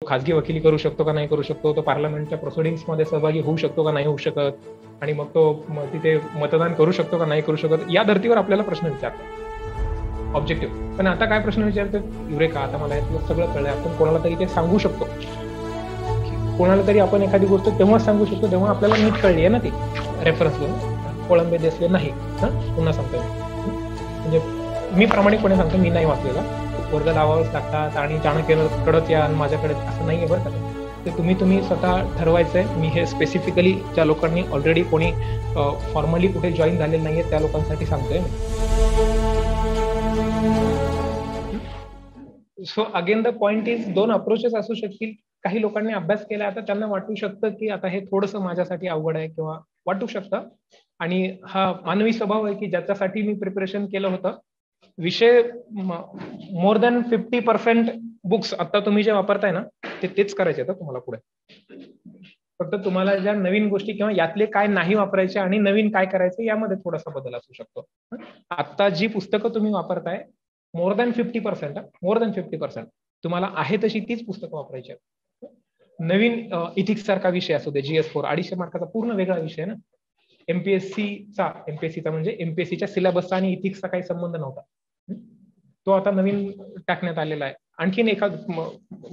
खाजगी वकिली करू शकतो का नाही करू शकतो, तो पार्लमेंटच्या प्रोसिडिंग्समध्ये सहभागी होऊ शकतो का नाही होऊ शकत, आणि मग तो तिथे मतदान करू शकतो का नाही करू शकत, या धर्तीवर आपल्याला प्रश्न विचारतात ऑब्जेक्टिव्ह. पण आता काय प्रश्न विचारतात, युरेका आता मला यातलं सगळं कळलंय, आपण कोणाला तरी ते सांगू शकतो. कोणाला तरी आपण एखादी गोष्ट तेव्हाच सांगू शकतो जेव्हा आपल्याला नीट कळली आहे ना ती, रेफरन्स कोळंबे देसले नाही. पुन्हा सांगतो म्हणजे मी प्रामाणिकपणे सांगतो, मी नाही वाचलेला. वर्ग लावावंच लागतात आणि चाणक्याकडंच या आणि माझ्याकडे असं नाही आहे बरं का. ते तुम्ही स्वतः ठरवायचंय. मी हे स्पेसिफिकली ज्या लोकांनी ऑलरेडी कोणी फॉर्मली कुठे जॉईन झालेलं नाहीये त्या लोकांसाठी सांगतोय. So again the point is, दोन अप्रोचेस असू शकतील. काही लोकांनी अभ्यास केला, आता त्यांना वाटू शकतं की आता हे थोडंसं माझ्यासाठी अवघड आहे किंवा वाटू शकतं. आणि हा मानवी स्वभाव आहे की ज्याच्यासाठी मी प्रिपरेशन केलं होतं, विषय मोर दॅन 50% बुक्स आता तुम्ही जे वापरताय ना तेच करायचे आहेत तुम्हाला पुढे. फक्त तुम्हाला ज्या नवीन गोष्टी किंवा यातले काय नाही वापरायचे आणि नवीन काय करायचं यामध्ये थोडासा बदल असू शकतो. आता जी पुस्तकं तुम्ही वापरताय, मोर दॅन 50% तुम्हाला आहे तशी तीच पुस्तकं वापरायची आहेत. नवीन इथिक्स सारखा विषय असू दे, GS4 250 मार्काचा पूर्ण वेगळा विषय ना. एमपीएससीचा म्हणजे एमपीएससीच्या सिलेबसचा आणि इथिक्सचा काही संबंध नव्हता, तो आता नवीन टाकण्यात आलेला आहे. आणखीन एखाद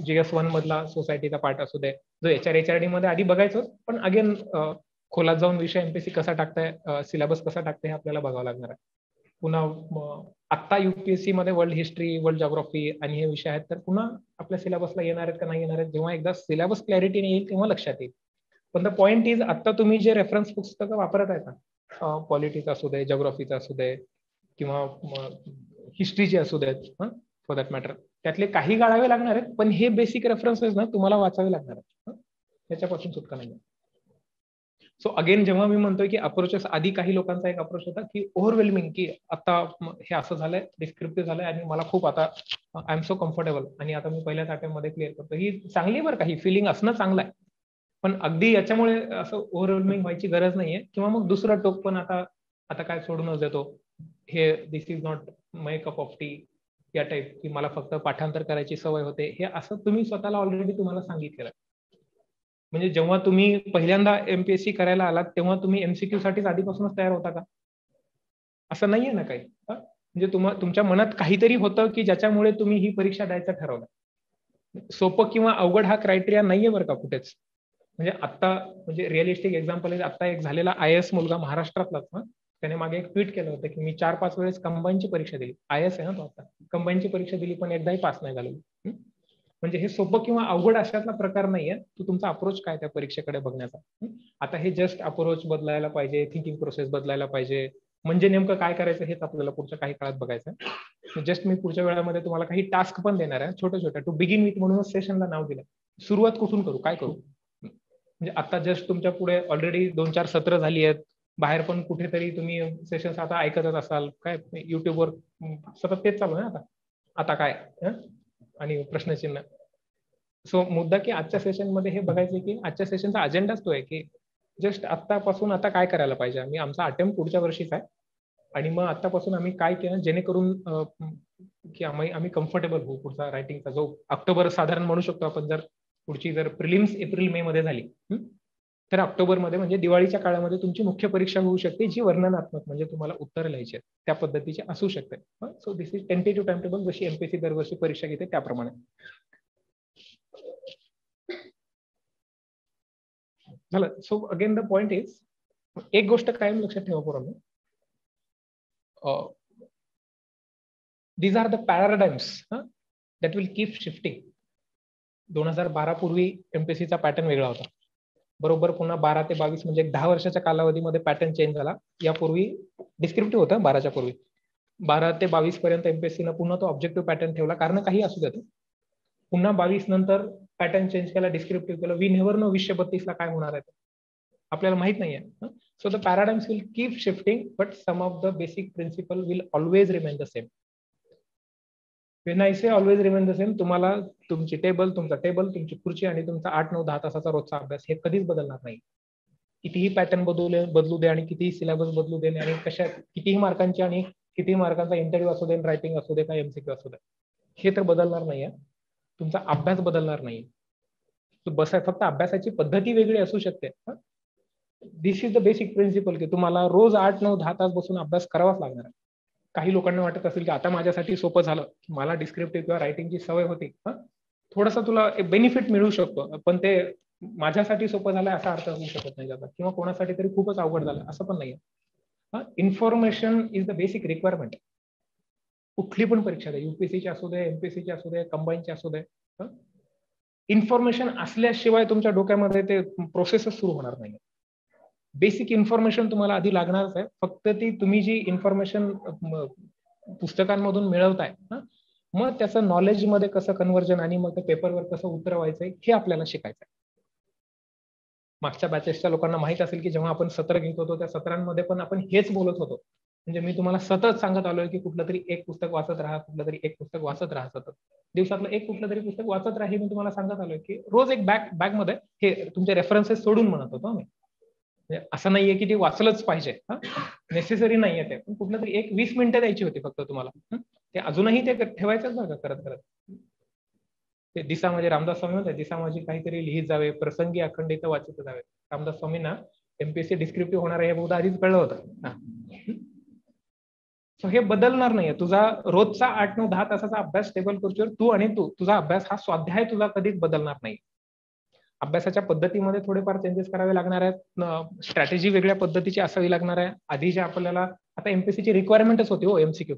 GS1 मधला सोसायटीचा पार्ट असू दे, जो HRD मध्ये आधी बघायचो, पण अगेन खोलात जाऊन विषय एमपीएससी कसा टाकताय, सिलेबस कसा टाकताय हे आपल्याला बघावं लागणार आहे. पुन्हा आत्ता युपीएससी मध्ये वर्ल्ड हिस्ट्री, वर्ल्ड जॉग्राफी आणि हे विषय आहेत, तर पुन्हा आपल्या सिलेबसला येणार आहेत का नाही येणार आहेत, जेव्हा एकदा सिलेबस क्लॅरिटी येईल तेव्हा लक्षात येईल. पण द पॉइंट इज, आता तुम्ही जे रेफरन्स पुस्तकं वापरत आहेत ना, पॉलिटिक्स असू दे, जॉग्राफीचं असू दे किंवा हिस्ट्रीचे असू देत, फॉर दॅट मॅटर, त्यातले काही गाळावे लागणार आहेत, पण हे बेसिक रेफरन्सेस ना तुम्हाला वाचावे लागणार आहेत. त्याच्यापासून सुटका नाही. सो अगेन जेव्हा मी म्हणतोय की अप्रोचेस, आधी काही लोकांचा एक अप्रोच होता की ओव्हरवेल्मिंग, की आता हे असं झालंय, डिस्क्रिप्टिव्ह झालंय आणि मला खूप आता आय एम सो कम्फर्टेबल आणि आता मी पहिल्याच अटेम्प्टमध्ये क्लिअर करतो. ही चांगली बरं का, ही फिलिंग असणं चांगलं आहे, पण अगदी याच्यामुळे असं ओव्हरवेल्मिंग व्हायची गरज नाहीये. किंवा मग दुसरं टोक पण आता काय सोडूनच देतो, हे this is not my cup of tea या टाईप, की मला फक्त पाठांतर करायची सवय होते, हे असं तुम्ही स्वतःला ऑलरेडी तुम्हाला सांगितलेलं. म्हणजे जेव्हा तुम्ही पहिल्यांदा एमपीएससी करायला आलात तेव्हा तुम्ही एमसीक्यू साठीच आधीपासूनच तयार होता का? असं नाहीये ना काही. म्हणजे तुमच्या मनात काहीतरी होतं की ज्याच्यामुळे तुम्ही ही परीक्षा द्यायचं ठरवलं. सोपं किंवा अवघड हा क्रायटेरिया नाहीये बरं का कुठेच. म्हणजे आता म्हणजे रिअलिस्टिक एक्झाम्पल आहे, आता एक झालेला IAS मुलगा महाराष्ट्रातलाच, त्याने मागे एक ट्विट केलं होतं की मी 4-5 वेळेस कंबाईनची परीक्षा दिली. IAS आहे ना तो, आता कंबाईनची परीक्षा दिली पण एकदाही पास नाही झालो. म्हणजे हे सोपं किंवा अवघड अशातला प्रकार नाहीये. तो तुमचा अप्रोच काय त्या परीक्षेकडे बघण्याचा. आता हे जस्ट अप्रोच बदलायला पाहिजे, थिंकिंग प्रोसेस बदलायला पाहिजे, म्हणजे नेमकं काय करायचं हेच आपल्याला पुढच्या काही काळात बघायचं. जस्ट मी पुढच्या वेळामध्ये तुम्हाला काही टास्क पण देणार आहे, छोट्या छोट्या, टू बिगिन विथ म्हणूनच सेशनला नाव दिलं. सुरुवात कुठून करू, काय करू. म्हणजे आता जस्ट तुमच्या पुढे ऑलरेडी 2-4 सत्र झाली आहेत, बाहेर पण कुठेतरी तुम्ही सेशन्स आता ऐकतच असाल, काय युट्यूबवर सतत तेच चालू आहे आता काय आणि प्रश्नचिन्ह. सो मुद्दा की आजच्या सेशनमध्ये हे बघायचं की आजच्या सेशनचा अजेंडाच तो आहे की जस्ट आत्तापासून आता काय करायला पाहिजे. आमचा अटेम्प्ट पुढच्या वर्षीच आहे आणि मग आत्तापासून आम्ही काय केलं जेणेकरून की आम्ही कम्फर्टेबल होऊ पुढचा रायटिंगचा जो ऑक्टोबर साधारण म्हणू शकतो आपण. जर पुढची जर प्रिलिम्स एप्रिल-मे मध्ये झाली तर ऑक्टोबरमध्ये म्हणजे दिवाळीच्या काळामध्ये तुमची मुख्य परीक्षा होऊ शकते, जी वर्णनात्मक म्हणजे तुम्हाला उत्तर लिहायची त्या पद्धतीची असू शकते. So this is tentative time table, जशी एमपीएससी दरवर्षी परीक्षा घेते त्याप्रमाणे. झालं. So again the point is, एक गोष्ट कायम लक्षात ठेवा पोरांनो, these are the paradigms that will keep shifting. 2012 पूर्वी एमपीएससीचा पॅटर्न वेगळा होता. बरोबर पुन्हा 12 ते 22 म्हणजे 10 वर्षाच्या कालावधीमध्ये पॅटर्न चेंज झाला. यापूर्वी डिस्क्रिप्टिव्ह होता 12च्या पूर्वी. 12 ते 22 पर्यंत एमपीएससीनं पुन्हा तो ऑब्जेक्टिव्ह पॅटर्न ठेवला, कारण काही असू देत. पुन्हा 22 नंतर पॅटर्न चेंज केला, डिस्क्रिप्टिव्ह केलं. वी नेव्हर नो 2032 ला काय होणार आहे आपल्याला माहित नाहीये. So the paradigms will keep shifting, but some of the basic principle will always remain the same. When I say always remain the same, तुम्हाला तुमची टेबल, तुमची खुर्ची आणि तुमचा 8-9-10 तासाचा रोजचा अभ्यास हे कधीच बदलणार नाही. कितीही पॅटर्न बदलू दे आणि कितीही सिलेबस बदलू दे आणि कितीही मार्कांची आणि कितीही मार्कांचा इंटरव्ह्यू असू दे, रायटिंग असू दे का एमसीक्यू असू दे, हे तर बदलणार नाहीये. तुमचा अभ्यास बदलणार नाही. फक्त अभ्यासाची पद्धती वेगळी असू शकते. दिस इज द बेसिक प्रिन्सिपल की तुम्हाला रोज 8, 9, 10 तास बसून अभ्यास करावाच लागणार आहे. काही लोकांना वाटत असेल की आता माझ्यासाठी सोपं झालं, मला डिस्क्रिप्टिव्ह किंवा रायटिंगची सवय होती, थोडंसं तुला बेनिफिट मिळू शकतो, पण ते माझ्यासाठी सोपं झालं असा अर्थ होऊ शकत नाही त्याचा, किंवा कोणासाठी तरी खूपच अवघड झालं असं पण नाहीये. Information is the basic requirement. कुठली पण परीक्षा द्या, युपीएससीची असू दे, एमपीएससीची असू दे, कंबाईनची असू दे, इन्फॉर्मेशन असल्याशिवाय तुमच्या डोक्यामध्ये ते प्रोसेसच सुरू होणार नाही. बेसिक इन्फॉर्मेशन तुम्हाला आधी लागणारच आहे. फक्त ती तुम्ही जी इन्फॉर्मेशन पुस्तकांमधून मिळवताय, मग त्याचं नॉलेजमध्ये कसं कन्व्हर्जन आणि मग ते पेपरवर कसं उतरवायचंय हे आपल्याला शिकायचं आहे. मागच्या बॅचेसच्या लोकांना माहित असेल की जेव्हा आपण सत्र घेत होतो त्या सत्रांमध्ये पण आपण हेच बोलत होतो. म्हणजे मी तुम्हाला सतत सांगत आलोय की कुठलं तरी एक पुस्तक वाचत राहा, कुठलं तरी एक पुस्तक वाचत राहा, सतत दिवसातलं एक कुठलं तरी पुस्तक वाचत राहा. मी तुम्हाला सांगत आलोय की रोज एक बॅगमध्ये हे तुमचे रेफरन्सेस सोडून म्हणत होतो मी. म्हणजे असं नाहीये की ते वाचलंच पाहिजे, नेसेसरी नाहीये ते, पण कुठलं तरी एक 20 मिनिटं द्यायची होती फक्त तुम्हाला. ते अजूनही ते ठेवायचंच बघा करत करत. ते दिसा म्हणजे रामदास स्वामी होते, दिसा माझी काहीतरी लिहित जावे, प्रसंगी अखंडित वाचित जावे. रामदास स्वामींना एमपीएससी डिस्क्रिप्टिव्ह होणार आहे हे बहुधा आधीच कळलं होतं. सो हे बदलणार नाहीये. तुझा रोजचा 8, 9, 10 तासाचा अभ्यास टेबल खुर्चीवर तू आणि तुझा अभ्यास हा स्वाध्याय तुझा कधीच बदलणार नाही. अभ्यासाच्या पद्धतीमध्ये थोडेफार चेंजेस करावे लागणार आहेत. स्ट्रॅटेजी वेगळ्या पद्धतीची असावी लागणार आहे. आधीच्या आपल्याला आता एमपीएससीची रिक्वायरमेंटच होती हो एमसीक्यू.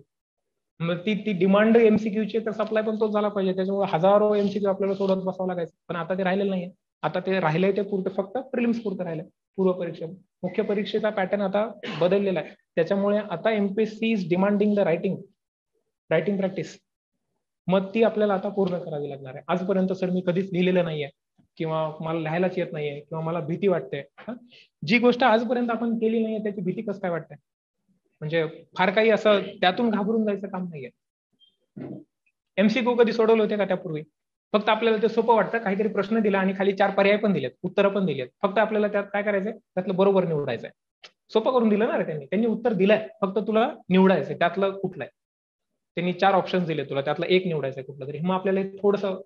मग ती डिमांड एमसीक्यूची तर सप्लाय पण तोच झाला पाहिजे. त्याच्यामुळे हजारो एमसीक्यू आपल्याला सोडत बसावं लागायचं. पण आता ते राहिलेलं नाहीये. आता ते राहिलंय ते पुरतं फक्त प्रिलिम्स पुरतं राहिलंय. पूर्व परीक्षा, मुख्य परीक्षेचा पॅटर्न आता बदललेला आहे. त्याच्यामुळे आता MPSC is demanding the writing practice. मग ती आपल्याला आता पूर्ण करावी लागणार आहे. आजपर्यंत सर मी कधीच लिहिलेलं नाहीये, किंवा मला लिहायलाच येत नाहीये, किंवा मला भीती वाटते. जी गोष्ट आजपर्यंत आपण केली नाहीये त्याची भीती कसं काय वाटते? म्हणजे फार काही असं त्यातून घाबरून जायचं काम नाहीये. एमसीक्यू कधी सोडवले होते का त्यापूर्वी? फक्त आपल्याला ते सोपं वाटतं, काहीतरी प्रश्न दिला आणि खाली 4 पर्याय पण दिलेत, उत्तरं पण दिलेत. फक्त आपल्याला त्यात काय करायचंय, त्यातलं बरोबर निवडायचंय. सोपं करून दिलं ना रे त्यांनी उत्तर दिलंय, फक्त तुला निवडायचंय त्यातलं कुठलं आहे. त्यांनी 4 ऑप्शन दिले तुला, त्यातलं एक निवडायचंय कुठलं तरी. मग आपल्याला थोडंसं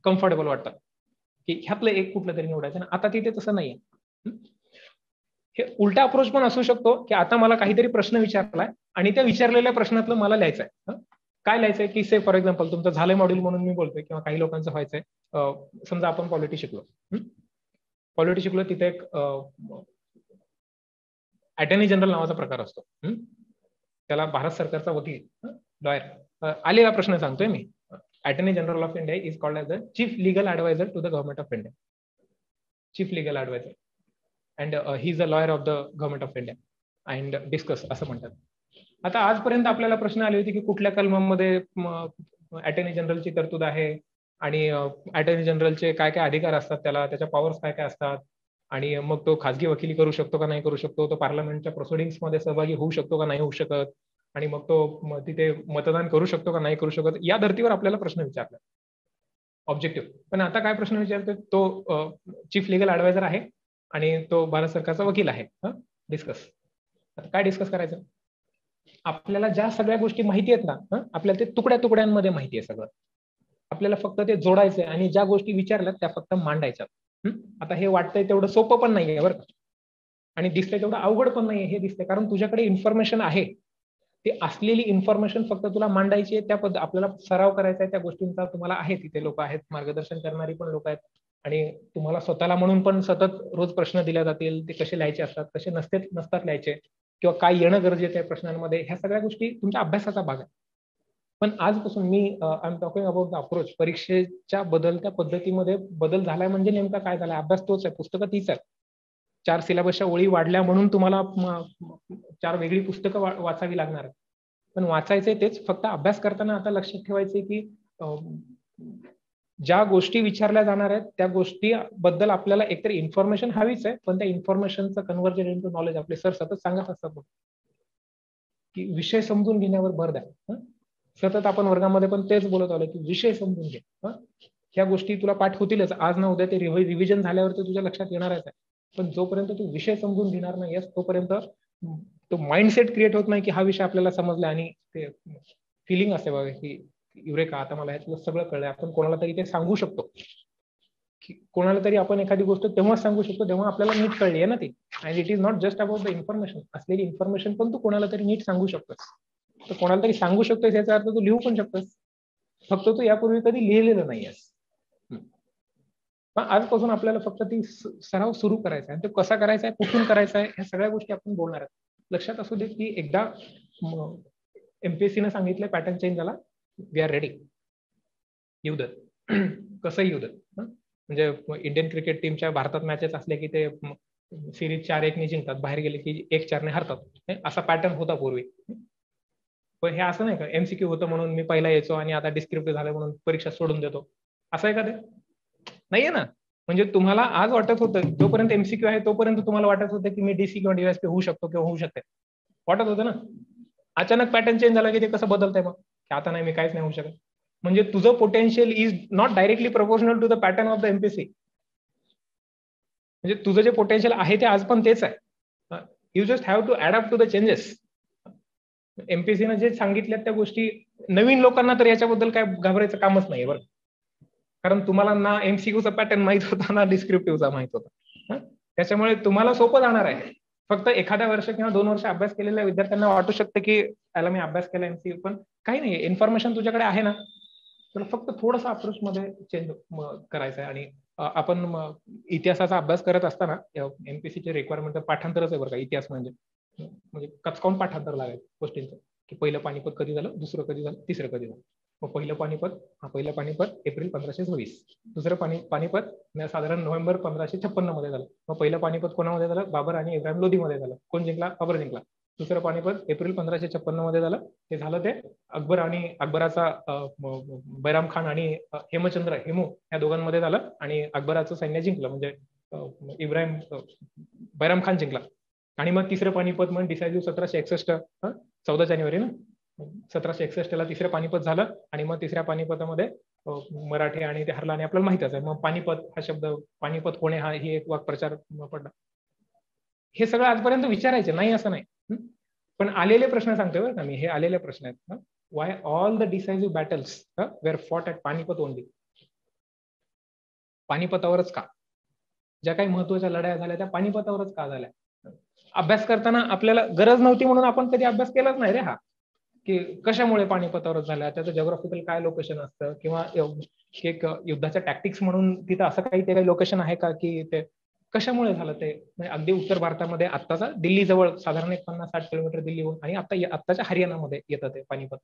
कम्फर्टेबल वाटतं की ह्यातलं एक कुठलं तरी निवडायचं ना. आता तिथे तसं नाहीये. हे उलटा अप्रोच पण असू शकतो की आता मला काहीतरी प्रश्न विचारलाय आणि त्या विचारलेल्या प्रश्नातलं मला लिहायचंय. काय लिहायचंय की से फॉर एक्झाम्पल तुमचं झालंय मॉड्यूल म्हणून मी बोलतोय, किंवा काही लोकांचं व्हायचंय. समजा आपण पॉलिटी शिकलो, तिथे एक अटॉर्नी जनरल नावाचा प्रकार असतो. त्याला भारत सरकारचा वकील, लॉयर. आलेला प्रश्न सांगतोय मी. Attorney general of India is called as the chief legal adviser to the government of India. Chief legal adviser and he is a lawyer of the government of India and discuss असं म्हणतात. आता आजपर्यंत आपल्याला प्रश्न आले होते की कुठल्या कलमामध्ये अटॉर्नी जनरलची तरतूद आहे, आणि अटॉर्नी जनरलचे काय काय अधिकार असतात, त्याच्या पॉवर्स काय काय असतात, आणि मग तो खासगी वकिली करू शकतो का नाही करू शकतो, तो पार्लमेंटच्या प्रोसिडिंग्स मध्ये सहभागी होऊ शकतो का नाही होऊ शकत, आणि मग तो तिथे मतदान करू शकतो का नाही करू शकत. या धर्तीवर आपल्याला प्रश्न विचारला ऑब्जेक्टिव्ह. पण आता काय प्रश्न विचारतो, तो चीफ लिगल ऍडवायझर आहे आणि तो भारत सरकारचा वकील आहे. डिस्कस. आता काय डिस्कस करायचं? आपल्याला ज्या सगळ्या गोष्टी माहिती आहेत ना, आपल्याला ते तुकड्या तुकड्यांमध्ये माहिती आहे सगळं. आपल्याला फक्त ते जोडायचंय आणि ज्या गोष्टी विचारल्यात त्या फक्त मांडायच्या. आता हे वाटतंय तेवढं सोपं पण नाहीये बरं का, आणि दिसतंय तेवढं अवघड पण नाहीये हे दिसतंय, कारण तुझ्याकडे इन्फॉर्मेशन आहे. ती असलेली इन्फॉर्मेशन फक्त तुला मांडायची आहे. त्या आपल्याला सराव करायचा आहे त्या गोष्टींचा. तुम्हाला आहे तिथे लोक आहेत, मार्गदर्शन करणारी पण लोक आहेत, आणि तुम्हाला स्वतःला म्हणून पण सतत रोज प्रश्न दिले जातील. ते कसे लिहायचे असतात, कसे नसतात लिहायचे, किंवा काय येणं गरजेचं आहे प्रश्नांमध्ये. ह्या सगळ्या गोष्टी तुमच्या अभ्यासाचा भाग आहे. पण आजपासून मी I am talking about the approach. परीक्षेच्या बदलत्या पद्धतीमध्ये बदल झालाय म्हणजे नेमका काय झालाय? अभ्यास तोच आहे, पुस्तकं तीच आहे. 4 सिलेबसच्या ओळी वाढल्या म्हणून तुम्हाला 4 वेगळी पुस्तकं वाचावी लागणार आहेत. पण वाचायचंय तेच. फक्त अभ्यास करताना आता लक्षात ठेवायचंय की ज्या गोष्टी विचारल्या जाणार आहेत त्या गोष्टी बद्दल आपल्याला एकतरी इन्फॉर्मेशन हवीच आहे, पण त्या इन्फॉर्मेशनचं कन्व्हर्जन इंटू नॉलेज आपले सर सतत सांगत असतात की विषय समजून घेण्यावर भर द्या. सतत आपण वर्गामध्ये पण तेच बोलत आलो की विषय समजून घे. ह्या गोष्टी तुला पाठ होतीलच, आज ना उद्या ते रिव्हिजन झाल्यावरती तुझ्या लक्षात येणारच आहे. पण जोपर्यंत तू विषय समजून घेणार नाहीयेस तोपर्यंत तो माइंडसेट क्रिएट होत नाही की हा विषय आपल्याला समजला, आणि ते फिलिंग असते बघा की युरेका आता मला ह्यातलं सगळं कळलंय. आपण कोणाला तरी ते सांगू शकतो कोणाला तरी आपण एखादी गोष्ट तेव्हाच सांगू शकतो जेव्हा आपल्याला नीट कळली आहे ना ती. And it is not just about the information. असलेली इन्फॉर्मेशन पण तू कोणाला तरी नीट सांगू शकतोस. तर कोणाला तरी सांगू शकतोस याचा अर्थ तू लिहू पण शकतोस. फक्त तू यापूर्वी कधी लिहिलेलं नाहीयेस. आजपासून आपल्याला फक्त ती सराव सुरू करायचा आहे. तो कसा करायचा आहे, कुठून करायचा आहे, ह्या सगळ्या गोष्टी आपण बोलणार आहोत. लक्षात असू दे की एकदा एमपीएससीनं सांगितलं पॅटर्न चेंज झाला, वी आर रेडी. येऊ देत, कसं येऊ देत. म्हणजे इंडियन क्रिकेट टीमच्या भारतात मॅचेस असल्या की ते सिरीज 4-1 जिंकतात, बाहेर गेले की 1-4 हरतात. असा पॅटर्न होता पूर्वी. पण हे असं नाही का एमसीक्यू होतं म्हणून मी पहिला यायचो आणि आता डिस्क्रिप्टिव्ह झालं म्हणून परीक्षा सोडून देतो, असं आहे का ते? नाहीये ना. म्हणजे तुम्हाला आज वाटत होतं जोपर्यंत एमसीक्यू आहे तोपर्यंत तुम्हाला वाटत होतं की मी डीसी किंवा डीवायएसपी होऊ शकतो किंवा होऊ शकते, वाटत होतं ना. अचानक पॅटर्न चेंज झाला की ते कसं बदलतंय मग, की आता नाही मी काहीच नाही होऊ शकत. म्हणजे तुझं potential is not directly proportional to the pattern of the MPSC. म्हणजे तुझं जे पोटेन्शियल आहे ते आज पण तेच आहे. You just have to adapt to the changes. एमपीएससीनं जे सांगितल्या त्या गोष्टी नवीन लोकांना तर याच्याबद्दल काय घाबरायचं कामच नाही बरं. कारण तुम्हाला ना एमसीक्यूचा पॅटर्न माहित होता ना डिस्क्रिप्टिव्हचा माहित होता. त्याच्यामुळे तुम्हाला सोपं जाणार आहे. फक्त एखाद्या वर्ष किंवा 2 वर्ष अभ्यास केलेल्या विद्यार्थ्यांना वाटू शकतं की याला मी अभ्यास केला एमसीक्यू, पण काही नाही, इन्फॉर्मेशन तुझ्याकडे आहे ना. तर फक्त थोडंसं अप्रोच मध्ये चेंज करायचं आहे. आणि आपण इतिहासाचा अभ्यास करत असताना एमपीएससीचे रिक्वायरमेंट पाठांतरच आहे बरं का. इतिहास म्हणजे कचकावून पाठांतर लागायचं गोष्टींचं, की पहिलं पानिपत कधी झालं, दुसरं कधी झालं, तिसरं कधी झालं. मग पहिलं पानिपत एप्रिल 1524, दुसरं पानिपत साधारण नोव्हेंबर 1556 मध्ये झालं. मग पहिलं पानिपत कोणामध्ये झालं, बाबर आणि इब्राहिम लोधीमध्ये झालं. कोण जिंकला, बाबर जिंकला. दुसरं पानिपत एप्रिल 1556 मध्ये झालं. ते झालं ते अकबर आणि अकबराचा बैराम खान आणि हेमू या दोघांमध्ये झालं आणि अकबराचं सैन्य जिंकलं. म्हणजे बैराम खान जिंकला. आणि मग तिसरं पानिपत म्हणजे डिसायझिव्ह 1761, 14 जानेवारी ना, 1761 ला तिसरं पानिपत झालं. आणि मग तिसऱ्या पानिपतामध्ये मराठी आणि ते हरला आणि आपल्याला माहितच आहे. मग पानिपत हा शब्द, पानिपत कोणे, हा ही एक वाक्प्रचार पडला. हे सगळं आजपर्यंत विचारायचे नाही असं नाही, पण आलेले प्रश्न सांगतोय बरं का मी, हे आलेले प्रश्न आहेत. Why all the decisive battles were fought at Panipat only. पानिपतावरच का? ज्या काही महत्वाच्या लढाया झाल्या त्या पानिपतावरच का झाल्या? अभ्यास करताना आपल्याला गरज नव्हती म्हणून आपण कधी अभ्यास केलाच नाही रे हा, की कशामुळे पानिपतावरच झाला, त्याचं जॉग्राफिकल काय लोकेशन असतं, किंवा एक युद्धाच्या टॅक्टिक्स म्हणून तिथं असं काही लोकेशन आहे का, की ते कशामुळे झालं ते. म्हणजे अगदी उत्तर भारतामध्ये आत्ताचा दिल्ली जवळ साधारण 50-60 किलोमीटर दिल्लीहून आणि आत्ताच्या हरियाणामध्ये येतं ते पानिपत.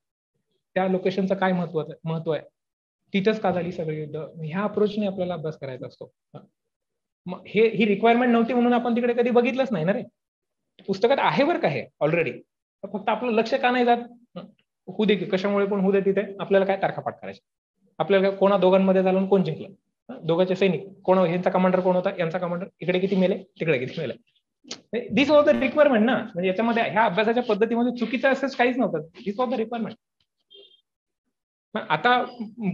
त्या लोकेशनचं काय महत्व आहे, तिथंच का झाली सगळी युद्ध, ह्या अप्रोचने आपल्याला अभ्यास करायचा असतो. मग ही रिक्वायरमेंट नव्हती म्हणून आपण तिकडे कधी बघितलंच नाही ना रे. पुस्तकात आहे बरं का हे ऑलरेडी, फक्त आपलं लक्ष का नाही जात. होऊ दे की कशामुळे पण होऊ दे, तिथे आपल्याला काय तारखापाठ करायचे, आपल्याला कोणा दोघांमध्ये झालं कोण जिंकलं, दोघांचे सैनिक कोण, यांचा कमांडर कोण होता, यांचा कमांडर, इकडे किती मेले तिकडे किती मेले. दिस वॉज द रिक्वायरमेंट ना. म्हणजे याच्यामध्ये ह्या अभ्यासाच्या पद्धतीमध्ये चुकीचं असंच काहीच नव्हतं. दिस वॉज द रिक्वायरमेंट. आता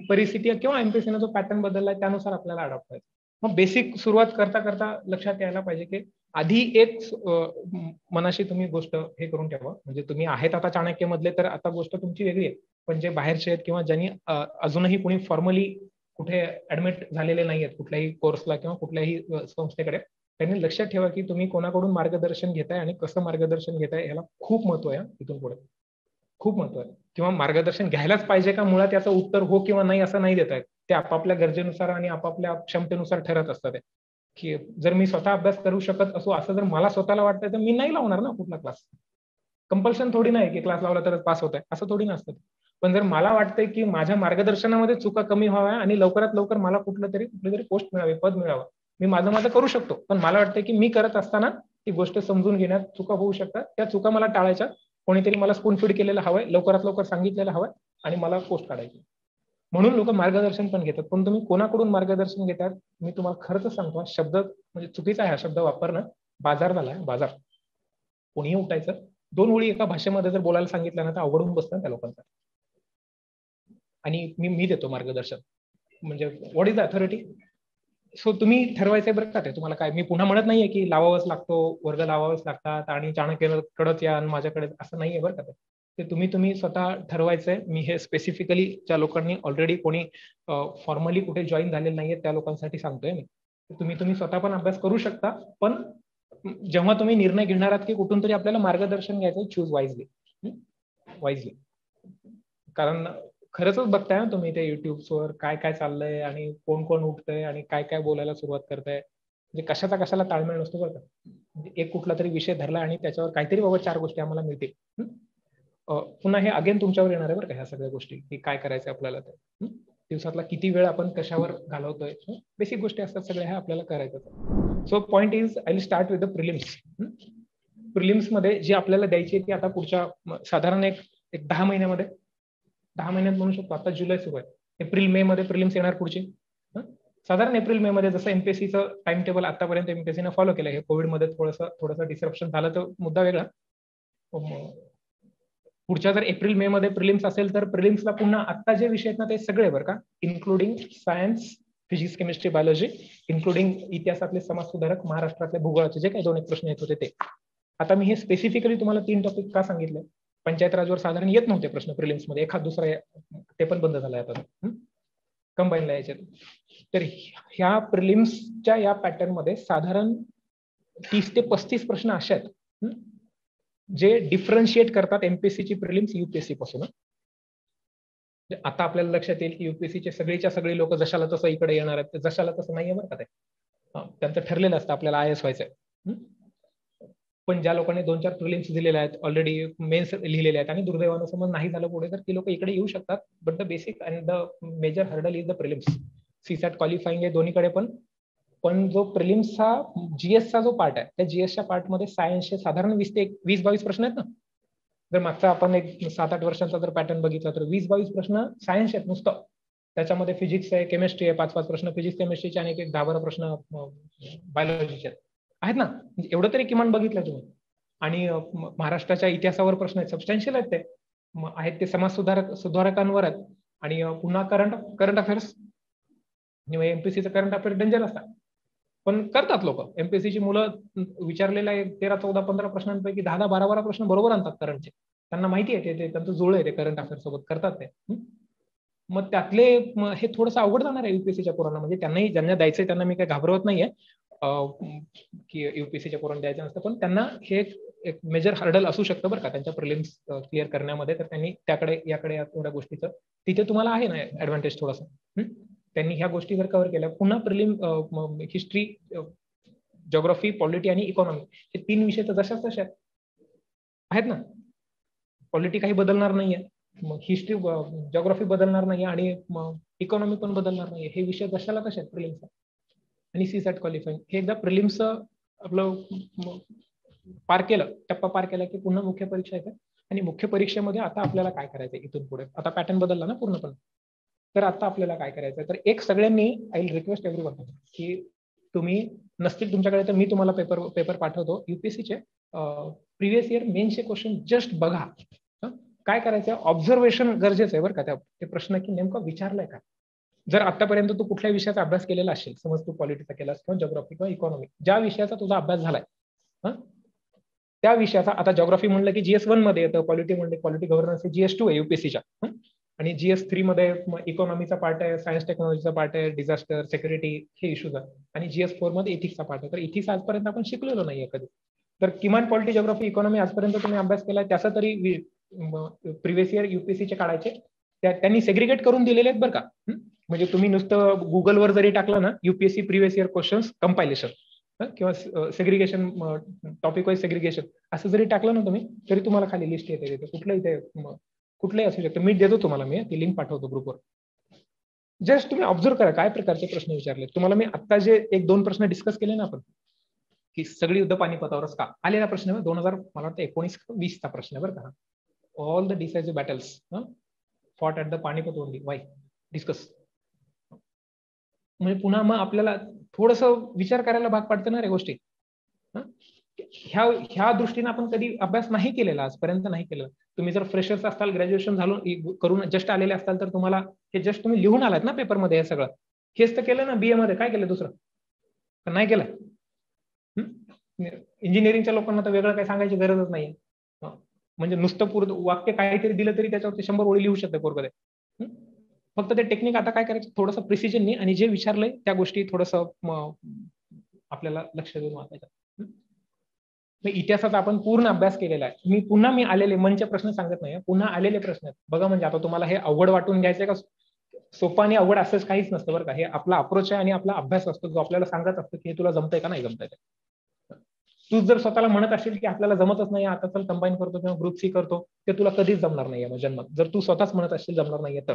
परिस्थिती किंवा एमपीएससीने जो पॅटर्न बदललाय त्यानुसार आपल्याला अडॉप्ट करायचं. मग बेसिक सुरुवात करता करता लक्षात यायला पाहिजे की आधी एक मनाशी तुम्ही गोष्ट हे करून ठेवा. म्हणजे तुम्ही आहेत आता चाणक्य मधले, तर आता गोष्ट तुमची वेगळी आहे. पण जे बाहेरचे आहेत किंवा ज्यांनी अजूनही कोणी फॉर्मली कुठे ऍडमिट झालेले नाही आहेत कुठल्याही कोर्सला किंवा कुठल्याही संस्थेकडे, त्यांनी लक्षात ठेवा की तुम्ही कोणाकडून मार्गदर्शन घेताय आणि कसं मार्गदर्शन घेताय याला खूप महत्व आहे. इथून पुढे खूप महत्व आहे. किंवा मार्गदर्शन घ्यायलाच पाहिजे का, मुळात याचं उत्तर हो किंवा नाही असं नाही देत आहेत. ते आपापल्या गरजेनुसार आणि आपापल्या क्षमतेनुसार ठरत असतात. की जर मी स्वतः अभ्यास करू शकत असो असं जर मला स्वतःला वाटतंय तर मी नाही लावणार ना कुठला क्लास. कंपल्शन थोडी नाही की क्लास लावला तरच पास होत आहे, असं थोडी नसतं. पण जर मला वाटतंय की माझ्या मार्गदर्शनामध्ये चुका कमी व्हाव्या आणि लवकरात लवकर मला कुठली तरी पोस्ट मिळावी, पद मिळावं, मी माझं करू शकतो. पण मला वाटतं की मी करत असताना ती गोष्ट समजून घेण्यात चुका होऊ शकतात. त्या चुका मला टाळायच्या, कोणीतरी मला स्पून फीड केलेलं हवंय, लवकरात लवकर सांगितलेलं हवंय आणि मला पोस्ट काढायची. म्हणून लोक मार्गदर्शन पण घेतात. पण तुम्ही कोणाकडून मार्गदर्शन घेतात, मी तुम्हाला खरंच सांगतो, शब्द म्हणजे चुकीचा आहे हा शब्द वापरणं. बाजार झालाय बाजार. कोणीही उठायचं 2 ओळी एका भाषेमध्ये जर बोलायला सांगितलं ना तर अवघड होऊन बसतं त्या लोकांचा. आणि मी देतो मार्गदर्शन. म्हणजे what is the authority. So तुम्ही ठरवायचंय बरं का ते तुम्हाला काय. मी पुन्हा म्हणत नाहीये की लावावाच लागतो, वर्ग लावावेच लागतात आणि चाणक्यकडंच या आणि माझ्याकडे, असं नाहीये बरं का ते. ते तुम्ही स्वतः ठरवायचंय. मी हे स्पेसिफिकली ज्या लोकांनी ऑलरेडी कोणी फॉर्मली कुठे जॉईन झालेलं नाहीये त्या लोकांसाठी सांगतोय मी. तुम्ही स्वतः पण अभ्यास करू शकता, पण जेव्हा तुम्ही निर्णय घेणार आहात की कुठून तरी आपल्याला मार्गदर्शन घ्यायचं, चूज वाईजली. कारण खरंच बघताय ना तुम्ही ते युट्यूबवर काय काय चाललंय आणि कोण कोण उठतंय आणि काय काय बोलायला सुरुवात करताय. म्हणजे कशाला ताळमेळ नसतो बरं का. म्हणजे एक कुठला तरी विषय धरला आणि त्याच्यावर काहीतरी बाबा 4 गोष्टी आम्हाला मिळतील. पुन्हा हे अगेन तुमच्यावर येणार आहे बरं का ह्या सगळ्या गोष्टी, की काय करायचं आपल्याला ते. दिवसातला किती वेळ आपण कशावर घालवतोय, बेसिक गोष्टी असतात सगळ्या ह्या आपल्याला करायचं. So point is I will start with the prelims. Prelims मध्ये जी आपल्याला द्यायची आहे ती आता पुढच्या साधारण एक 10 महिन्यामध्ये, 10 महिन्यात म्हणू शकतो. आता जुलै सुरू आहे, एप्रिल मे मध्ये प्रिलिम्स येणार पुढची. साधारण एप्रिल मे मध्ये जसं एमपीएससीचं टाइम टेबल आतापर्यंत एमपीएससीनं फॉलो केलं. हे कोविडमध्ये थोडंसं डिस्रप्शन झालं तर मुद्दा वेगळा. पुढच्या जर एप्रिल मे मध्ये प्रिलिम्स असेल तर प्रिलिम्सला पुन्हा आता जे विषय आहेत ना ते सगळे बरं का, including science, physics, chemistry, biology, including इतिहासातले समाजसुधारक, महाराष्ट्रातले भूगोळाचे जे काही 2-1 प्रश्न येत होते ते. आता मी हे स्पेसिफिकली तुम्हाला 3 टॉपिक का सांगितले. पंचायत राजवर साधारण येत नव्हते प्रश्न प्रिलिम्स मध्ये, एखाद दुसरा ते पण बंद झालाय आता, कंबाईनला यायचे. तर ह्या प्रिलिम्सच्या या पॅटर्न मध्ये साधारण 30 ते 35 प्रश्न असे आहेत जे डिफरन्शिएट करतात एमपीएससीची प्रिलिम्स युपीएससी पासून. आता आपल्याला लक्षात येईल की युपीएससीचे सगळीच्या सगळी लोक जशाला तसं इकडे येणार आहेत, जशाला तसं नाहीये बरं का ते. त्यांचं ठरलेलं असतं आपल्याला आय एस व्हायचंय. पण ज्या लोकांनी 2-4 प्रिलिम्स दिलेले आहेत, ऑलरेडी मेन्स लिहिलेले आहेत आणि दुर्दैवानं समज नाही झालं पुढे, तर ती लोक इकडे येऊ शकतात. But the basic and the major hurdle is the prelims. CSAT qualifying आहे दोन्हीकडे पण जो प्रिलिम्सचा जीएसचा जो पार्ट आहे, त्या जीएसच्या पार्टमध्ये सायन्सचे साधारण 20-22 प्रश्न आहेत ना. जर मागचा आपण एक 7-8 वर्षांचा जर पॅटर्न बघितला तर 20-22 प्रश्न सायन्स आहेत नुसतं. त्याच्यामध्ये फिजिक्स आहे, केमिस्ट्री आहे, 5-5 प्रश्न फिजिक्स केमिस्ट्रीचे आणि एक 10-12 प्रश्न बायोलॉजीचे आहेत ना. एवढं तरी किमान बघितलं तुम्ही. आणि महाराष्ट्राच्या इतिहासावर प्रश्न आहेत, सबस्टॅन्शियल आहेत ते. आहेत ते सुधारकांवर आहेत. आणि पुन्हा करंट अफेअर्स. एमपीएससीचं करंट अफेअर्स डेंजर असतात, पण करतात लोक. एमपीएससीची मुलं विचारलेल्या 13-14-15 प्रश्नांपैकी 10-12 प्रश्न बरोबर आणतात करंटचे. त्यांना माहिती आहे ते त्यांचं जुळलं आहे ते करंट अफेअर्स सोबत, करतात ते. मग त्यातले हे थोडंसं अवघड जाणार आहे युपीएससीच्या पोरांना. म्हणजे त्यांनाही ज्यांना द्यायचंय त्यांना मी काही घाबरवत नाहीये की युपीएससीच्या पोरांना द्यायचं नसतं, पण त्यांना हे एक मेजर हर्डल असू शकतं बरं का त्यांच्या प्रिलिम्स क्लिअर करण्यामध्ये. तर त्यांनी त्याकडे याकडे या थोड्या गोष्टीचं तिथे तुम्हाला आहे ना ऍडव्हान्टेज थोडासा. त्यांनी ह्या गोष्टी जर कव्हर केल्या. पुन्हा प्रिलिम हिस्ट्री, जिओग्राफी, पॉलिटी आणि इकॉनॉमी हे 3 विषय तर जशाच तशा आहेत ना. पॉलिटी काही बदलणार नाहीये, मग हिस्ट्री जिओग्राफी बदलणार नाही आणि इकॉनॉमी पण बदलणार नाहीये. हे विषय जशाला तसे आहेत प्रिलिम्सचा. आणि सीसॅट क्वालिफाईंग हे एकदा प्रिलिम्स आपलं पार केलं, टप्पा पार केला की पुन्हा मुख्य परीक्षा येते. आणि मुख्य परीक्षेमध्ये आता आपल्याला काय करायचं इथून पुढे. आता पॅटर्न बदलला ना पूर्णपणे. तर आता आपल्याला काय करायचं, तर एक सगळ्यांनी आय विल रिक्वेस्ट एव्हरीवन की तुम्ही नसतील तुमच्याकडे तर मी तुम्हाला पेपर पाठवतो. युपीएससीचे प्रिव्हियस इयर मेन्सचे क्वेश्चन जस्ट बघा. काय करायचं, ऑब्झर्वेशन गरजेचं आहे बरं का. ते प्रश्न की नेमका विचारलाय का. जर आतापर्यंत तू कुठल्याही विषयाचा अभ्यास केलेला असेल, समज तू पॉलिटीचा केलास किंवा जिओग्राफी किंवा इकॉनॉमी, ज्या विषयाचा तुझा अभ्यास झालाय त्या विषयाचा, आता जिओग्राफी म्हणलं की GS1 मध्ये येतं, पॉलिटी म्हणलं पॉलिटी गव्हर्नन्स GS2 आहे युपीएससीच्या, आणि GS3 मध्ये इकॉनॉमीचा पार्ट आहे, सायन्स टेक्नॉलॉजीचा पार्ट आहे, डिझास्टर, सिक्युरिटी हे इश्यूज आहे. आणि GS4 मध्ये इथिक्सचा पार्ट आहे. तर इथिक्स आजपर्यंत आपण शिकलेलो नाहीये कधी. तर किमान पॉलिटी, जिओग्राफी, इकॉनॉमी आजपर्यंत तुम्ही अभ्यास केलाय त्याचा तरी प्रिव्हियस इयर युपीएससीचे काढायचे. त्यांनी सेग्रिगेट करून दिलेले आहेत बरं का. म्हणजे तुम्ही नुसतं गुगलवर जरी टाकलं ना UPSC previous year questions compilation किंवा सेग्रिगेशन, टॉपिक वाईज सेग्रिगेशन असं जरी टाकलं ना तुम्ही, तरी तुम्हाला खाली लिस्ट येते. कुठलंही असू शकतं. मी देतो तुम्हाला, मी ती लिंक पाठवतो ग्रुपवर. जस्ट तुम्ही ऑब्झर्व करा काय प्रकारचे प्रश्न विचारले तुम्हाला. मी आता जे 1-2 प्रश्न डिस्कस केले ना आपण, की सगळी युद्ध पानिपतावरच का आलेला प्रश्न 2000 मला वाटतं 19-20चा प्रश्न बरं का. All the decisive battles fought at the Panipat only, Y discuss. म्हणजे पुन्हा मग आपल्याला थोडंसं विचार करायला भाग पडतं ना रे गोष्टी. ह्या दृष्टीने आपण कधी अभ्यास नाही केलेला, आजपर्यंत नाही केलं. तुम्ही जर फ्रेशर्स असताल, ग्रॅज्युएशन करून जस्ट आलेले असताल, तर तुम्हाला हे जस्ट तुम्ही लिहून आलात ना पेपरमध्ये हे सगळं. हेच तर केलं ना बीए मध्ये. काय केलं दुसरं नाही केलं. इंजिनिअरिंगच्या लोकांना तर वेगळं काही सांगायची गरजच नाहीये. म्हणजे नुसतं वाक्य काहीतरी दिलं तरी त्याच्यावरती 100 ओळी लिहू शकते पोरगं. फक्त ते टेक्निक आता काय करायचं, थोडंसं प्रिसिजननी आणि जे विचारलंय त्या गोष्टी थोडंसं आपल्याला लक्ष देऊन वाचायचं. इतिहासाचा आपण पूर्ण अभ्यास केलेला आहे. मी आलेले मनचे प्रश्न सांगत नाही, पुन्हा आलेले प्रश्न आहेत बघा. म्हणजे आता तुम्हाला हे अवघड वाटून घ्यायचंय का, सोपं आणि अवघड असंच काहीच नसतं बरं का. हे आपला अप्रोच आहे आणि आपला अभ्यास असतो जो आपल्याला सांगत असतो की हे तुला जमतंय का नाही जमतंय. तू जर स्वतःला म्हणत असेल की आपल्याला जमतच नाही, आता चल कंबाईन करतो किंवा ग्रुप सी करतो, ते तुला कधीच जमणार नाहीये जन्मात, जर तू स्वतःच म्हणत असेल जमणार नाहीये तर.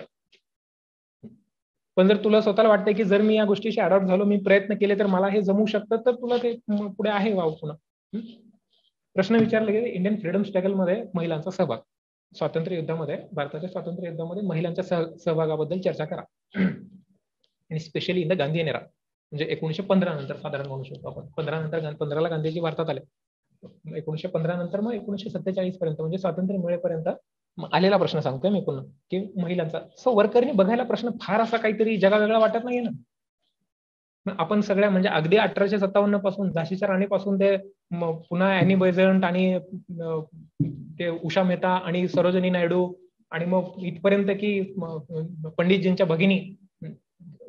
पण जर तुला स्वतःला वाटतंय की जर मी या गोष्टीशी अडॉप्ट झालो, मी प्रयत्न केले तर मला हे जमू शकतं, तर तुला ते पुढे आहे वाव पुन्हा. प्रश्न विचारले गेले इंडियन फ्रीडम स्ट्रगल मध्ये महिलांचा सहभाग, स्वातंत्र्य युद्धामध्ये, भारताच्या स्वातंत्र्य युद्धामध्ये महिलांच्या सहभागाबद्दल चर्चा करा. आणि specially in the Gandhi era, म्हणजे 1915 नंतर साधारण म्हणू शकतो आपण. 15ला गांधीजी भारतात आले. 1915 नंतर मग 1947 पर्यंत म्हणजे स्वातंत्र्य मिळेपर्यंत आलेला प्रश्न सांगतोय मी पुन्हा, की महिलांचा. सो वरकरने बघायला प्रश्न फार असा काहीतरी जगावेगळा वाटत नाहीये ना. आपण सगळ्या म्हणजे अगदी 1857 पासून झाशीच्या राणीपासून ते पुन्हा अॅनी बेझंट आणि ते उषा मेहता आणि सरोजिनी नायडू आणि मग इथपर्यंत की पंडितजींच्या भगिनी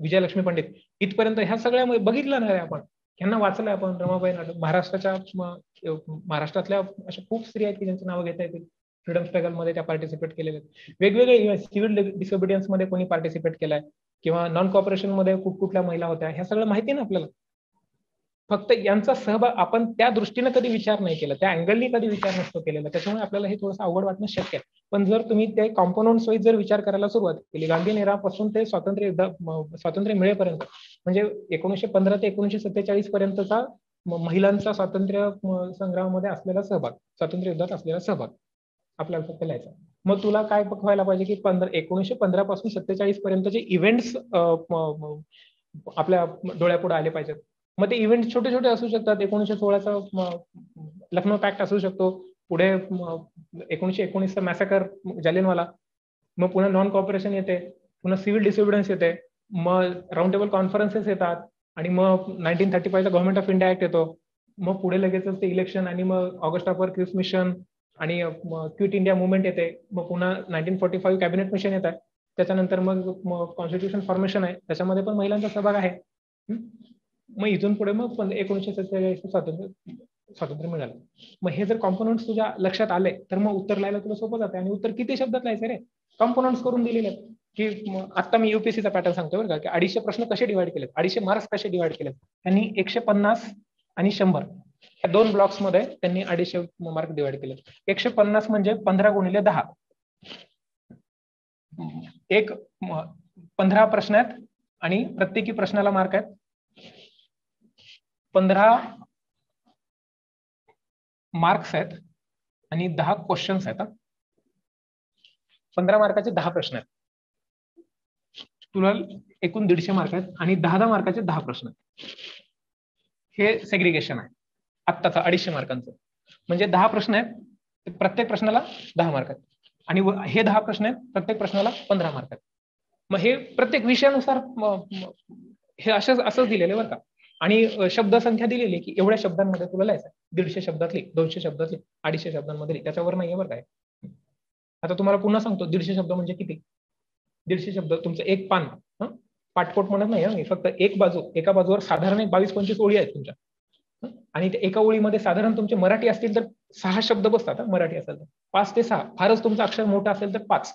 विजयलक्ष्मी पंडित, इथपर्यंत ह्या सगळ्या बघितलं नाही आपण. ह्यांना वाचलंय आपण. रमाबाई महाराष्ट्रातल्या अशा खूप स्त्रिया आहेत की ज्यांची नावं घेता येतील. फ्रीडम स्ट्रगल मध्ये त्या पार्टिसिपेट केलेले आहेत. वेगवेगळे सिव्हिल डिसोबिडियन्स मध्ये कोणी पार्टिसिपेट केलाय किंवा नॉन कॉपरेशन मध्ये कुठल्या महिला होत्या, ह्या सगळं माहिती ना आपल्याला. फक्त यांचा सहभाग आपण त्या दृष्टीने कधी विचार नाही केला, त्या अँगलनी कधी विचार नसतो केलेला, त्याच्यामुळे आपल्याला हे थोडंसं अवघड वाटणं शक्य आहे. पण जर तुम्ही ते कॉम्पोनंट्स वाईज जर विचार करायला सुरुवात केली, गांधी नेरापासून ते स्वातंत्र्य मिळेपर्यंत, म्हणजे 1915 ते 1947 पर्यंतचा महिलांचा स्वातंत्र्य संग्रामामध्ये असलेला सहभाग, स्वातंत्र्य युद्धात असलेला सहभाग आपल्याला फक्त लिहायचा. मग तुला काय व्हायला पाहिजे की 1915 पासून 47 पर्यंतचे इव्हेंट्स आपल्या डोळ्यापुढे आले पाहिजेत. मग ते इव्हेंट छोटे छोटे असू शकतात. 1916चा लखनौ पॅक्ट असू शकतो, पुढे 1919चा मॅसेकर जालियनवाला, मग पुन्हा नॉन कॉपरेशन येते, पुन्हा सिव्हिल डिसोबिडन्स येते, मग राऊंड टेबल कॉन्फरन्सेस येतात, आणि मग 1935चा गव्हर्नमेंट ऑफ इंडिया ऍक्ट येतो. मग पुढे लगेचच ते इलेक्शन, आणि मग ऑगस्ट ऑफर क्रिस मिशन आणि क्विट इंडिया मुवमेंट येते. मग पुन्हा 1945 कॅबिनेट मिशन येत आहे. त्याच्यानंतर मग कॉन्स्टिट्यूशन फॉर्मेशन आहे, त्याच्यामध्ये पण महिलांचा सहभाग आहे. मग इथून पुढे मग 1947 स्वातंत्र्य मिळालं. मग हे जर कॉम्पोनंट्स तुझ्या लक्षात आले तर मग उत्तर लिहायला तुला सोपं जाते. आणि उत्तर किती शब्दात लिहायचं रे, कॉम्पोनंट्स करून दिलेले आहेत. की आता मी युपीएससीचा पॅटर्न सांगतोय बरं का, की 250 प्रश्न कसे डिवाइड केलेत, 250 मार्क्स कसे डिवाइड केलेत. त्यांनी 150 आणि 100 या दोन ब्लॉक्स मध्ये त्यांनी 250 मार्क डिवाइड केले. 150 म्हणजे 15 गुणिले 10, एक 15 प्रश्न आहेत आणि प्रत्येकी प्रश्नाला मार्क आहेत 15 मार्क्स आहेत आणि 10 क्वेश्चन्स आहेत. 15 मार्काचे 10 प्रश्न आहेत. तुला एकूण 150 मार्क आहेत आणि 10 मार्काचे 10 प्रश्न आहेत. हे सेग्रिगेशन आहे आत्ताचा 250 मार्कांचं. म्हणजे 10 प्रश्न आहेत, प्रत्येक प्रश्नाला 10 मार्क आहेत, आणि हे 10 प्रश्न आहेत, प्रत्येक प्रश्नाला 15 मार्क आहेत. मग हे प्रत्येक विषयानुसार हे असंच दिलेलं बरं का. आणि शब्दसंख्या दिलेली की एवढ्या शब्दांमध्ये तुला लिहायचं, 150 शब्दातली, 200 शब्दातली, 250 शब्दांमध्ये, त्याच्यावर नाहीये बरं काय. आता तुम्हाला पुन्हा सांगतो, 150 शब्द म्हणजे किती. 150 शब्द तुमचं एक पान, पाठपोट म्हणत नाही मी, फक्त एक बाजू, एका बाजूवर साधारण 22-25 ओळी आहेत तुमच्या. आणि एका ओळीमध्ये साधारण तुमचे मराठी असतील तर 6 शब्द बसतात. मराठी असेल तर 5 ते 6, फारच तुमचं अक्षर मोठं असेल तर 5,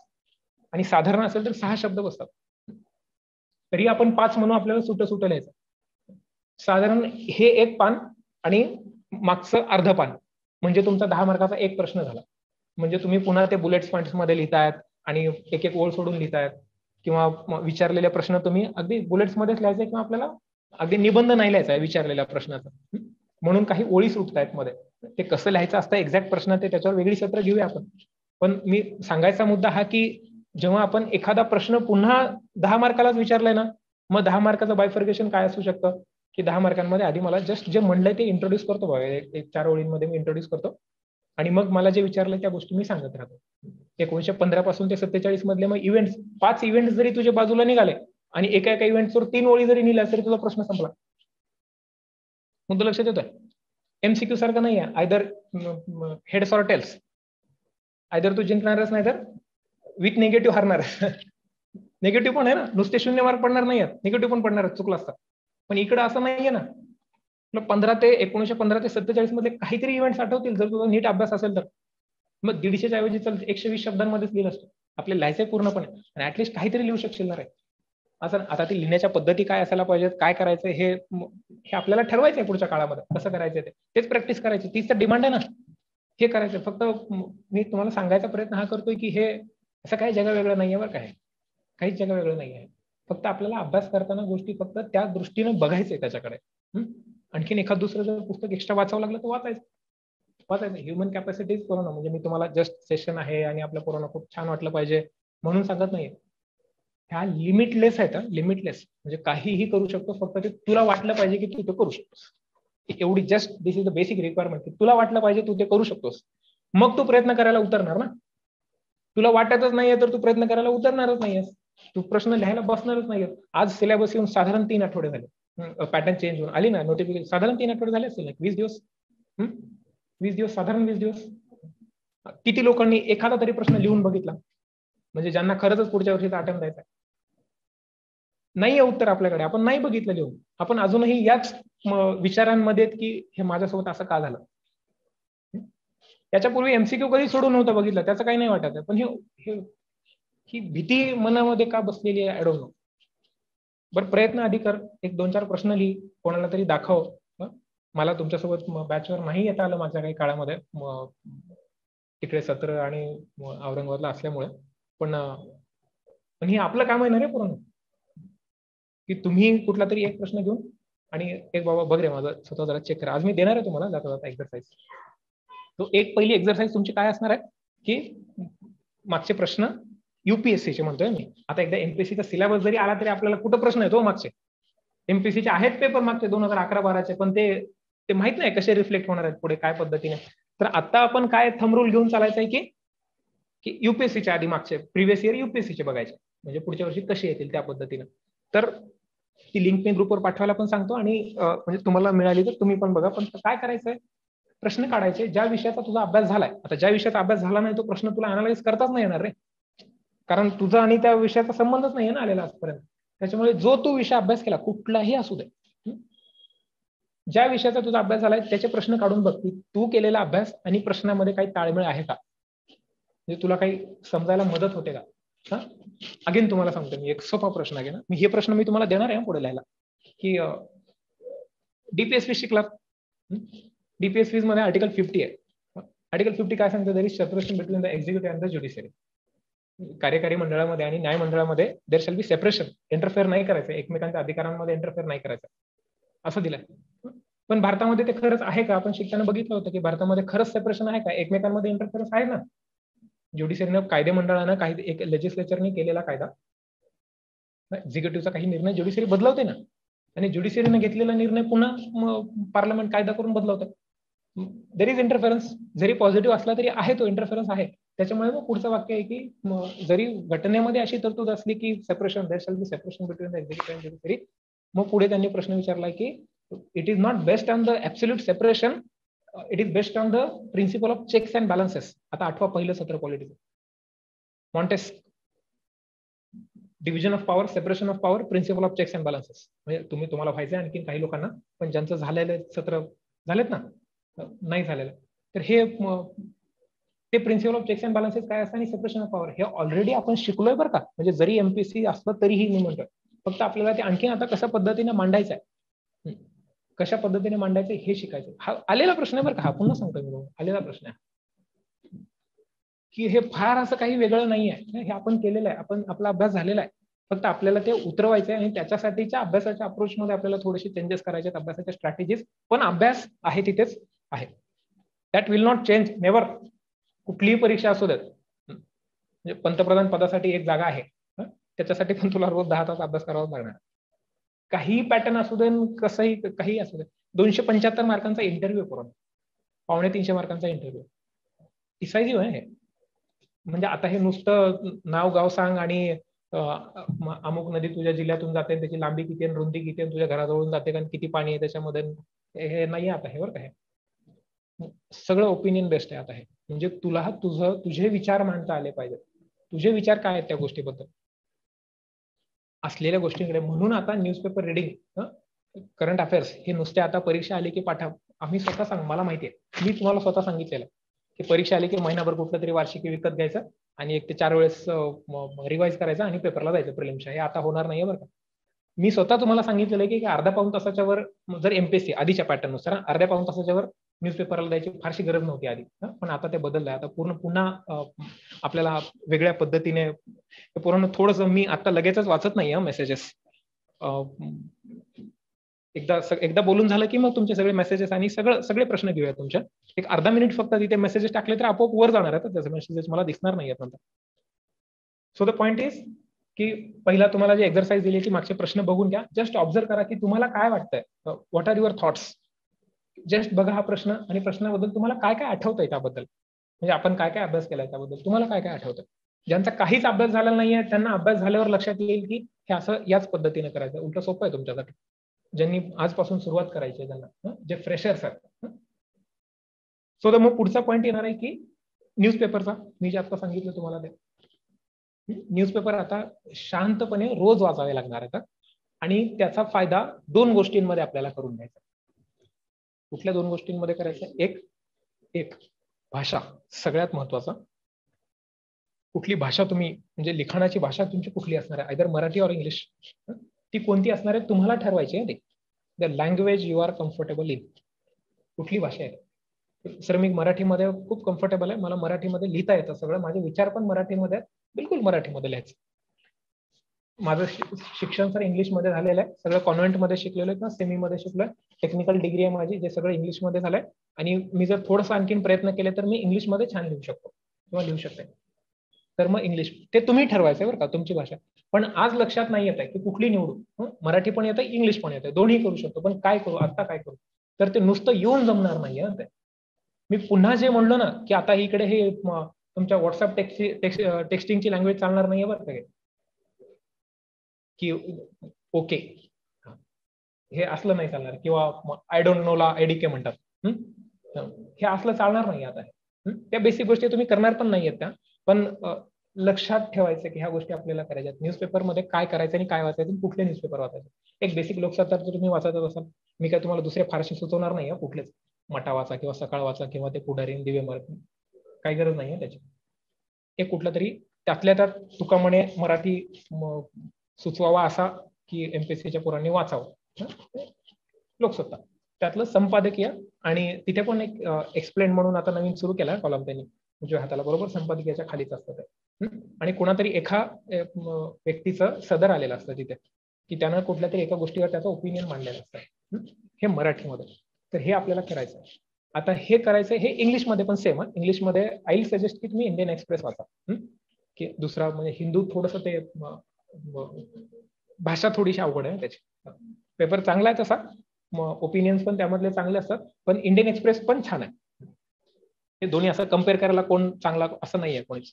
आणि साधारण असेल तर 6 शब्द बसतात. तरी आपण 5 म्हणून आपल्याला सुट लिहायचं. साधारण हे एक पान आणि मागचं अर्ध पान म्हणजे तुमचा 10 मार्काचा एक प्रश्न झाला. म्हणजे तुम्ही पुन्हा ते बुलेट्स पॉईंट्स मध्ये लिहितायत आणि एक एक ओळ सोडून लिहितायत, किंवा विचारलेले प्रश्न तुम्ही अगदी बुलेट्स मध्येच लिहायचे, किंवा आपल्याला अगदी निबंध नाही लिहायचा आहे विचारलेल्या प्रश्नाचा, म्हणून काही ओळी सुटतायत मध्ये. ते कसं लिहायचं असतं एक्झॅक्ट प्रश्न, ते त्याच्यावर वेगळी सत्र घेऊया आपण. पण मी सांगायचा मुद्दा हा की जेव्हा आपण एखादा प्रश्न पुन्हा 10 मार्कालाच विचारलाय ना, मग 10 मार्काचं बायफर्गेशन काय असू शकतं की 10 मार्कांमध्ये आधी मला जस्ट जे म्हणलंय ते इंट्रोड्यूस करतो बघा, एक 4 ओळींमध्ये मी इंट्रोड्यूस करतो, आणि मग मला जे विचारलंय त्या गोष्टी मी सांगत राहतो. 1915 पासून ते 47 मधले मग इव्हेंट्स, 5 इव्हेंट्स जरी तुझ्या बाजूला निघाले आणि एका इव्हेंट्सवर 3 ओळी जरी निघाल्या तरी तुझा प्रश्न संपला. मुद्दा लक्षात येतोय. एमसीक्यू सारखं नाही आहे, either heads or tails. Either तू जिंकणारच नाही तर विथ निगेटिव्ह हारणार. निगेटिव्ह पण आहे ना, नुसते 0 मार्क पडणार नाही आहेत, निगेटिव्ह पण पडणार आहेत, चुकला असता. पण इकडे असं नाहीये ना. 1915 ते 47 मध्ये काहीतरी इव्हेंट्स आठवतील जर तुझा नीट अभ्यास असेल तर. मग 150च्या ऐवजी चल 120 शब्दांमध्येच लिहिलं असतं. आपले लिहायचंय पूर्णपणे आणि ऍटलिस्ट काहीतरी लिहू शकशील ना रे. असं आता ती लिहिण्याच्या पद्धती काय असायला पाहिजेत, काय करायचं हे आपल्याला ठरवायचंय पुढच्या काळामध्ये कसं करायचंय तेच प्रॅक्टिस करायची, तीच तर डिमांड आहे ना. हे करायचं. फक्त मी तुम्हाला सांगायचा प्रयत्न हा करतोय की हे असं काही जगा वेगळं नाहीये बरं काय, काहीच जगा वेगळं नाहीये. फक्त आपल्याला अभ्यास करताना गोष्टी फक्त त्या दृष्टीने बघायचंय त्याच्याकडे. आणखीन एखाद दुसरं जर पुस्तक एक्स्ट्रा वाचावं लागलं तर वाचायचं. ह्युमन कॅपॅसिटीज कोरोना म्हणजे मी तुम्हाला जस्ट सेशन आहे आणि आपल्या कोरोना खूप छान वाटलं पाहिजे म्हणून सांगत नाहीये. ह्या लिमिटलेस आहेत, लिमिटलेस म्हणजे काहीही करू शकतो, फक्त ते तुला वाटलं पाहिजे की तू ते करू शकतोस. एवढी just this is the basic requirement की तुला वाटलं पाहिजे तू ते करू शकतोस, मग तू प्रयत्न करायला उतरणार ना. तुला वाटतच नाहीये तर तू प्रयत्न करायला उतरणारच नाहीयेस, तू प्रश्न लिहायला बसणारच नाहीयेस. आज सिलेबस येऊन साधारण 3 आठवडे झाले, पॅटर्न चेंज होऊन आली ना नोटिफिकेशन, साधारण 3 आठवडे झाले असतील, 20 दिवस. 20 दिवस, साधारण 20 दिवस. किती लोकांनी एखादा तरी प्रश्न लिहून बघितला म्हणजे ज्यांना खरंच पुढच्या वर्षीचा अटेम्प्ट द्यायचा नाहीये उत्तर आपल्याकडे, आपण नाही बघितलं लिहून, आपण अजूनही याच विचारांमध्ये की हे माझ्यासोबत असं का झालं. त्याच्यापूर्वी एमसीक्यू कधी सोडून नव्हतं बघितलं, त्याचं काही नाही वाटत, पण ही भीती मनामध्ये का बसलेली आहे, आय डोंट नो. बरं, प्रयत्न आधी कर, एक 2-4 प्रश्न लिही, कोणाला तरी दाखव. मला तुमच्यासोबत बॅचवर नाही येता आलं माझ्या काही काळामध्ये, तिकडे सत्र आणि औरंगाबादला असल्यामुळे, पण हे आपलं काम आहे ना रे पूर्ण, की तुम्ही कुठला तरी एक प्रश्न घेऊन आणि एक बाबा बघ रे माझं स्वतः जरा चेक करा. आज मी देणार आहे तुम्हाला जाता जाता एक्सरसाइज. तो एक पहिली एक्सरसाइज तुमची काय असणार आहे की मागचे प्रश्न युपीएससीचे म्हणतोय मी, आता एकदा एमपीएससीचा सिलेबस जरी आला तरी आपल्याला कुठं प्रश्न येतो मागचे, एमपीएससीचे आहेत पेपर मागचे 2011-12चे, पण ते माहित नाही कसे रिफ्लेक्ट होणार आहेत पुढे काय पद्धतीने. तर आता आपण काय थंब रूल घेऊन चालायचं आहे की युपीएससीच्या आधी मागचे प्रिव्हियस इयर युपीएससीचे बघायचे, म्हणजे पुढच्या वर्षी कसे येतील त्या पद्धतीने. तर ती लिंक मी ग्रुपवर पाठवायला पण सांगतो आणि म्हणजे तुम्हाला मिळाली तर तुम्ही पण बघा. पण काय करायचंय, प्रश्न काढायचे ज्या विषयाचा तुझा अभ्यास झालाय. आता ज्या विषयाचा अभ्यास झाला नाही तो प्रश्न तुला अनालाइज करताच नाही येणार रे, कारण तुझा आणि त्या विषयाचा संबंधच नाही ना आलेला आजपर्यंत. त्याच्यामुळे जो तू विषय अभ्यास केला कुठलाही असू दे, ज्या विषयाचा तुझा अभ्यास झालाय त्याचे प्रश्न काढून बघ, तू केलेला अभ्यास आणि प्रश्नामध्ये काही ताळमेळ आहे का, म्हणजे तुला काही समजायला मदत होते का. अगेन तुम्हाला सांगतो मी एक सोपा प्रश्न आहे ना, हे प्रश्न मी तुम्हाला देणार आहे पुढे लिहायला, की डीपीएसपी शिकला, डीपीएसपी मध्ये आर्टिकल 50 आहे. आर्टिकल 50 काय सांगतं, there is separation between the executive and the judiciary. कार्यकारी मंडळामध्ये आणि न्याय मंडळामध्ये there shall be separation, interfere नाही करायचं, एकमेकांच्या अधिकारांमध्ये इंटरफेअर नाही करायचं असं दिलंय. पण भारतामध्ये ते खरंच आहे का, आपण शिकताना बघितलं होतं की भारतामध्ये खरंच सेपरेशन आहे का, एकमेकांमध्ये इंटरफेरन्स आहे ना. ज्युडिशियरीनं, कायदे मंडळानं, काही एक लेजिस्लेचरने केलेला कायदा, एक्झिक्युटिव्हचा काही निर्णय ज्युडिशियरी बदलवते ना, आणि ज्युडिशियरीने घेतलेला निर्णय पुन्हा पार्लमेंट कायदा करून बदलवतं. देर इज इंटरफेरन्स, जरी पॉझिटिव्ह असला तरी आहे तो इंटरफेरन्स आहे. त्याच्यामुळे मग पुढचं वाक्य आहे की जरी घटनेमध्ये अशी तरतूद असली की separation, there shall be separation between the executive and judiciary, मग पुढे त्यांनी प्रश्न विचारला की it is not based on the absolute separation, it is based on the principle of checks and balances. आता 8वा पहिलं सत्र politics, Montesquieu, division of power, separation of power, principle of checks and balances. म्हणजे तुम्हाला व्हायचं आणखी काही लोकांना, पण ज्यांचं झालेलं सत्र झालेत ना, नाही झालेलं, तर हे ते principle of checks and balances काय असतं आणि सेपरेशन ऑफ पॉवर हे ऑलरेडी आपण शिकलोय बरं का. म्हणजे जरी एमपीएससी असलं तरीही मी म्हणतोय, फक्त आपल्याला ते आणखी आता कशा पद्धतीने मांडायचं आहे, कशा पद्धतीने मांडायचं हे शिकायचं. हा आलेला प्रश्न आहे बरं का, हा पुन्हा सांगतोय मी, आलेला प्रश्न आहे की हे फार असं काही वेगळं नाही आहे, हे आपण केलेलं आहे, आपण आपला अभ्यास झालेला आहे, फक्त आपल्याला ते उतरवायचं आहे. आणि त्याच्यासाठीच्या अभ्यासाच्या अप्रोचमध्ये आपल्याला थोडेसे चेंजेस करायचे आहेत, अभ्यासाच्या स्ट्रॅटेजीज. पण अभ्यास आहे तिथेच आहे, that will not change never. कुठलीही परीक्षा असू देत, म्हणजे पंतप्रधान पदासाठी एक जागा आहे, त्याच्यासाठी पण तुला रोज 10 तास अभ्यास करावा लागणार. काही पॅटर्न असू दे, कसंही काही असू दे, 275 मार्कांचा इंटरव्ह्यू करून 250 मार्कांचा इंटरव्ह्यू डिसायझिव्ह आहे. म्हणजे आता हे नुसतं नाव गाव सांग आणि अमुक नदी तुझ्या जिल्ह्यातून जाते, त्याची लांबी किती आणि रुंदी किती, आणि तुझ्या घराजवळून जाते कारण किती पाणी आहे त्याच्यामध्ये, हे नाही आता हे बरं का. हे सगळं ओपिनियन बेस्ड आहे आता हे. म्हणजे तुला तुझे विचार मांडता आले पाहिजेत. तुझे विचार काय आहेत त्या गोष्टीबद्दल असलेल्या गोष्टींकडे. म्हणून आता न्यूजपेपर रिडिंग, करंट अफेअर्स हे नुसते आता परीक्षा आली की पाठा. आम्ही स्वतः सांग, मला माहिती आहे, मी तुम्हाला स्वतः सांगितलेलं की परीक्षा आली की महिनाभर कुठलं तरी वार्षिकी विकत घ्यायचं आणि 1 ते 4 वेळेस रिवाईज करायचं आणि पेपरला जायचं प्रिलिम्सच्या. हे आता होणार नाहीये बरं का. मी स्वतः तुम्हाला सांगितलेलं आहे की अर्ध्या पाऊण तासाच्या वर जर एमपीएससी आधीच्या पॅटर्न नुसार अर्ध्या पाऊण तासाच्या वर न्यूजपेपरला द्यायची फारशी गरज नव्हती आधी, पण आता ते बदललंय. आता पुन्हा आपल्याला वेगळ्या पद्धतीने पूर्ण थोडंसं, मी आता लगेचच वाचत नाही मेसेजेस. एकदा बोलून झालं की मग तुमचे सगळे मेसेजेस आणि सगळे प्रश्न घेऊया तुमच्या. एक अर्धा मिनिट फक्त तिथे मेसेजेस टाकले तर आपोआप वर जाणार आहेत त्याचे मेसेजेस, मला दिसणार नाही नंतर. सो द पॉइंट इज की पहिला तुम्हाला जे एक्सरसाइज दिली की मागचे प्रश्न बघून घ्या. जस्ट ऑब्झर्व करा की तुम्हाला काय वाटतंय, what are your thoughts. Just बघा हा प्रश्न आणि प्रश्नाबद्दल तुम्हाला काय काय आठवतंय त्याबद्दल, म्हणजे आपण काय काय अभ्यास केलाय त्याबद्दल तुम्हाला काय काय आठवतंय. ज्यांचा काहीच अभ्यास झालेला नाहीये त्यांना अभ्यास झाल्यावर लक्षात येईल की हे असं याच पद्धतीने करायचं. उलट सोपं आहे तुमच्यासाठी, ज्यांनी आजपासून सुरुवात करायची आहे त्यांना, जे फ्रेशर्स आहेत. सो तर मग पुढचा पॉईंट येणार आहे की न्यूजपेपरचा, मी जे आता सांगितलं तुम्हाला ते न्यूजपेपर आता शांतपणे रोज वाचावे लागणार आहेत आणि त्याचा फायदा 2 गोष्टींमध्ये आपल्याला करून घ्यायचा. कुठल्या 2 गोष्टींमध्ये करायचं? एक भाषा, सगळ्यात महत्वाचा. कुठली भाषा तुम्ही, म्हणजे लिखाणाची भाषा तुमची कुठली असणार आहे, आयदर मराठी और इंग्लिश, ती कोणती असणार आहे तुम्हाला ठरवायची आहे. The language you are comfortable in, कुठली भाषा आहे. सर मी मराठीमध्ये खूप कम्फर्टेबल आहे, मला मराठीमध्ये लिहिता येतं सगळं, माझे विचार पण मराठीमध्ये आहेत, बिलकुल मराठीमध्ये लिहायचं. माझं शिक्षण सर इंग्लिशमध्ये झालेलं आहे, सगळं कॉन्व्हेंटमध्ये शिकलेलं आहे किंवा सेमीमध्ये शिकलोय, टेक्निकल डिग्री आहे माझी, जे सगळं इंग्लिशमध्ये झालंय. आणि मी जर थोडंसं आणखीन प्रयत्न केले तर मी इंग्लिशमध्ये छान लिहू शकतो किंवा लिहू शकते. तर मग इंग्लिश ते तुम्ही ठरवायचं बरं का, तुमची भाषा. पण आज लक्षात नाही येत आहे की कुठली निवडू. मराठी पण येतं, इंग्लिश पण येतं, दोन्ही करू शकतो. पण काय करू आता, काय करू? तर ते नुसतं येऊन जमणार नाहीये ते. मी पुन्हा जे म्हणलो ना की आता इकडे हे तुमच्या व्हॉट्सअप टेक्स्टिंगची लँग्वेज चालणार नाहीये बरं का, की ओके हे असलं नाही चालणार, किंवा आय डोंट नो ला आयडीके म्हणतात. हे असलं चालणार नाही आता. त्या बेसिक गोष्टी तुम्ही करणार पण नाहीयेत त्या, पण लक्षात ठेवायचं की ह्या गोष्टी आपल्याला करायच्या. न्यूजपेपरमध्ये काय करायचं आणि काय वाचायचं, कुठले न्यूजपेपर वाचायचे. एक बेसिक लोकसत्ता जर तुम्ही वाचतच असाल, मी काय तुम्हाला दुसरे फारसे सुचवणार नाही, कुठलेच मटा वाचा किंवा सकाळ वाचा किंवा ते पुढारी दिवे मराठी, काही गरज नाहीये त्याची. एक कुठला तरी त्यातल्या त्यात तुकामणे मराठी सुचवावा असा की एमपीएससीच्या पोरांनी वाचावं, लोकसत्ता. त्यातलं संपादकीय, आणि तिथे पण एक एक्सप्लेन म्हणून आता नवीन सुरू केला कॉलम त्यांनी, उजव्या हाताला बरोबर संपादकीयाच्या खालीच असतं ते. आणि कोणातरी एका व्यक्तीचं सदर आलेलं असतं तिथे, की त्यानं कुठल्या तरी एका गोष्टीवर त्याचं ओपिनियन मांडलेलं असतं, हे मराठीमध्ये. तर हे आपल्याला करायचं. आता हे करायचं, हे इंग्लिशमध्ये पण सेम आहे. इंग्लिशमध्ये आय विल सजेस्ट की तुम्ही इंडियन एक्सप्रेस वाचा, की दुसरा म्हणजे हिंदू थोडंसं ते भाषा थोडीशी अवघड आहे त्याची. पेपर चांगला आहे तसा, ओपिनियन्स पण त्यामधले चांगले असतात, पण इंडियन एक्सप्रेस पण छान आहे. हे दोन्ही असं कम्पेअर करायला कोण चांगला असं नाहीये कोणीच.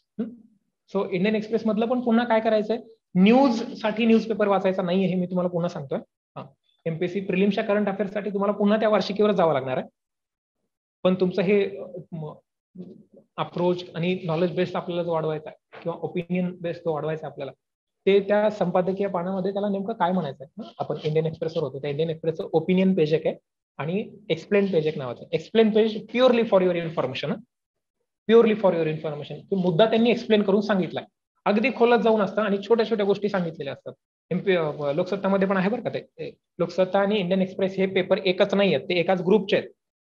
सो इंडियन एक्सप्रेस मधलं पण पुन्हा काय करायचंय, न्यूज साठी न्यूजपेपर वाचायचा नाहीये, हे मी तुम्हाला पुन्हा सांगतोय. एमपीएससी प्रिलिम्सच्या करंट अफेअर्स साठी तुम्हाला पुन्हा त्या वार्षिकीवर जावं लागणार आहे. पण तुमचं हे अप्रोच आणि नॉलेज बेस्ड आपल्याला जो वाढवायचा आहे किंवा ओपिनियन बेस्ड जो वाढवायचा आपल्याला, ते त्या संपादकीय पानामध्ये त्याला नेमकं काय म्हणायचं. आपण इंडियन एक्सप्रेसवर होतो, त्या इंडियन एक्सप्रेसचं ओपिनियन पेज एक आहे आणि एक्सप्लेन पेज एक नावाचं. Explain page purely for your information, purely for your information. तो मुद्दा त्यांनी एक्सप्लेन करून सांगितलाय, अगदी खोलात जाऊन असतं आणि छोट्या छोट्या गोष्टी सांगितलेल्या असतात. लोकसत्तामध्ये पण आहे बरं का ते. लोकसत्ता आणि इंडियन एक्सप्रेस हे पेपर एकच नाही आहेत, ते एकाच ग्रुपचे आहेत.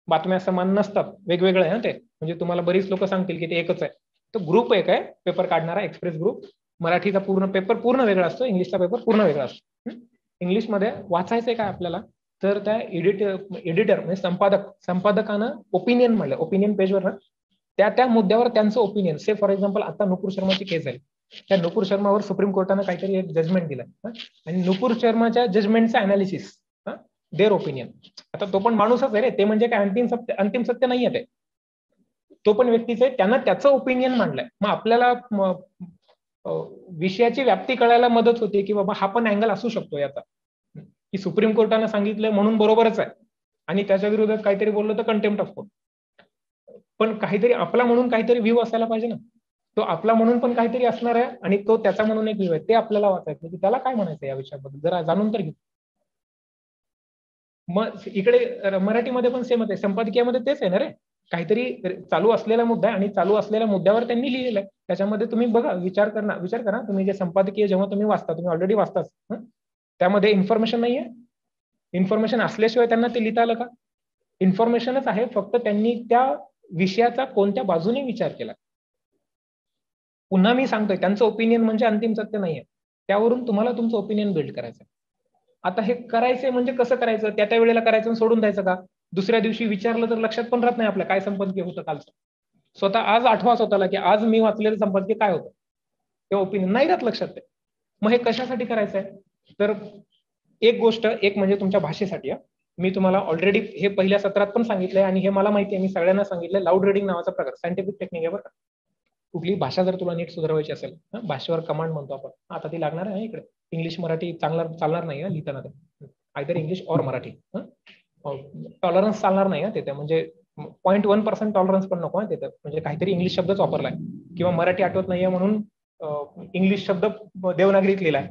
बातम्या समान नसतात, वेगवेगळे आहे ना ते. म्हणजे तुम्हाला बरीच लोक सांगतील की ते एकच आहे. तो ग्रुप एक आहे पेपर काढणारा, एक्सप्रेस ग्रुप. मराठीचा पूर्ण पेपर पूर्ण वेगळा असतो, इंग्लिशचा पेपर पूर्ण वेगळा असतो. इंग्लिशमध्ये वाचायचंय काय आपल्याला, तर त्या एडिटर म्हणजे संपादकानं ओपिनियन म्हणलं, ओपिनियन पेजवर ना त्या मुद्द्यावर त्यांचं ओपिनियन. से फॉर एक्झाम्पल आता नुपूर शर्माची केस झाली, त्या नुपूर शर्मावर सुप्रीम कोर्टानं काहीतरी एक जजमेंट दिलं आणि नुपूर शर्माच्या जजमेंटचं अनालिसिस, देअर ओपिनियन. आता तो पण माणूसच आहे रे, ते म्हणजे काय अंतिम सत्य नाही आहे ते, तो पण व्यक्तीच आहे, त्यानं त्याचं ओपिनियन मांडलंय. मग आपल्याला विषयाची व्याप्ती कळायला मदत होते की बाबा हा पण अँगल असू शकतो याचा, की सुप्रीम कोर्टानं सांगितलंय म्हणून बरोबरच आहे आणि त्याच्या विरोधात काहीतरी बोललं तर कंटेम्प्ट ऑफ कोर्ट. पण काहीतरी आपला म्हणून काहीतरी व्ह्यू असायला पाहिजे ना. तो आपला म्हणून पण काहीतरी असणार आहे आणि तो त्याचा म्हणून एक व्ह्यू आहे, ते आपल्याला वाचायचं की त्याला काय म्हणायचं या विषयाबद्दल, जरा जाणून तर घेऊ. मग इकडे मराठीमध्ये पण सेमच आहे, संपादकीयामध्ये तेच आहे ना रे. काहीतरी चालू असलेला मुद्दा आहे आणि चालू असलेल्या मुद्द्यावर त्यांनी लिहिलेलं आहे. त्याच्यामध्ये तुम्ही बघा, विचार करा तुम्ही जे संपादकीय जेव्हा तुम्ही वाचता, तुम्ही ऑलरेडी वाचताच, त्यामध्ये इन्फॉर्मेशन नाहीये. इन्फॉर्मेशन असल्याशिवाय त्यांना ते लिहिता आलं का? इन्फॉर्मेशनच आहे, फक्त त्यांनी त्या विषयाचा कोणत्या बाजूने विचार केला. पुन्हा मी सांगतोय, त्यांचं ओपिनियन म्हणजे अंतिम सत्य नाहीये. त्यावरून तुम्हाला तुमचं ओपिनियन बिल्ड करायचं. आता हे करायचंय म्हणजे कसं करायचं, त्या वेळेला करायचं सोडून द्यायचं का? दुसऱ्या दिवशी विचारलं तर लक्षात पण राहत नाही आपल्या काय संपादकीय होतं कालचं. स्वतः आज आठवा स्वतःला की आज मी वाचलेलं संपादकीय काय होतं, ते ओपिनियन नाही राहत लक्षात ते. मग हे कशासाठी करायचंय? तर एक गोष्ट, एक म्हणजे तुमच्या भाषेसाठी. मी तुम्हाला ऑलरेडी हे पहिल्या सत्रात पण सांगितलंय आणि हे मला माहिती आहे, मी सगळ्यांना सांगितलंय, लाऊड रीडिंग नावाचा प्रकार, सायंटिफिक टेक्निक आहे बरं का. कुठली भाषा जर तुला नीट सुधारवायची असेल, भाषेवर कमांड म्हणतो आपण, आता ती लागणार आहे इकडे. इंग्लिश मराठी चालणार नाही लिहिताना, ते आयदर इंग्लिश और मराठी. टॉलरन्स चालणार नाही तिथे, म्हणजे 0.1% टॉलरन्स पण नको तिथे, म्हणजे काहीतरी इंग्लिश शब्दच वापरलाय किंवा मराठी आठवत नाहीये म्हणून इंग्लिश शब्द देवनागरीत लिहिलाय,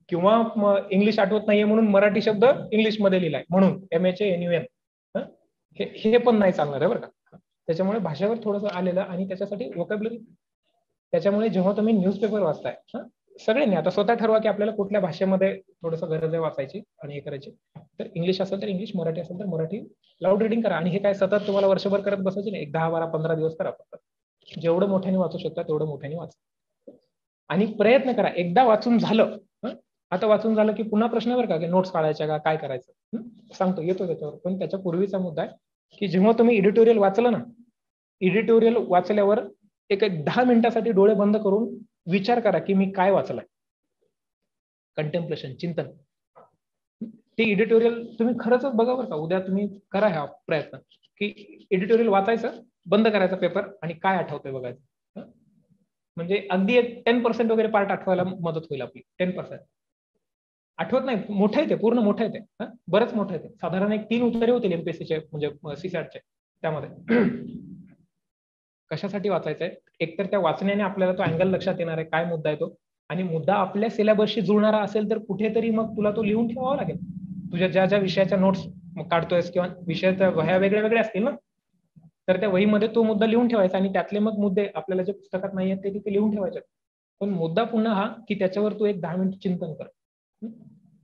किंवा इंग्लिश आठवत नाहीये म्हणून मराठी शब्द इंग्लिशमध्ये लिहिलाय म्हणून MHANUN, हे पण नाही चालणार आहे बरं का. त्याच्यामुळे भाषेवर थोडंसं आलेलं आणि त्याच्यासाठी वोकॅब्युलरी. त्याच्यामुळे जेव्हा तुम्ही न्यूजपेपर वाचताय, सगळ्यांनी आता स्वतः ठरवा की आपल्याला कुठल्या भाषेमध्ये थोडंसं गरज आहे वाचायची आणि हे करायची. तर इंग्लिश असेल तर इंग्लिश, मराठी असेल तर मराठी, लाऊड रीडिंग करा. आणि हे काय सतत तुम्हाला वर्षभर करत बसायचे नाही, 10, 12, 15 दिवस करा फक्त. जेवढं मोठ्याने वाचू शकता तेवढं मोठ्याने वाचा आणि प्रयत्न करा. एकदा वाचून झालं, आता वाचून झालं की पुन्हा प्रश्न बरं का, की नोट्स काढायच्या का, काय करायचं, सांगतो येतो त्याच्यावर. पण त्याच्या पूर्वीचा मुद्दा आहे की जेव्हा तुम्ही एडिटोरियल वाचलं ना, एडिटोरियल वाचल्यावर एक 10 मिनिटासाठी डोळे बंद करून विचार करा की मी काय वाचलंय. कंटेम्प्लेशन, चिंतन. ते एडिटोरियल तुम्ही खरंच बघा बरं का. उद्या तुम्ही करा हा प्रयत्न की एडिटोरियल वाचायचं, बंद करायचा पेपर आणि काय आठवतंय बघायचं. म्हणजे अगदी एक 10% वगैरे पार्ट आठवायला मदत होईल आपली. 10% आठवत नाही, मोठं आहे ते, पूर्ण मोठं आहे ते, बरंच मोठं आहे ते. साधारण एक 3 उत्तरे होतील MPSCचे, म्हणजे CSATचे. त्यामध्ये कशासाठी वाचायचंय? एकतर त्या वाचण्याने आपल्याला तो अँगल लक्षात येणार आहे, काय मुद्दा आहे तो, आणि मुद्दा आपल्या सिलेबसशी जुळणारा असेल तर कुठेतरी मग तुला तो लिहून ठेवावा लागेल. तुझ्या ज्या ज्या विषयाच्या नोट्स काढतोयस किंवा विषयाच्या वह्या वेगळ्या वेगळ्या असतील ना, तर त्या वहीमध्ये तो मुद्दा लिहून ठेवायचा आणि त्यातले मग मुद्दे आपल्याला जे पुस्तकात नाही आहेत ते तिथे लिहून ठेवायचे. पण मुद्दा पुन्हा हा की त्याच्यावर तू एक 10 मिनिट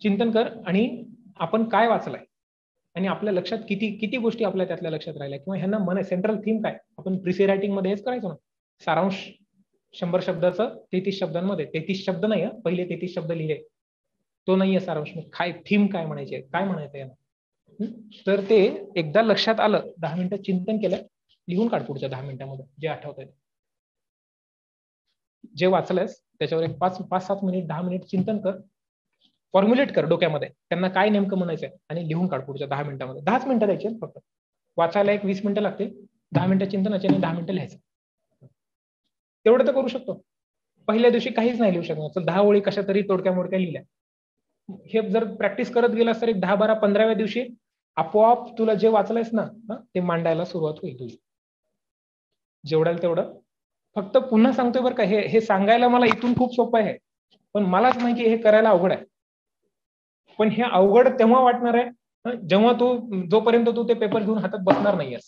चिंतन कर आणि आपण काय वाचलाय आणि आपल्या लक्षात किती गोष्टी आपल्या त्यातल्या लक्षात राहिल्या, किंवा ह्यांना मन सेंट्रल थीम काय. आपण प्रिसी रायटिंग मध्ये हेच करायचो ना, सारांश 100 शब्दाचं 33 शब्दांमध्ये. 33 शब्द नाही, पहिले 33 शब्द लिहिले, तो नाहीये सारांश. काय थीम, काय म्हणायचे, काय म्हणायचं यांना. तर ते एकदा लक्षात आलं, 10 मिनिटं चिंतन केलं, लिहून काढ पुढच्या 10 मिनिटांमध्ये जे आठवतंय, जे वाचलंयस त्याच्यावर एक 5-7 मिनिट, 10 मिनिट चिंतन कर, फॉर्म्युलेट कर डोक्यामध्ये त्यांना काय नेमकं म्हणायचंय आणि लिहून काढ पुढच्या 10 मिनिटांमध्ये. 10च मिनिटं द्यायची फक्त. वाचायला एक 20 मिनिटं लागतील, 10 मिनिटं चिंतनाचे आणि 10 मिनिटं लिहायचं. तेवढं तर करू शकतो. पहिल्या दिवशी काहीच नाही लिहू शकणार, 10 ओळी कशा तरी तोडक्या मोडक्या लिहिल्या. हे जर प्रॅक्टिस करत गेलास तर एक 10, 12, 15व्या दिवशी आपोआप तुला जे वाचलंयस ना ते मांडायला सुरुवात होईल तुझी. जेवढ्याला तेवढं. फक्त पुन्हा सांगतोय बरं का, हे सांगायला मला इथून खूप सोपं आहे, पण मलाच माहिती हे करायला अवघड आहे. पण हे अवघड तेव्हा वाटणार आहे जेव्हा जोपर्यंत तू ते पेपर घेऊन हातात बसणार नाहीयेस,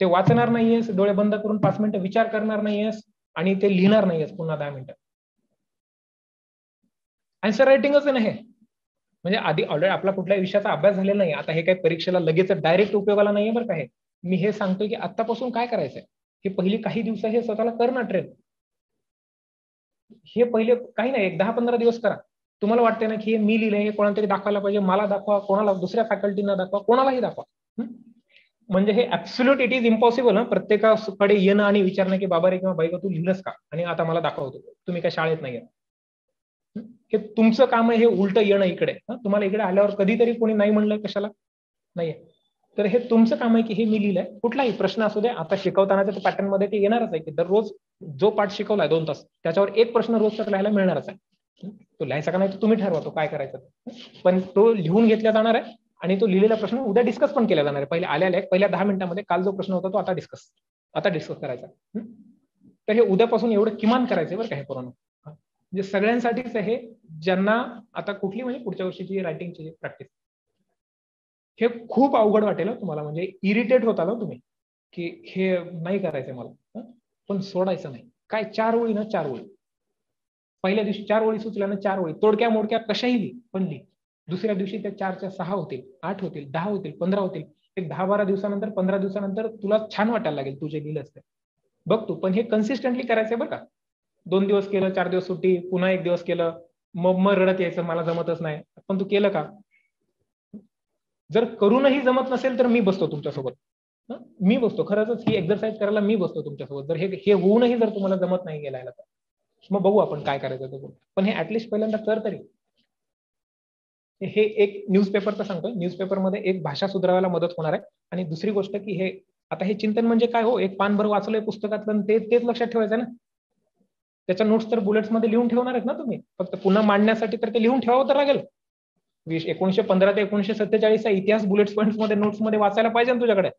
ते वाचणार नाहीयेस, डोळे बंद करून 5 मिनिटं विचार करणार नाहीयेस आणि ते लिहिणार नाहीयेस पुन्हा 10 मिनिटं. आन्सर रायटिंगच आहे ना हे. म्हणजे आधी ऑलरेडी आपला कुठल्याही विषयाचा अभ्यास झालेला नाही, आता हे काही परीक्षेला लगेच डायरेक्ट उपयोगाला नाहीये बरं का. हे मी हे सांगतोय की आतापासून काय करायचंय, हे पहिली काही दिवस हे स्वतःला कर ना ट्रेन. हे पहिले काही नाही, एक 10-15 दिवस करा. तुम्हाला वाटतंय ना की हे मी लिहिलंय, हे कोणाला तरी दाखवायला पाहिजे, मला दाखवा, कोणाला दुसऱ्या फॅकल्टीना दाखवा, कोणालाही दाखवा. म्हणजे हे ऍब्सोल्यूट इट इज इम्पॉसिबल प्रत्येकाकडे येणं आणि विचारणं की बाबा रे किंवा बाई तू लिहिलंस का आणि आता मला दाखवतो. तुम्ही काय शाळेत नाहीये. हे तुमचं काम आहे, हे उलट येणं इकडे. तुम्हाला इकडे आल्यावर कधीतरी कोणी नाही म्हणलं कशाला नाहीये, तर हे तुमचं काम आहे की हे मी लिहिलंय. कुठलाही प्रश्न असू दे, आता शिकवतानाच्या पॅटर्न मध्ये ते येणारच आहे की दररोज जो पाठ शिकवलाय 2 तास त्याच्यावर एक प्रश्न रोज तर लिहायला मिळणारच आहे. तो लिहायचा का नाही तो तुम्ही ठरवा, तो काय करायचा, पण तो लिहून घेतला जाणार आहे आणि तो लिहिलेला प्रश्न उद्या डिस्कस पण केला जाणार आहे. पहिल्या 10 मिनिटांमध्ये काल जो प्रश्न होता तो आता डिस्कस करायचा. तर हे उद्यापासून एवढं किमान करायचंय बरं का हे पोरांनो. म्हणजे सगळ्यांसाठीच हे, ज्यांना आता कुठली म्हणजे पुढच्या वर्षीची रायटिंगची प्रॅक्टिस, हे खूप अवघड वाटेल तुम्हाला, म्हणजे इरिटेट होता ना तुम्ही की हे नाही करायचंय मला, पण सोडायचं नाही. काय 4 ओळी ना 4 ओळी, पहिल्या दिवशी 4 ओळी सुचल्या ना 4 ओळी तोडक्या मोडक्या कशाही लिही, पण लिही. दुसऱ्या दिवशी त्या 4च्या 6 होतील, 8 होतील, 10 होतील, 15 होतील. एक 10-12 दिवसानंतर, 15 दिवसानंतर तुला छान वाटायला लागेल तुझे लिहिलं असते. बघ तू, पण हे कन्सिस्टंटली करायचंय बरं का. 2 दिवस केलं, 4 दिवस सुट्टी, पुन्हा 1 दिवस केलं, मग रडत यायचं मला जमतच नाही. पण तू केलं का? जर करूनही जमत नसेल तर मी बसतो तुमच्यासोबत. मी बसतो खरंच, ही एक्सरसाइज करायला मी बसतो तुमच्यासोबत. जर हे होऊनही जर तुम्हाला जमत नाही गेलायला तर मग बघू आपण काय करायचं ते. पण हे ऍटलिस्ट पहिल्यांदा कर तरी. हे एक न्यूजपेपरचं सांगतोय, न्यूजपेपरमध्ये एक भाषा सुधारायला मदत होणार आहे. आणि दुसरी गोष्ट की हे आता हे चिंतन म्हणजे काय हो, एक पानभर वाचलंय पुस्तकातलं तेच लक्षात ठेवायचं ना. त्याच्या नोट्स तर बुलेट्स मध्ये लिहून ठेवणार आहेत ना तुम्ही, फक्त पुन्हा मांडण्यासाठी तर ते लिहून ठेवावं तर लागेल. 1915 ते 1947 चा इतिहास बुलेट पॉईंट्स मध्ये नोट्स मध्ये वाचायला पाहिजे ना तुझ्याकडे.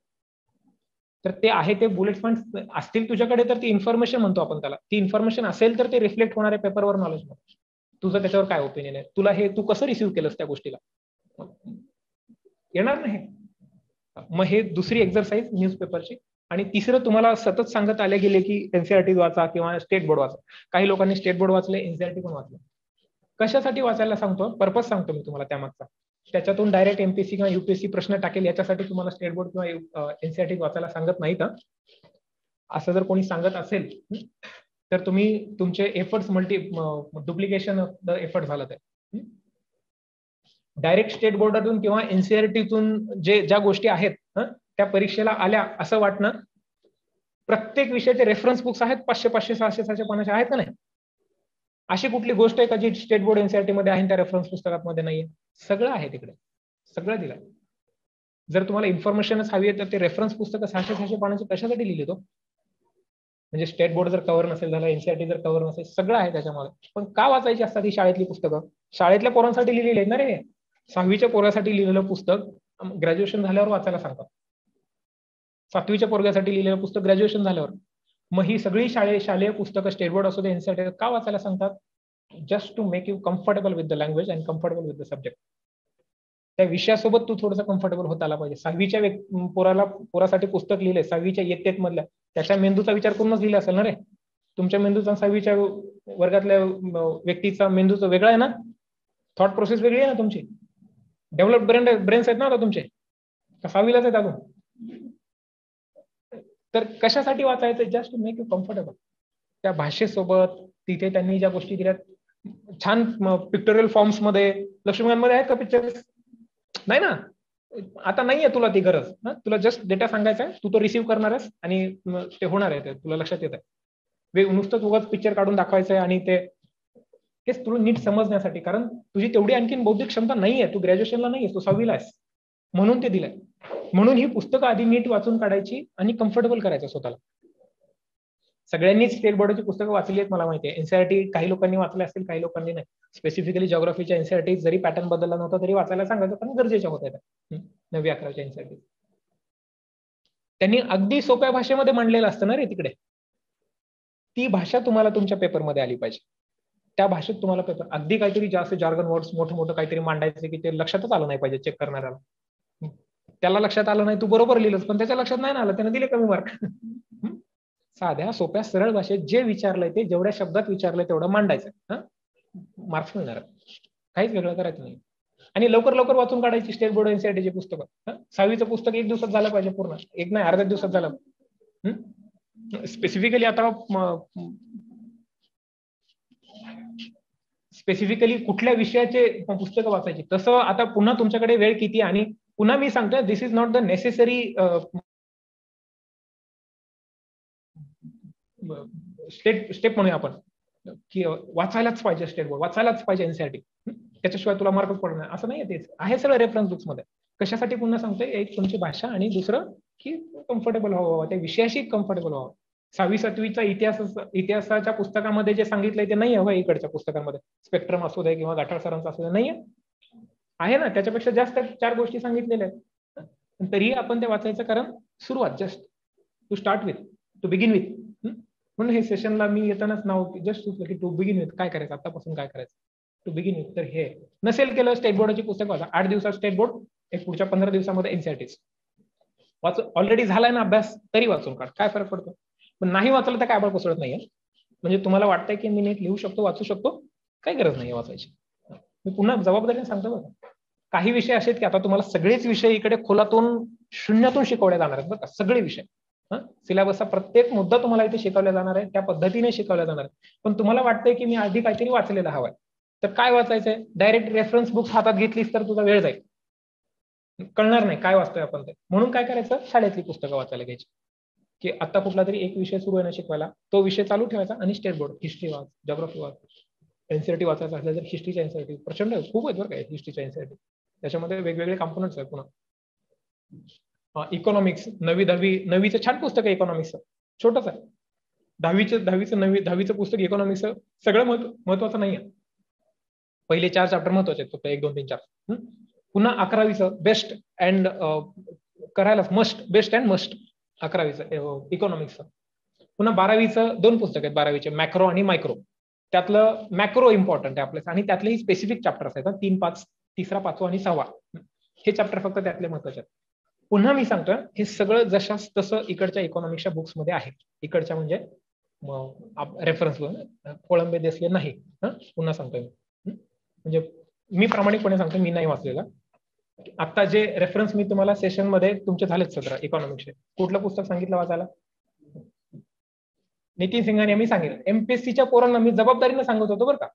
तर ते आहे ते बुलेट पॉईंट्स असतील तुझ्याकडे तर ती इन्फॉर्मेशन म्हणतो आपण त्याला. ती इन्फॉर्मेशन असेल तर ते रिफ्लेक्ट होणार आहे पेपरवर नॉलेज मध्ये. तुझं त्याच्यावर काय ओपिनियन आहे, तुला हे तू कसं रिसीव्ह केलंस त्या गोष्टीला, येणार नाही. मग हे दुसरी एक्सरसाइज न्यूजपेपरची. आणि तिसरं तुम्हाला सतत सांगत आले गेले की एनसीईआरटी वाचा किंवा स्टेट बोर्ड वाचा. काही लोकांनी स्टेट बोर्ड वाचले, एनसीईआरटी पण वाचले. कशासाठी वाचायला सांगतो, पर्पज सांगतो मी तुम्हाला त्यामागचा. त्याच्यातून डायरेक्ट एमपीएससी किंवा युपीएससी प्रश्न टाकेल याच्यासाठी तुम्हाला स्टेट बोर्ड किंवा एनसीईआरटी वाचायला सांगत नाहीत. असं जर कोणी सांगत असेल तर तुम्ही तुमचे efforts duplication of the effort झालं ते. डायरेक्ट स्टेट बोर्डातून किंवा एनसीईआरटीतून ज्या गोष्टी आहेत त्या परीक्षेला आल्या असं वाटणं. प्रत्येक विषयाचे रेफरन्स बुक्स आहेत, 500, 600, 700 पानाचे आहेत का नाही. अशी कुठली गोष्ट आहे का जी स्टेट बोर्ड एनसीईआरटी मध्ये आहे त्या रेफरन्स पुस्तकामध्ये नाहीये. सगळं आहे तिकडे, सगळं दिलंय. जर तुम्हाला इन्फॉर्मेशनच हवी आहे तर ते रेफरन्स पुस्तक 600 पानाचे कशासाठी लिहिले तो, म्हणजे स्टेट बोर्ड जर कव्हर नसेल झालं, एनसीईआरटी जर कव्हर नसेल, सगळं आहे त्याच्यामध्ये. पण का वाचायची असतात ही शाळेतली पुस्तकं? शाळेतल्या पोरांसाठी लिहिलेली आहेत ना रे. 6वीच्या पोरासाठी लिहिलेलं पुस्तक ग्रॅज्युएशन झाल्यावर वाचायला सांगतात. 7वीच्या पोरग्यासाठी लिहिलेलं पुस्तक ग्रॅज्युएशन झाल्यावर. मग ही सगळी शालेय पुस्तकं स्टेट बोर्ड असू दे, एनसीईआरटी का वाचायला सांगतात? Just to make you comfortable with the language and comfortable with the subject. त्या विषयासोबत तू थोडंसं कम्फर्टेबल होत आला पाहिजे. 6वीच्या पोरासाठी पुस्तक लिहिले 6वीच्या इयत्तेत मधल्या, त्याच्या मेंदूचा विचार करूनच लिहिला असेल ना रे. तुमच्या मेंदूचा 6वीच्या वर्गातल्या व्यक्तीचा मेंदूचा वेगळा आहे ना, थॉट प्रोसेस वेगळी आहे ना तुमची. डेव्हलप ब्रेन्स आहेत ना आता तुमचे, 6वीलाच आहेत अजून. तर कशासाठी वाचायचं? Just to make you comfortable त्या भाषेसोबत. तिथे त्यांनी ज्या गोष्टी दिल्यात छान पिक्टोरियल फॉर्म्स मध्ये, लक्ष्मीकांतमध्ये आहेत का पिक्चर्स? नाही ना. आता नाहीये तुला ती गरज. तुला जस्ट डेटा सांगायचा आहे, तू तो रिसीव्ह करणार आहेस आणि ते होणार आहे, तुला लक्षात येत आहे. नुसतं उगाच पिक्चर काढून दाखवायचंय आणि तेच तुला नीट समजण्यासाठी. कारण तुझी तेवढी आणखीन बौद्धिक क्षमता नाहीये, तू ग्रॅज्युएशनला नाहीये, तू 6वीला आहेस, म्हणून ते दिलंय. म्हणून ही पुस्तकं आधी नीट वाचून काढायची आणि कम्फर्टेबल करायचं स्वतःला. सगळ्यांनीच स्टेट बोर्डाची पुस्तकं वाचली आहेत मला माहिती आहे. एनसीईआरटी काही लोकांनी वाचले असतील, काही लोकांनी नाही. स्पेसिफिकली जिओग्राफीच्या एनसीईआरटी जरी पॅटर्न बदलला नव्हता तरी वाचायला सांगायचं, पण गरजेच्या होत्या त्या 9वी-11वीच्या एनसीईआरटी. त्यांनी अगदी सोप्या भाषेमध्ये मांडलेलं असतं ना रे तिकडे. ती भाषा तुम्हाला तुमच्या पेपरमध्ये आली पाहिजे. त्या भाषेत तुम्हाला पेपर अगदी काहीतरी जास्त जार्गन वर्ड्स मोठं काहीतरी मांडायचं की ते लक्षातच आलं नाही पाहिजे चेक करणाऱ्याला. त्याला लक्षात आलं नाही, तू बरोबर लिहिलंस पण त्याच्या लक्षात नाही आलं, त्याने दिले कमी मार्क. साध्या सोप्या सरळ भाषेत जे विचारलंय ते जेवढ्या शब्दात विचारलंय तेवढं मांडायचं, मार्क्स मिळणार. काहीच वेगळं करायचं नाही. आणि लवकर वाचून काढायची स्टेट बोर्ड एनसीईआरटीची पुस्तकं. 6वीचं पुस्तक 1 दिवसात झालं पाहिजे पूर्ण, एक नाही अर्ध्या दिवसात झालं. स्पेसिफिकली कुठल्या विषयाचे पुस्तकं वाचायची. तसं आता पुन्हा तुमच्याकडे वेळ किती, आणि पुन्हा मी सांगतोय this is not the necessary step म्हणूया आपण की वाचायलाच पाहिजे स्टेट बोर्ड, वाचायलाच पाहिजे एनसीईआरटी, त्याच्याशिवाय तुला मार्कच पडणार असं नाही. तेच आहे सगळं रेफरन्स बुक्स मध्ये. कशासाठी पुन्हा सांगतोय, एक तुमची भाषा आणि दुसरं की कम्फर्टेबल व्हावं, त्या विषयाशी कम्फर्टेबल व्हावं. 6वी-7वीचा इतिहासाच्या पुस्तकामध्ये जे सांगितलंय ते नाही हवं इकडच्या पुस्तकामध्ये. स्पेक्ट्रम असू दे किंवा गाठाळ सरांचा असू दे, नाहीये. आहे ना, त्याच्यापेक्षा जास्त 4 गोष्टी सांगितलेल्या आहेत. पण तरीही आपण ते वाचायचं, कारण सुरुवात just to start with, to begin with. म्हणून हे सेशनला मी येतानाच नाव जस्ट सुचलं की टू बिगिन विथ, काय करायचं आतापासून, काय करायचं टू बिगिन विथ. तर हे नसेल केलं, स्टेट बोर्डाची पुस्तक वाचा. 8 दिवसात स्टेट बोर्ड, एक पुढच्या 15 दिवसामध्ये एनसीईआरटीज वाचून. ऑलरेडी झालाय ना अभ्यास, तरी वाचून काढ, काय फरक पडतो. पण नाही वाचलं तर काय बळ कोसळत नाहीये. म्हणजे तुम्हाला वाटतंय की मी नीट लिहू शकतो, वाचू शकतो, काही गरज नाही वाचायची. मी पुन्हा जबाबदारीने सांगतो बघा, काही विषय असे आहेत की आता तुम्हाला सगळेच विषय इकडे खोलातून शून्यातून शिकवले जाणार आहेत बरं का, सगळे विषय. सिलेबसचा प्रत्येक मुद्दा तुम्हाला इथे शिकवला जाणार आहे, त्या पद्धतीने शिकवला जाणार आहे. पण तुम्हाला वाटतंय की मी आधी काहीतरी वाचलेलं हवंय, तर काय वाचायचंय? डायरेक्ट रेफरन्स बुक्स हातात घेतलीस तर तुझा वेळ जाईल, कळणार नाही काय वाचतोय आपण ते. म्हणून काय करायचं, शाळेतली पुस्तकं वाचायला घ्यायची. की आता कुठला तरी एक विषय सुरू आहे ना शिकवायला, तो विषय चालू ठेवायचा आणि स्टेट बोर्ड, हिस्ट्री वाच, जॉग्राफी वाच. एनसीईआरटी वाचायचं असलं तर हिस्ट्रीच्या एनसीईआरटी प्रचंड खूप आहेत बरं काय हिस्ट्रीच्या एनसीईआरटी. त्याच्यामध्ये वेगवेगळे कॉम्पोनंट्स आहेत. पुन्हा इकॉनॉमिक्स, नवीचं छान पुस्तक आहे इकॉनॉमिक्सचं, छोटंच आहे. दहावीचं पुस्तक इकॉनॉमिक्सचं सगळं महत्वाचं नाही आहे. पहिले 4 चॅप्टर महत्वाचे आहेत, फक्त 1, 2, 3, 4. पुन्हा 11वीचं बेस्ट अँड करायला मस्ट, बेस्ट अँड मस्ट 11वीचं इकॉनॉमिक्सचं. पुन्हा 12वीचं 2 पुस्तक आहेत, 12वीचे मॅक्रो आणि मायक्रो. त्यातलं मॅक्रो इम्पॉर्टंट आहे आपल्याला, आणि त्यातलेही स्पेसिफिक चॅप्टर्स आहेत, 3, 5, तिसरा, 5वा आणि 6वा. हे चॅप्टर फक्त त्यातले महत्वाचे आहेत. पुन्हा मी सांगतोय, हे सगळं जशाच तसं इकडच्या इकॉनॉमिक्सच्या बुक्समध्ये आहे. इकडच्या म्हणजे रेफरन्स कोळंबे देसले नाही. पुन्हा सांगतोय म्हणजे मी प्रामाणिकपणे सांगतो, मी नाही वाचलेला. आता जे रेफरन्स मी तुम्हाला सेशन मध्ये तुमचे झालेत 17 इकॉनॉमिक्सचे, कुठलं पुस्तक सांगितलं वाचायला? नितीन सिंघानिया मी सांगितलं. एमपीएससीच्या पोरांना मी जबाबदारीने सांगत होतो बरं का,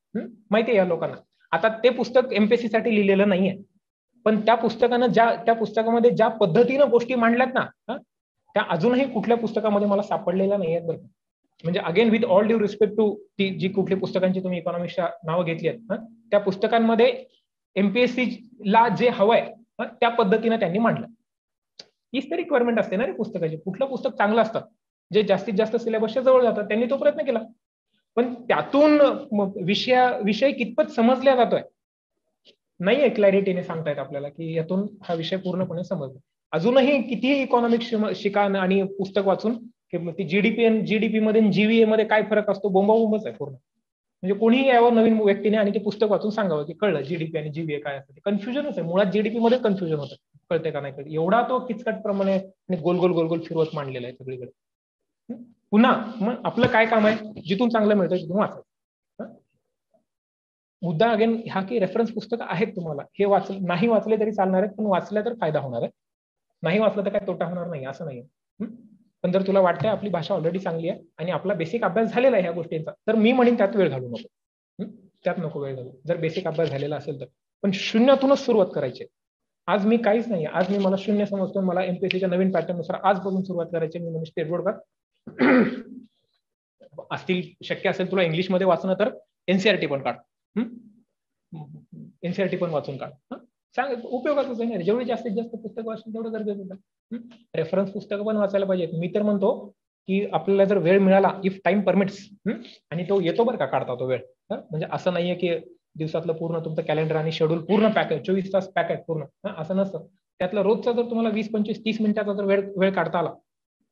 माहिती आहे या लोकांना. आता ते पुस्तक एमपीएससी साठी लिहिलेलं नाहीये, पण त्या पुस्तकामध्ये ज्या पद्धतीनं गोष्टी मांडल्यात ना, त्या अजूनही कुठल्या पुस्तकामध्ये मला सापडलेल्या नाही आहेत बरं. म्हणजे again with all due respect to ती जी कुठली पुस्तकांची तुम्ही इकॉनॉमिक्सच्या नावं घेतली आहेत, त्या पुस्तकांमध्ये एमपीएससी ला जे हवंय त्या पद्धतीने त्यांनी मांडलं. हीच तर रिक्वायरमेंट असते ना रे पुस्तकाची. कुठलं पुस्तक चांगलं असतं जे जास्तीत जास्त सिलेबसच्या जवळ जातात, त्यांनी तो प्रयत्न केला. पण त्यातून विषय कितपत समजला जातोय नाहीये क्लॅरिटीने सांगतायत आपल्याला की यातून हा विषय पूर्णपणे समजला. अजूनही कितीही इकॉनॉमिक्स शिका आणि पुस्तक वाचून ती जीडीपी मध्ये जीव्हीए मध्ये काय फरक असतो, बोंबाबोंबच आहे पूर्ण. म्हणजे कोणीही यावं नवीन व्यक्तीने आणि ते पुस्तक वाचून सांगावं की कळलं जीडीपी आणि जीव्हीए काय असतं. कन्फ्युजनच आहे मुळात, जीडीपी मध्ये कन्फ्युजन होतं, कळते का नाही कळते. एवढा तो किचकट प्रमाणे गोल गोल फिरवत मांडलेला आहे सगळीकडे. पुन्हा मग आपलं काय काम आहे, जिथून चांगलं मिळतं तिथून वाचायचं. मुद्दा अगेन ह्या की रेफरन्स पुस्तकं आहेत तुम्हाला, हे नाही वाचले तरी चालणार आहेत, पण वाचल्या तर फायदा होणार आहे. नाही वाचलं तर काय तोटा होणार नाही असं नाहीये. पण जर तुला वाटतंय आपली भाषा ऑलरेडी चांगली आहे आणि आपला बेसिक अभ्यास झालेला आहे ह्या गोष्टींचा, तर मी म्हणेन त्यात वेळ घालू नको. त्यात नको वेळ घालू जर बेसिक अभ्यास झालेला असेल तर. पण शून्यातूनच सुरुवात करायची. आज मी काहीच नाही, आज मी मला शून्य समजतो, मला एमपीएससीच्या नवीन पॅटर्ननुसार आजपासून सुरुवात करायची. मी म्हणजे स्टेट बोर्ड असतील, शक्य असेल तुला इंग्लिशमध्ये वाचणं तर एनसीईआरटी पण काढ, एनसीईआरटी पण वाचून काढ. सांग उपयोगाचं आहे. जेवढी जास्तीत जास्त पुस्तक वाचून तेवढं गरजेचं आहे. रेफरन्स पुस्तकं पण वाचायला पाहिजेत. मी तर म्हणतो की आपल्याला जर वेळ मिळाला, इफ टाइम परमिट्स, आणि तो येतो बरं का काढता तो वेळ. म्हणजे असं नाहीये की दिवसातलं पूर्ण तुमचं कॅलेंडर आणि शेड्यूल पूर्ण पॅक आहे, 24 तास पॅक आहे पूर्ण, असं नसतं. त्यातलं रोजचा जर तुम्हाला 20, 25, 30 मिनिटाचा जर वेळ काढता आला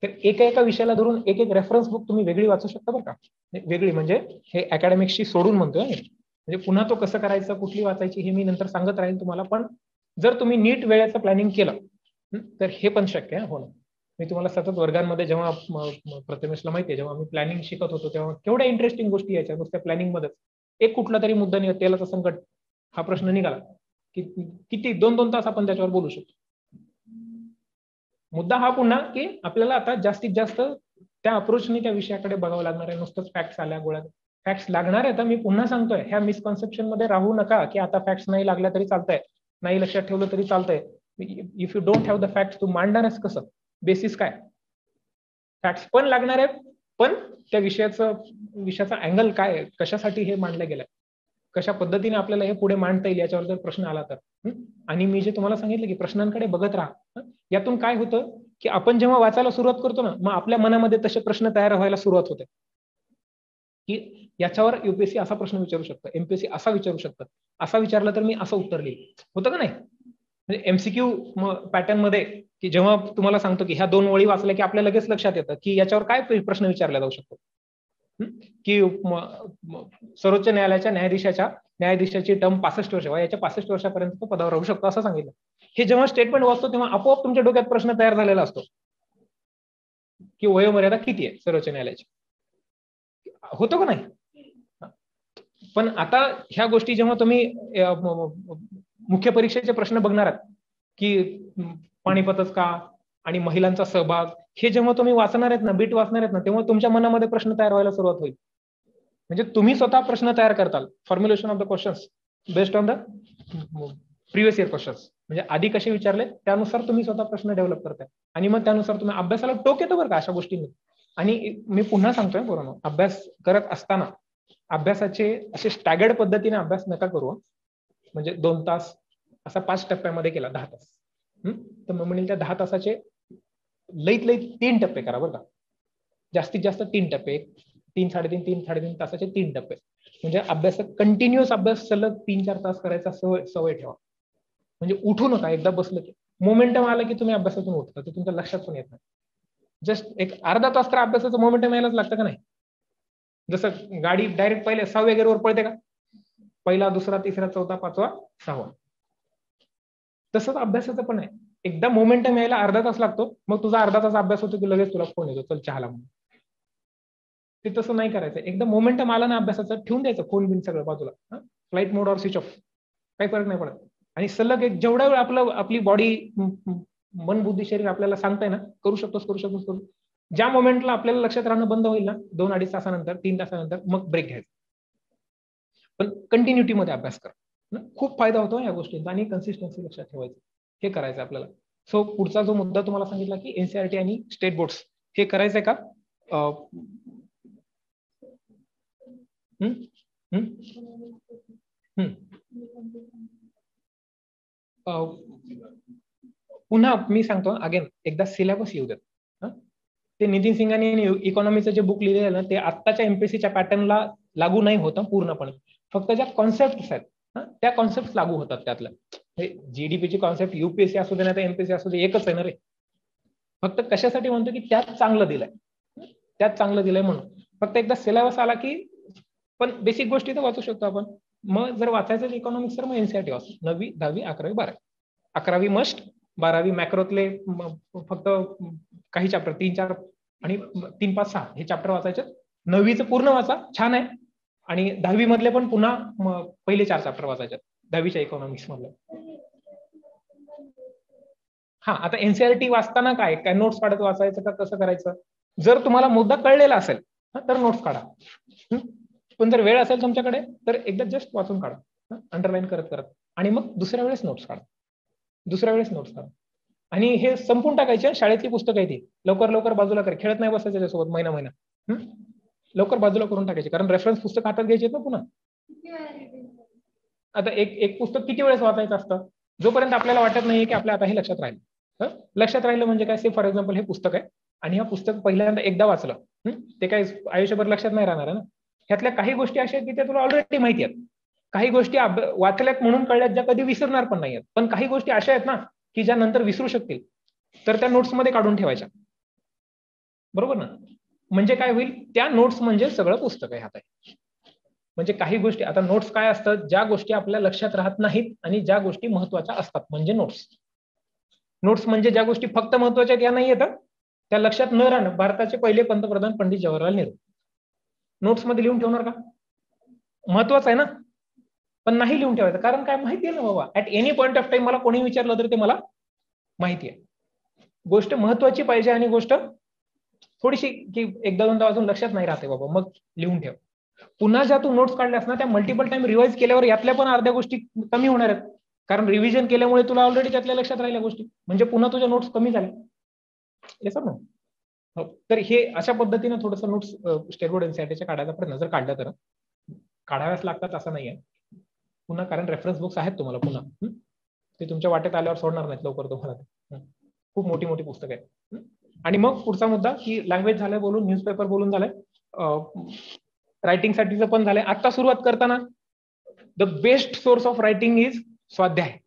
तर एका विषयाला धरून एक रेफरन्स बुक तुम्ही वेगळी वाचू शकता बरं का. वेगळी म्हणजे हे अकॅडमिक्सची सोडून म्हणतोय. म्हणजे पुन्हा तो कसं करायचं, कुठली वाचायची हे मी नंतर सांगत राहील तुम्हाला. पण जर तुम्ही नीट वेळेचं प्लॅनिंग केलं तर हे पण शक्य आहे होणं. मी तुम्हाला सतत वर्गांमध्ये जेव्हा प्रथमेशला माहिती आहे, जेव्हा मी प्लॅनिंग शिकत होतो तेव्हा केवढ्या इंटरेस्टिंग गोष्टी यायच्या नुसत्या प्लॅनिंग मध्येच. एक कुठला तरी मुद्दा निघाला, तेलाचं संकट हा प्रश्न निघाला की किती 2-2 तास आपण त्याच्यावर बोलू शकतो. मुद्दा हा पुन्हा की आपल्याला आता जास्तीत जास्त त्या अप्रोचने त्या विषयाकडे बघावं लागणार आहे. नुसतंच फॅक्ट्स आल्या गोळ्या फॅक्ट्स लागणार आहे. तर मी पुन्हा सांगतोय, ह्या मिसकॉन्सेप्शन मध्ये राहू नका की आता फॅक्ट्स नाही लागल्या तरी चालतंय, नाही लक्षात ठेवलं तरी चालतंय. If you don't have the facts, तू मांडणारच कसं, बेसिस काय. फॅक्ट्स पण लागणार आहेत, पण त्या विषयाचा अँगल काय, कशासाठी हे मांडलं गेलंय, कशा पद्धतीने आपल्याला हे पुढे मांडता येईल याच्यावर जर प्रश्न आला तर. आणि मी जे तुम्हाला सांगितलं की प्रश्नांकडे बघत राहा. यातून काय होतं की आपण जेव्हा वाचायला सुरुवात करतो ना, मग आपल्या मनामध्ये तसे प्रश्न तयार व्हायला सुरुवात होते. की याच्यावर युपीएससी असा प्रश्न विचारू शकतं, एमपीएससी असा विचारू शकतं, असा विचारला तर मी असं उत्तर लिहिलं, होतं का नाही? म्हणजे एमसीक्यू पॅटर्न मध्ये की जेव्हा तुम्हाला सांगतो की ह्या 2 ओळी वाचल्या की आपल्याला लगेच लक्षात येतं की याच्यावर काय प्रश्न विचारला जाऊ शकतो, की सर्वोच्च न्यायालयाच्या न्यायाधीशाची टर्म 65 वर्ष, याच्या 65 वर्षापर्यंत तो पदावर राहू शकतो असं सांगितलं. हे जेव्हा स्टेटमेंट वाचतो तेव्हा आपोआप तुमच्या डोक्यात प्रश्न तयार झालेला असतो की वयोमर्यादा किती आहे सर्वोच्च न्यायालयाची, होतो का नाही? पण आता ह्या गोष्टी जेव्हा तुम्ही मुख्य परीक्षेचे प्रश्न बघणार आहात की पाणीपतच का आणि महिलांचा सहभाग, हे जेव्हा तुम्ही वाचणार आहेत ना, बीट वाचणार आहेत ना, तेव्हा तुमच्या मनामध्ये प्रश्न तयार व्हायला सुरुवात होईल. म्हणजे तुम्ही स्वतः प्रश्न तयार करताल, formulation of the questions based on the previous year questions, म्हणजे आधी कसे विचारले त्यानुसार तुम्ही स्वतः प्रश्न डेव्हलप करताय आणि मग त्यानुसार तुम्ही अभ्यासाला टोक येतो बरं का अशा गोष्टींनी. आणि मी पुन्हा सांगतोय बरोबर, अभ्यास करत असताना अभ्यासाचे असे स्टॅगर्ड पद्धतीने अभ्यास नका करू, म्हणजे 2 तास असा 5 टप्प्यामध्ये केला 10 तास, तर मग म्हणेल त्या 10 तासाचे लईत 3 टप्पे करा बरं का, जास्तीत जास्त 3 टप्पे, 3-3.5 तासाचे 3 टप्पे, म्हणजे अभ्यास कंटिन्युअस अभ्यास सलग 3-4 तास करायचा सवय ठेवा. म्हणजे उठू नका, एकदा बसलं की मोमेंटम आला की तुम्ही अभ्यासातून उठता, ते तुमच्या लक्षात पण येत नाही. जस्ट एक अर्धा तास तर अभ्यासाचं मोमेंटम यायलाच लागतं का नाही? जसं गाडी डायरेक्ट पहिले 6व्या गेअरवर पळते का, पहिला, दुसरा, तिसरा, चौथा, 5वा, 6वा, तसंच अभ्यासाचं पण आहे. एकदा मोमेंटम यायला अर्धा तास लागतो, मग तुझा अर्धा तास अभ्यास होतो की लगेच तुला फोन येतो, चल चहाला म्हणून. ते तसं नाही करायचं. एकदा मोमेंटम आला ना अभ्यासाचं, ठेवून द्यायचं फोन बिन सगळं बाजूला, फ्लाईट मोडवर स्विच ऑफ, काही फरक नाही पडत. आणि सलग एक जेवढा वेळ आपली बॉडी, मन, बुद्धी, शरीर आपल्याला सांगताय ना करू शकतोस, ज्या मोमेंटला आपल्याला लक्षात राहणं बंद होईल ना 2-2.5 तासानंतर, 3 तासानंतर, मग ब्रेक घ्यायचा. पण कंटिन्युटी मध्ये अभ्यास करा, खूप फायदा होतो या गोष्टींचा, आणि कन्सिस्टन्सी लक्षात ठेवायचं, हे करायचं आपल्याला. सो पुढचा जो मुद्दा तुम्हाला सांगितला की एनसीईआरटी आणि स्टेट बोर्ड्स, हे करायचंय का? पुन्हा मी सांगतो अगेन, एकदा सिलेबस येऊ देत. ते नितीन सिंगांनी इकॉनॉमीचं जे बुक लिहिलेलं ना, ते आत्ताच्या एमपीएससीच्या पॅटर्नला लागू नाही होतं पूर्णपणे, फक्त ज्या कॉन्सेप्ट आहेत त्या कॉन्सेप्ट लागू होतात. त्यातल्या जीडीपीची कॉन्सेप्ट युपीएससी असू दे ना तर एमपीएससी असू दे, एकच आहे ना रे. फक्त कशासाठी म्हणतो की त्यात चांगलं दिलंय म्हणून. फक्त एकदा सिलेबस आला की, पण बेसिक गोष्टी तर वाचू शकतो आपण. मग जर वाचायचं इकॉनॉमिक्स तर मग एनसीईआरटी वाचू, 9वी, 10वी, 11वी, 12वी. 11वी मस्ट, 12वी मॅक्रोतले फक्त काही चॅप्टर 3-4 आणि 3-5-6 हे चॅप्टर वाचायचे. 9वीचं पूर्ण वाचा, छान आहे. आणि 10वी मधले पण पुन्हा पहिले 4 चॅप्टर वाचायचे 10वीच्या इकॉनॉमिक्स मधले. आता एनसीईआरटी वाचताना काय नोट्स काढत वाचायचं का कसं करायचं? जर तुम्हाला मुद्दा कळलेला असेल तर नोट्स काढा, पण जर वेळ असेल तुमच्याकडे तर एकदा जस्ट वाचून काढा, अंडरलाईन करत, आणि मग दुसऱ्या वेळेस नोट्स काढा. आणि हे संपून टाकायचे. शाळेतली पुस्तकं आहे ती लवकर बाजूला कर, खेळत नाही बसायचं त्याच्यासोबत महिना लवकर बाजूला करून टाकायचे, कारण रेफरन्स पुस्तक हातात घ्यायचे ना पुन्हा. आता एक पुस्तक किती वेळेस वाचायचं असतं? जोपर्यंत आपल्याला वाटत नाहीये की आपल्या आता हे लक्षात राहील. लक्षात राहिलं म्हणजे काय? फॉर एक्झाम्पल हे पुस्तक आहे आणि हे पुस्तक पहिल्यांदा एकदा वाचलं, ते काय आयुष्यभर लक्षात नाही राहणार ना. ह्यातल्या काही गोष्टी अशा आहेत की त्या तुला ऑलरेडी माहिती आहेत, काही गोष्टी वाचल्यात म्हणून कळल्यात ज्या कधी विसरणार पण नाहीयेत, पण काही गोष्टी अशा आहेत ना की ज्या नंतर विसरू शकतील, तर त्या नोट्समध्ये काढून ठेवायच्या, बरोबर ना. म्हणजे काय होईल? त्या नोट्स म्हणजे सगळं पुस्तक आहे हातात. म्हणजे काही गोष्टी, आता नोट्स काय असतात? ज्या गोष्टी आपल्या लक्षात राहत नाहीत आणि ज्या गोष्टी महत्वाच्या असतात म्हणजे नोट्स म्हणजे ज्या गोष्टी फक्त महत्वाच्या त्या नाही येतात, त्या लक्षात न राहणं. भारताचे पहिले पंतप्रधान पंडित जवाहरलाल नेहरू नोट्स मध्ये लिहून ठेवणार का? महत्वाचं आहे ना, पण नाही लिहून ठेवायचं. कारण काय? माहिती आहे ना बाबा, at any point of time मला कोणी विचारलं तर ते मला माहिती आहे. गोष्ट महत्वाची पाहिजे आणि गोष्ट थोडीशी की एकदा दोनदा वाजून लक्षात नाही राहते बाबा, मग लिहून ठेव. पुन्हा ज्या तू नोट्स काढल्यास ना त्या मल्टिपल टाइम रिवाइज केल्यावर यातल्या पण अर्ध्या गोष्टी कमी होणार आहेत, कारण रिव्हिजन केल्यामुळे तुला ऑलरेडी त्यातल्या लक्षात राहिल्या गोष्टी, म्हणजे पुन्हा तुझ्या नोट्स कमी झाल्या. येस ना. तर हे अशा पद्धतीने थोडंसं नोट्स स्टेट बोर्ड एनसीईआरटीच्या काढायचा प्रयत्न, जर काढल्या तर काढाव्याच लागतात असं नाहीये पुन्हा, कारण रेफरन्स बुक्स आहेत तुम्हाला पुन्हा, ते तुमच्या वाटेत आल्यावर सोडणार नाहीत लवकर तुम्हाला. खूप मोठी पुस्तक आहे. आणि मग पुढचा मुद्दा की लँग्वेज झालंय बोलून, न्यूजपेपर बोलून झालंय, रायटिंगसाठीचं पण झालंय. आता सुरुवात करताना the best source of writing is स्वाध्याय.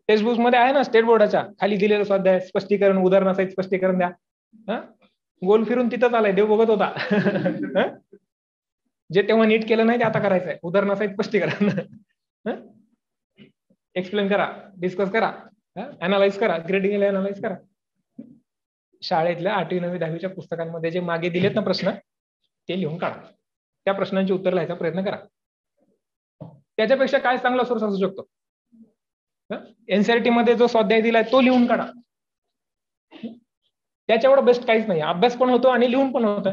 टेक्स्ट बुक मध्ये आहे ना, स्टेट बोर्डाच्या खाली दिलेलं स्वाध्याय, स्पष्टीकरण, उदाहरणासहित स्पष्टीकरण द्या. गोल फिरून तिथंच आलाय, देव बघत होता. जे तेव्हा नीट केलं नाही ते आता करायचंय, उदाहरणासहित स्पष्टीकरण. एक्सप्लेन करा, डिस्कस करा, अनालाइज करा, ग्रेडिंग अनालाइज करा. शाळेतल्या 8वी 9वी 10वीच्या पुस्तकांमध्ये जे मागे दिलेत ना प्रश्न, ते लिहून काढा. त्या प्रश्नांची उत्तर लिहायचा प्रयत्न करा. त्याच्यापेक्षा काय चांगला सोर्स असू शकतो? एनसीईआरटी मध्ये जो स्वाध्याय दिलाय तो लिहून काढा. त्याच्यावर बेस्ट काहीच नाही. अभ्यास पण होतो आणि लिहून पण होत.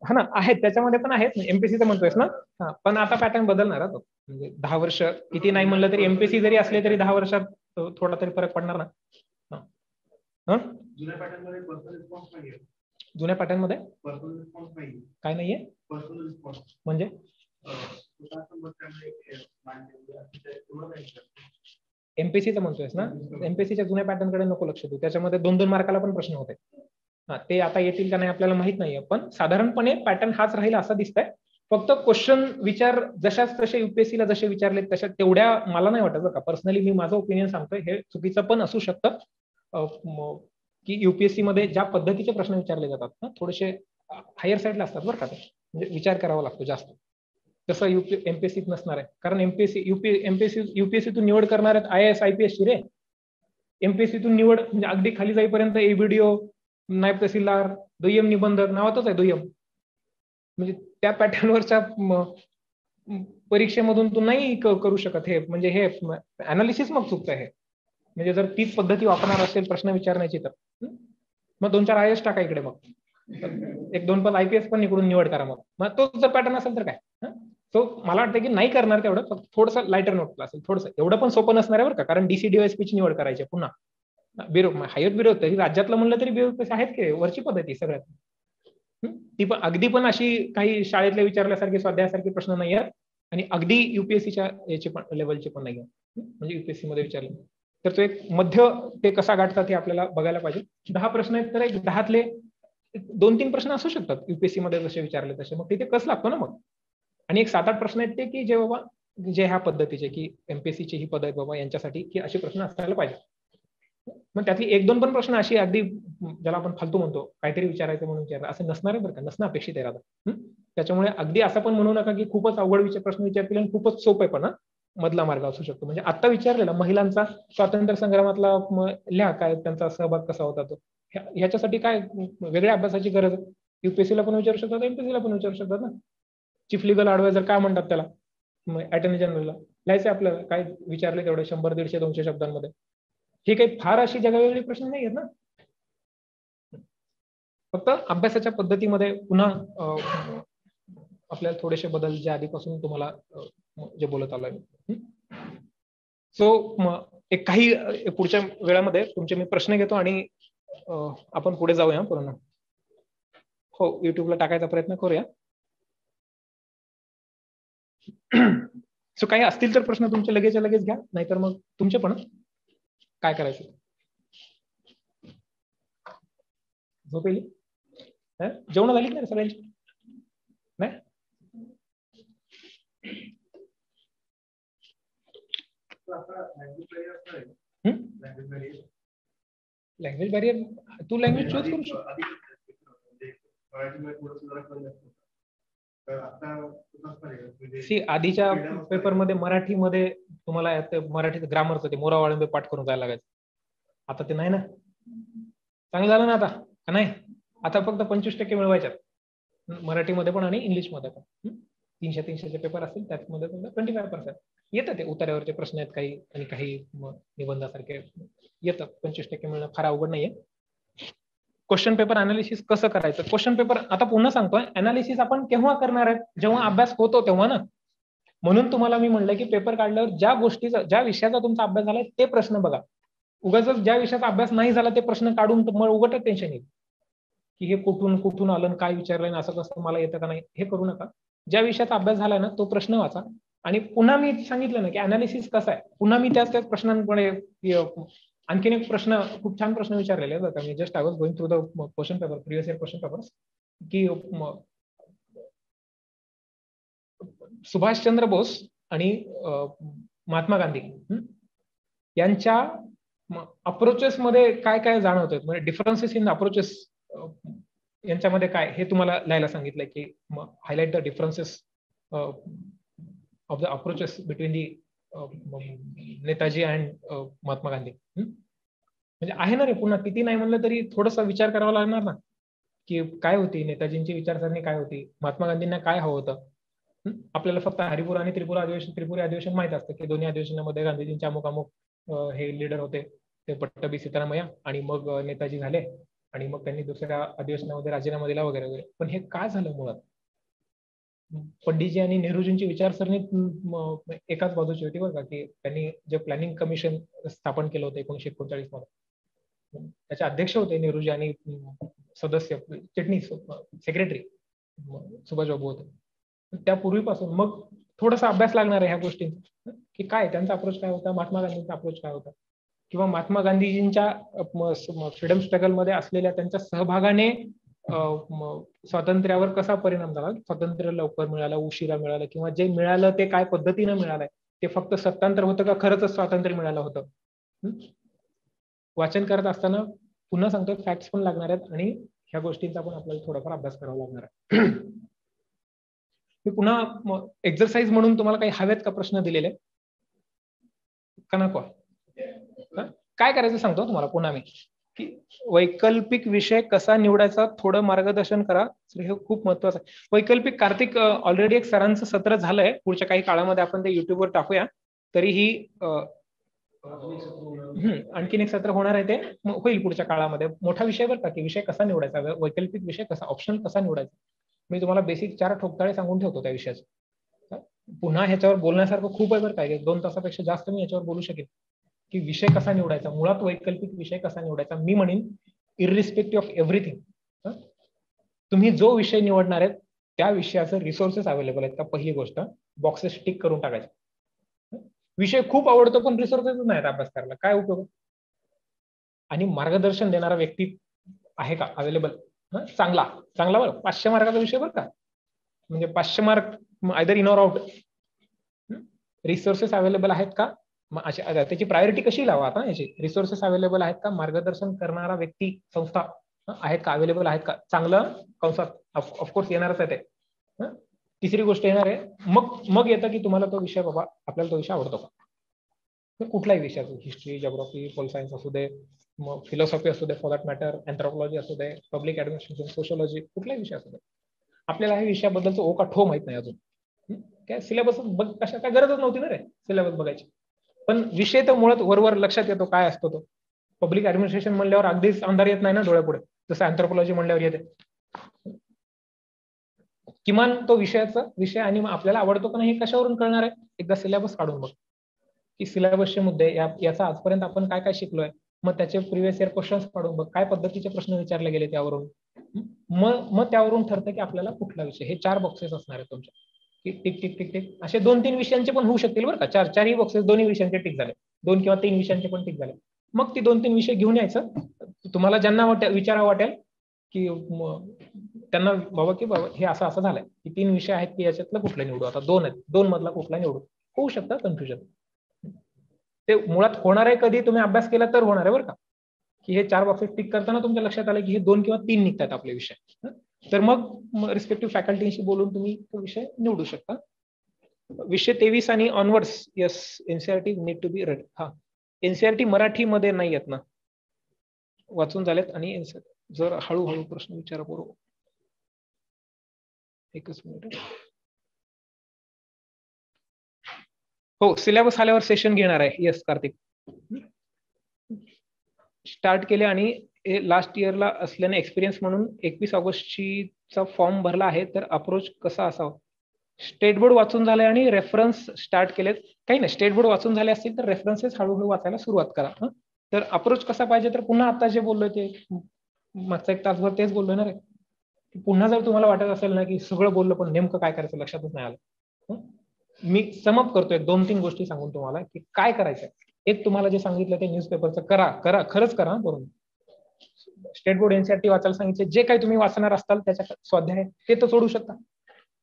हा ना, आहेत त्याच्यामध्ये पण आहेत. एमपीसीचं म्हणतोयस ना. हा, पण आता पॅटर्न बदलणार तो. म्हणजे 10 वर्ष किती नाही म्हणलं तरी एमपीसी जरी असले तरी 10 वर्षात थोडा तरी फरक पडणार ना. जुन्या पॅटर्न मध्ये पर्सनल रिस्पॉन्स नाहीये. जुन्या पॅटर्न मध्ये पर्सनल रिस्पॉन्स नाहीये. काय नाहीये? पर्सनल रिस्पॉन्स म्हणजे एमपीसीचं म्हणतोयस ना. एमपीसीच्या जुन्या पॅटर्न कडे नको लक्ष देऊ. त्याच्यामध्ये 2-2 मार्काला पण प्रश्न होते. हा, ते आता येतील का नाही आपल्याला माहित नाहीये, पण साधारणपणे पॅटर्न हाच राहील असं दिसतंय. फक्त क्वेश्चन विचार जशाच तसे युपीएससीला जसे विचारले तशा तेवढ्या मला नाही वाटत बरं का. पर्सनली मी माझं ओपिनियन सांगतोय, हे चुकीचं पण असू शकतं की युपीएससी मध्ये ज्या पद्धतीचे प्रश्न विचारले जातात ना, थोडेसे हायर साईडला असतात बरं का. ते म्हणजे विचार करावा लागतो जास्त. तसं एमपीएससीत नसणार आहे. कारण युपीएससीतून निवड करणार आहेत IAS IPS ची रे. एमपीएससीतून निवड म्हणजे अगदी खाली जाईपर्यंत एबीडीओ, नायब तहसीलदार, दुय्यम निबंधक नावातच आहे दुय्यम. म्हणजे त्या पॅटर्नवरच्या परीक्षेमधून तू नाही करू शकत हे. म्हणजे हे अनालिसिस मग चुकतं हे. म्हणजे जर तीच पद्धती वापरणार असेल प्रश्न विचारण्याची तर मग 2-4 IAS टाका इकडे, मग 1-2 पण IPS पण इकडून निवड करा. मग तो जर पॅटर्न असेल तर काय, तो मला वाटतं की नाही करणार तेवढं. फक्त थोडंसं लायटर नोट असेल, थोडंसं. एवढं पण सोपं नसणार आहे बरं का. कारण DCDOSP ची निवड करायची पुन्हा. हायर ब्युरो तरी राज्यातलं म्हणलं तरी ब्युरो आहेत की वरची पद्धती सगळ्यात. ती पण अगदी पण अशी काही शाळेतल्या विचारल्यासारखी स्वाध्यायासारखे प्रश्न नाही आहेत आणि अगदी युपीएससीच्या याचे पण लेवलचे पण नाही आहेत. म्हणजे युपीएससी मध्ये विचारले तर तो एक मध्य ते कसा गाठतात हे आपल्याला बघायला पाहिजे. 10 प्रश्न आहेत तर एक 10तले 2-3 प्रश्न असू शकतात युपीएससी मध्ये जसे विचारले तसे. मग तिथे कस लागतो ना मग. आणि एक 7-8 प्रश्न आहेत ते की जे बाबा जे ह्या पद्धतीचे की एमपीएससीची ही पद्धत बाबा यांच्यासाठी की असे प्रश्न असायला पाहिजे. मग त्यातली 1-2 पण प्रश्न अशी अगदी ज्याला आपण फालतू म्हणतो काहीतरी विचारायचं म्हणून विचारलं असं नसणार आहे बरं का. नसणं अपेक्षित आहे राहतं. त्याच्यामुळे अगदी असं पण म्हणू नका की खूपच अवघड प्रश्न विचारतील आणि खूपच सोपे पण मधला मार्ग असू शकतो. म्हणजे आता विचारलेला महिलांचा स्वातंत्र्य संग्रामातला लिहा काय त्यांचा सहभाग कसा होता तो. ह्याच्यासाठी काय वेगळ्या अभ्यासाची गरज आहे. युपीएससीला पण विचारू शकतात, एमपीएससीला पण विचारू शकतात ना. चीफ लिगल ऍडवायझर काय म्हणतात त्याला, अटॉर्नी जनरलला लिहायचं आपल्याला काय विचारले तेवढे 100, 150, 200 शब्दांमध्ये. हे काही फार अशी जगावेगळी प्रश्न नाही आहेत ना. फक्त अभ्यासाच्या पद्धतीमध्ये पुन्हा आपल्याला थोडेसे बदल जे आधीपासून तुम्हाला जे बोलत आलोय. सो एक काही पुढच्या वेळामध्ये तुमचे मी प्रश्न घेतो आणि आपण पुढे जाऊया पूर्ण. हो, युट्यूबला टाकायचा प्रयत्न करूया. सो काही असतील तर प्रश्न तुमचे लगेच घ्या, नाहीतर मग तुमचे पण काय करायचं. झोप येईल? जेवण झाली नाही सगळ्यांची? नाही लँग्वेज बॅरियर तू लँग्वेज चूज करू शकतो. आधीच्या पेपरमध्ये मराठीमध्ये तुम्हाला मराठीत ग्रामरचं ते मोरा वाळंबे पाठ करून जायला लागायचं. आता ते नाही ना. चांगलं झालं ना आता का नाही. आता फक्त 25% मिळवायच्यात मराठीमध्ये पण आणि इंग्लिशमध्ये पण. 300-300चे पेपर असतील त्यामध्ये 25% येतं. ते उतार्यावरचे प्रश्न आहेत काही आणि काही निबंधासारखे येतं. 25% मिळणं फार अवघड नाहीये. क्वेश्चन पेपर अनालिसिस कसं करायचं. क्वेश्चन पेपर आता पुन्हा सांगतोय, अनालिसिस आपण केव्हा करणार आहे, जेव्हा अभ्यास होतो तेव्हा ना. म्हणून तुम्हाला मी म्हणलं की पेपर काढल्यावर ज्या गोष्टीचा ज्या विषयाचा तुमचा अभ्यास झालाय ते प्रश्न बघा. उगाच ज्या विषयाचा अभ्यास नाही झाला ते प्रश्न काढून मग उगाच टेन्शन येईल की हे कुठून आलं, काय विचारलंय, असं कसं मला येतं का नाही. हे करू नका. ज्या विषयाचा अभ्यास झालाय ना तो प्रश्न वाचा आणि पुन्हा मी सांगितलं ना की अनालिसिस कसं आहे, पुन्हा मी त्याच प्रश्नांकडे आणखीन एक प्रश्न, खूप छान प्रश्न विचारलेले होता मी just I was going through the question paper, previous year question papers, की सुभाषचंद्र बोस आणि महात्मा गांधी यांच्या अप्रोचेस मध्ये काय काय जाणवत, म्हणजे डिफरन्सेस इन अप्रोचेस यांच्यामध्ये काय, हे तुम्हाला लिहायला सांगितलंय की highlight the differences of the approaches between the Netaji and Mahatma Gandhi. म्हणजे आहे ना रे, पुन्हा किती नाही म्हणलं तरी थोडासा विचार करावा लागणार ना की काय होती नेताजींची विचारसरणी, काय होती, महात्मा गांधींना काय हवं होतं. आपल्याला फक्त हरिपूर आणि त्रिपुरा अधिवेशन माहित असतं की दोन्ही अधिवेशनामध्ये गांधीजींच्या अमुक अमुक हे लीडर होते, ते पट्टभी सीतारामय्या, आणि मग नेताजी झाले, आणि मग त्यांनी दुसऱ्या अधिवेशनामध्ये राजीनामा दिला वगैरे वगैरे. पण हे काय झालं मुळात, पंडितजी आणि नेहरूजींची विचारसरणी एकाच बाजूची होती बरं का, की त्यांनी जे प्लॅनिंग कमिशन स्थापन केलं होतं 1939 मध्ये, त्याचे अध्यक्ष होते नेहरूजी आणि सदस्य चिटणीस सेक्रेटरी सुभाषबाबू होते. त्यापूर्वीपासून मग थोडासा अभ्यास लागणार आहे ह्या गोष्टींचा, की काय त्यांचा अप्रोच काय होता, महात्मा गांधींचा अप्रोच काय होता, किंवा महात्मा गांधीजींच्या फ्रीडम स्ट्रगल मध्ये असलेल्या त्यांच्या सहभागाने स्वातंत्र्यावर कसा परिणाम झाला, स्वातंत्र्य लवकर मिळालं, उशिरा मिळालं, किंवा जे मिळालं ते काय पद्धतीनं मिळालंय, ते फक्त सत्तांतर होतं का खरंच स्वातंत्र्य मिळालं होतं. वाचन करत असताना पुन्हा सांगतो फॅक्ट्स पण लागणार आहेत आणि ह्या गोष्टींचा पण आपल्याला थोडाफार अभ्यास करावा लागणार आहे. मी पुन्हा एक्झरसाइज म्हणून तुम्हाला काही हवेत का प्रश्न दिलेले का नको, काय करायचं सांगतो तुम्हाला पुन्हा मी, की वैकल्पिक विषय कसा निवडायचा थोडं मार्गदर्शन करा, हे खूप महत्वाचं आहे. वैकल्पिक, कार्तिक ऑलरेडी एक सरांचं सत्र झालंय, पुढच्या काही काळामध्ये आपण ते युट्यूबवर टाकूया, तरीही आणखीन एक सत्र होणार आहे, ते होईल पुढच्या काळामध्ये. मोठा विषय बरं का, की विषय कसा निवडायचा, वैकल्पिक विषय कसा, ऑप्शनल कसा निवडायचा. मी तुम्हाला बेसिक 4 ठोकताळे सांगून ठेवतो त्या विषयाचं. पुन्हा ह्याच्यावर बोलण्यासारखं खूप आहे बरं काय, 2 तासापेक्षा जास्त मी याच्यावर बोलू शकेन, की विषय कसा निवडायचा, मुळात वैकल्पिक विषय कसा निवडायचा. मी म्हणेन इररिस्पेक्टिव्ह ऑफ एव्हरीथिंग, तुम्ही जो विषय निवडणार आहेत त्या विषयाचं रिसोर्सेस अवेलेबल आहेत का, पहिली गोष्ट बॉक्सेस टिक करून टाकायचे. विषय खूप आवडतो पण रिसोर्सेस नाहीत अभ्यास करायला, काय उपयोग. आणि मार्गदर्शन देणारा व्यक्ती आहे का अवेलेबल, चांगला चांगला बरं, 500 मार्काचा विषय बरं का, म्हणजे 500 mark either in or out. Resources available आहेत का, त्याची प्रायोरिटी कशी लावा आता, याची रिसोर्सेस अवेलेबल आहेत का, मार्गदर्शन करणारा व्यक्ती संस्था आहेत का, अवेलेबल आहेत का, चांगलं कंसात ऑफकोर्स येणारच आहे ते. तिसरी गोष्ट येणार आहे, मग येतं की तुम्हाला तो विषय, बाबा आपल्याला तो विषय आवडतो का, कुठलाही विषयाचा, हिस्ट्री, जिओग्राफी, पोल सायन्स असू दे, मग फिलॉसॉफी असू दे फॉर दॅट मॅटर, अँथ्रोपॉलॉजी असू दे, पब्लिक ऍडमिनिस्ट्रेशन, सोशोलॉजी, कुठलाही विषय असू दे. आपल्याला ह्या विषयाबद्दलचं ओ का ठो माहित नाही अजून, काय सिलेबस बघ, कशा काय गरजच नव्हती ना रे सिलेबस बघायची, पण विषय तर मुळात वरवर लक्षात येतो काय असतो तो. पब्लिक ऍडमिनिस्ट्रेशन म्हणल्यावर अगदीच अंधार येत नाही ना डोळ्यापुढे, जसं अँथ्रोपॉलॉजी म्हणल्यावर येते. किमान तो विषयाचा विषय आणि आपल्याला आवडतो का नाही हे कशावरून कळणार आहे, एकदा सिलेबस काढून बघ, की सिलेबसचे मुद्दे, याचा आजपर्यंत आपण काय काय शिकलोय, मग त्याचे प्रिव्हियस इयर क्वेश्चन्स काढून बघ, काय पद्धतीचे प्रश्न विचारले गेले त्यावरून, मग त्यावरून ठरतं की आपल्याला कुठला विषय. हे 4 बॉक्सेस असणार आहेत तुमच्या, की टिक टिक टिक टिक, असे 2-3 विषयांचे पण होऊ शकतील बरं का, 4ही बॉक्सेस दोन्ही विषयांचे टिक झाले, 2 किंवा 3 विषयांचे पण टिक झाले, मग ती 2-3 विषय घेऊन यायचं. तुम्हाला ज्यांना विचारा वाटेल की त्यांना बाबा की बाबा हे असं असं झालंय, की 3 विषय आहेत की याच्यातलं कुठलं निवडू, आता 2 आहेत, 2 मधला कुठला निवडू, होऊ शकतं कन्फ्युजन. ते मुळात होणार आहे कधी, तुम्ही अभ्यास केला तर होणार आहे बरं का, की हे 4 बॉक्सेस टिक करताना तुमच्या लक्षात आलं की हे 2 किंवा 3 निघतात आपले विषय, तर मग रिस्पेक्टिव्ह फॅकल्टीशी बोलून तुम्ही तो विषय निवडू शकता. विषय 23 आणि onwards, yes, NCERT need to be read. हा, एनसीईआरटी मराठीमध्ये नाही येत ना, वाचून झालेत. आणि जर हळूहळू प्रश्न विचारा बरोबर, एकच मिनिट. हो, सिलेबस आल्यावर सेशन घेणार आहे, येस कार्तिक, स्टार्ट केले आणि लास्ट इयरला असल्याने एक्सपिरियन्स म्हणून 21 ऑगस्टचा फॉर्म भरला आहे, तर अप्रोच कसा असावा. स्टेट बोर्ड वाचून झालंय आणि रेफरन्स स्टार्ट केलेत, काही नाही, स्टेट बोर्ड वाचून झाले असतील तर रेफरन्सेस हळूहळू वाचायला सुरुवात करा. तर अप्रोच कसा पाहिजे, तर पुन्हा आता जे बोललोय ते मागचा 1 तासभर तेच बोललोय ना रे. पुन्हा जर तुम्हाला वाटत असेल ना की सगळं बोललं पण नेमकं काय करायचं लक्षातच नाही आलं, मी समअप करतोय 2-3 गोष्टी सांगून तुम्हाला की काय करायचं. एक तुम्हाला जे सांगितलं ते न्यूजपेपरचं करा, खरंच करा बरोबर. स्टेट बोर्ड एनसीईआरटी वाचायला सांगितले, जे काही तुम्ही वाचणार असताल त्याच्या स्वाध्याय ते तर सोडू शकता.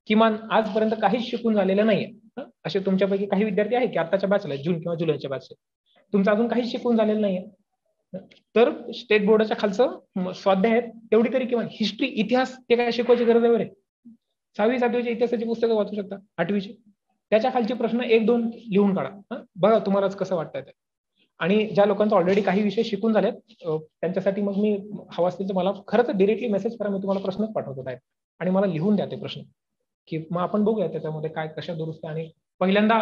किमान आजपर्यंत काहीच शिकून झालेलं नाहीये. असे तुमच्यापैकी काही विद्यार्थी आहेत की आताच्या बॅचला, जून किंवा जुलैच्या बॅचला, तुमचं अजून काहीच शिकून झालेलं नाहीये. तर स्टेट बोर्डाच्या खालचं स्वाध्याय आहेत तेवढी तरी किमान हिस्ट्री, इतिहास ते काय शिकवायची गरज आहे बरे. 6वी-7वीच्या इतिहासाची पुस्तकं वाचू शकता, 8वीची. त्याच्या खालचे प्रश्न 1-2 लिहून काढा. बघा तुम्हालाच कसं वाटतंय ते. आणि ज्या लोकांचा ऑलरेडी काही विषय शिकून झालेत त्यांच्यासाठी मग मी हवा असतील तर मला खरंच डिरेक्टली मेसेज करा, मी तुम्हाला प्रश्नच पाठवतो आहे आणि मला लिहून द्या ते प्रश्न, की मग आपण बघूया त्याच्यामध्ये काय कशा दुरुस्त. आणि पहिल्यांदा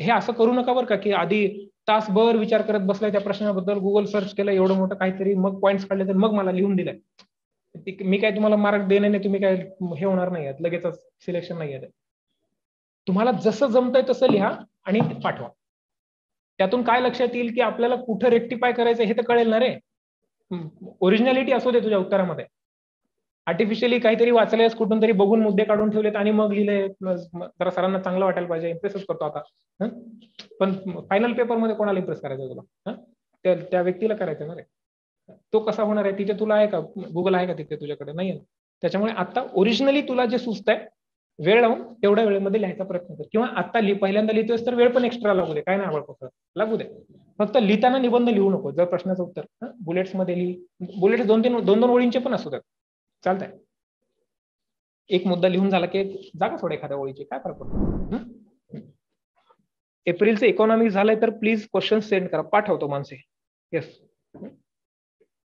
हे असं करू नका बरं का की आधी तासभर विचार करत बसलाय त्या प्रश्नाबद्दल, गुगल सर्च केलं एवढं मोठं काहीतरी, मग पॉईंट्स काढले तर मग मला लिहून दिलंय. मी काय तुम्हाला मार्क देण्याने तुम्ही काय हे होणार नाही, लगेचच सिलेक्शन नाही आहे. तुम्हाला जसं जमतंय तसं लिहा आणि पाठवा. त्यातून काय लक्षात येईल की आपल्याला कुठं रेक्टिफाय करायचं हे तर कळेल ना रे. ओरिजिनॅलिटी असू दे तुझ्या उत्तरामध्ये. आर्टिफिशियली काहीतरी वाचलेस, कुठून तरी बघून मुद्दे काढून ठेवलेत आणि मग लिहिले, जरा सरांना चांगलं वाटायला पाहिजे, इम्प्रेसच करतो आता. पण फायनल पेपरमध्ये कोणाला इम्प्रेस करायचं तुला? त्या व्यक्तीला करायचं ना रे. तो कसा होणार आहे? तिथे तुला आहे का गुगल, आहे का तिथे तुझ्याकडे? नाही. त्याच्यामुळे आता ओरिजिनली तुला जे सुचतंय वेळ लावून तेवढ्या वेळेमध्ये लिहायचा प्रयत्न कर. किंवा आता पहिल्यांदा लिहितोयस तर वेळ पण एक्स्ट्रा लागू दे, काय नाही आवडत लागू दे. फक्त लिहिताना निबंध लिहू नको. जर प्रश्नाचं उत्तर बुलेट्स मध्ये लिही. बुलेट्स 2-2 ओळींचे पण असू द्यात, चालतंय. एक मुद्दा लिहून झाला की जागा सोड एखाद्या ओळीची, काय फरक पडतो. एप्रिलचं इकॉनॉमिक झालंय तर प्लीज क्वेश्चन सेंड करा, पाठवतो माणसे. येस.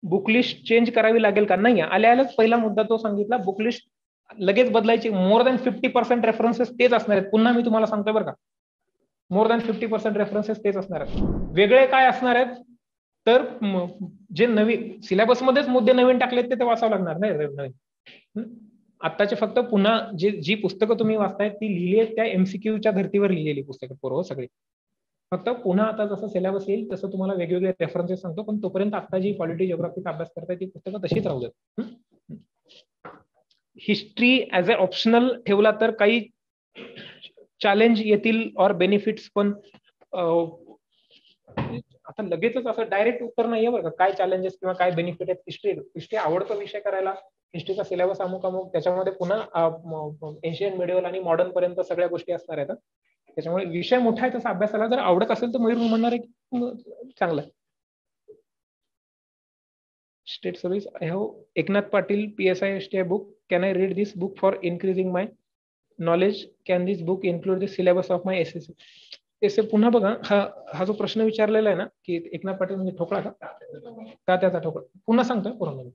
बुकलिस्ट चेंज करावी लागेल का? नाही, आल्याच पहिला मुद्दा तो सांगितला, बुकलिस्ट लगेच बदलायची. मोर दॅन 50% रेफरन्सेस तेच असणार आहेत. पुन्हा मी तुम्हाला सांगतोय बरं का, मोर दॅन 50% रेफरन्सेस तेच असणार आहेत. वेगळे काय असणार आहेत तर जे नवीन सिलेबसमध्येच मुद्दे नवीन टाकलेत ते वाचावं लागणार नाही नवीन. आत्ताचे फक्त पुन्हा जी पुस्तकं तुम्ही वाचताय ती लिहिली आहेत त्या एमसीक्यूच्या धर्तीवर लिहिलेली पुस्तकं पूर्व सगळी. फक्त पुन्हा आता जसं सिलेबस येईल तसं तुम्हाला वेगवेगळे रेफरन्सेस सांगतो, पण तोपर्यंत आता जी पॉलिटी जिओग्राफीचा अभ्यास करताय ती पुस्तकं तशीच राहू देत. हिस्ट्री ऍज अ ऑप्शनल ठेवला तर काही चॅलेंज येतील और बेनिफिट्स पण. आता लगेचच असं डायरेक्ट उत्तर नाहीये बरं का, काय चॅलेंजेस किंवा काय बेनिफिट आहेत. हिस्ट्री आवडतो विषय करायला. हिस्ट्रीचा सिलेबस अमुक त्याच्यामध्ये पुन्हा एन्शियंट, मिडिवल आणि मॉडर्न पर्यंत सगळ्या गोष्टी असणार आहेत. त्याच्यामुळे विषय मोठा आहे तसा अभ्यासाला. जर आवडत असेल तर मयूर म्हणणार आहे की चांगलं. State service, I have Eknath Patil PSI STI book. Can I read this book for increasing my knowledge? Can this book include the syllabus of my SSC? तसे पुन्हा बघा, हा जो प्रश्न विचारलेला आहे ना की एकनाथ पाटील म्हणजे ठोकळा का त्याचा ठोकळा, पुन्हा सांगतोय पूर्ण.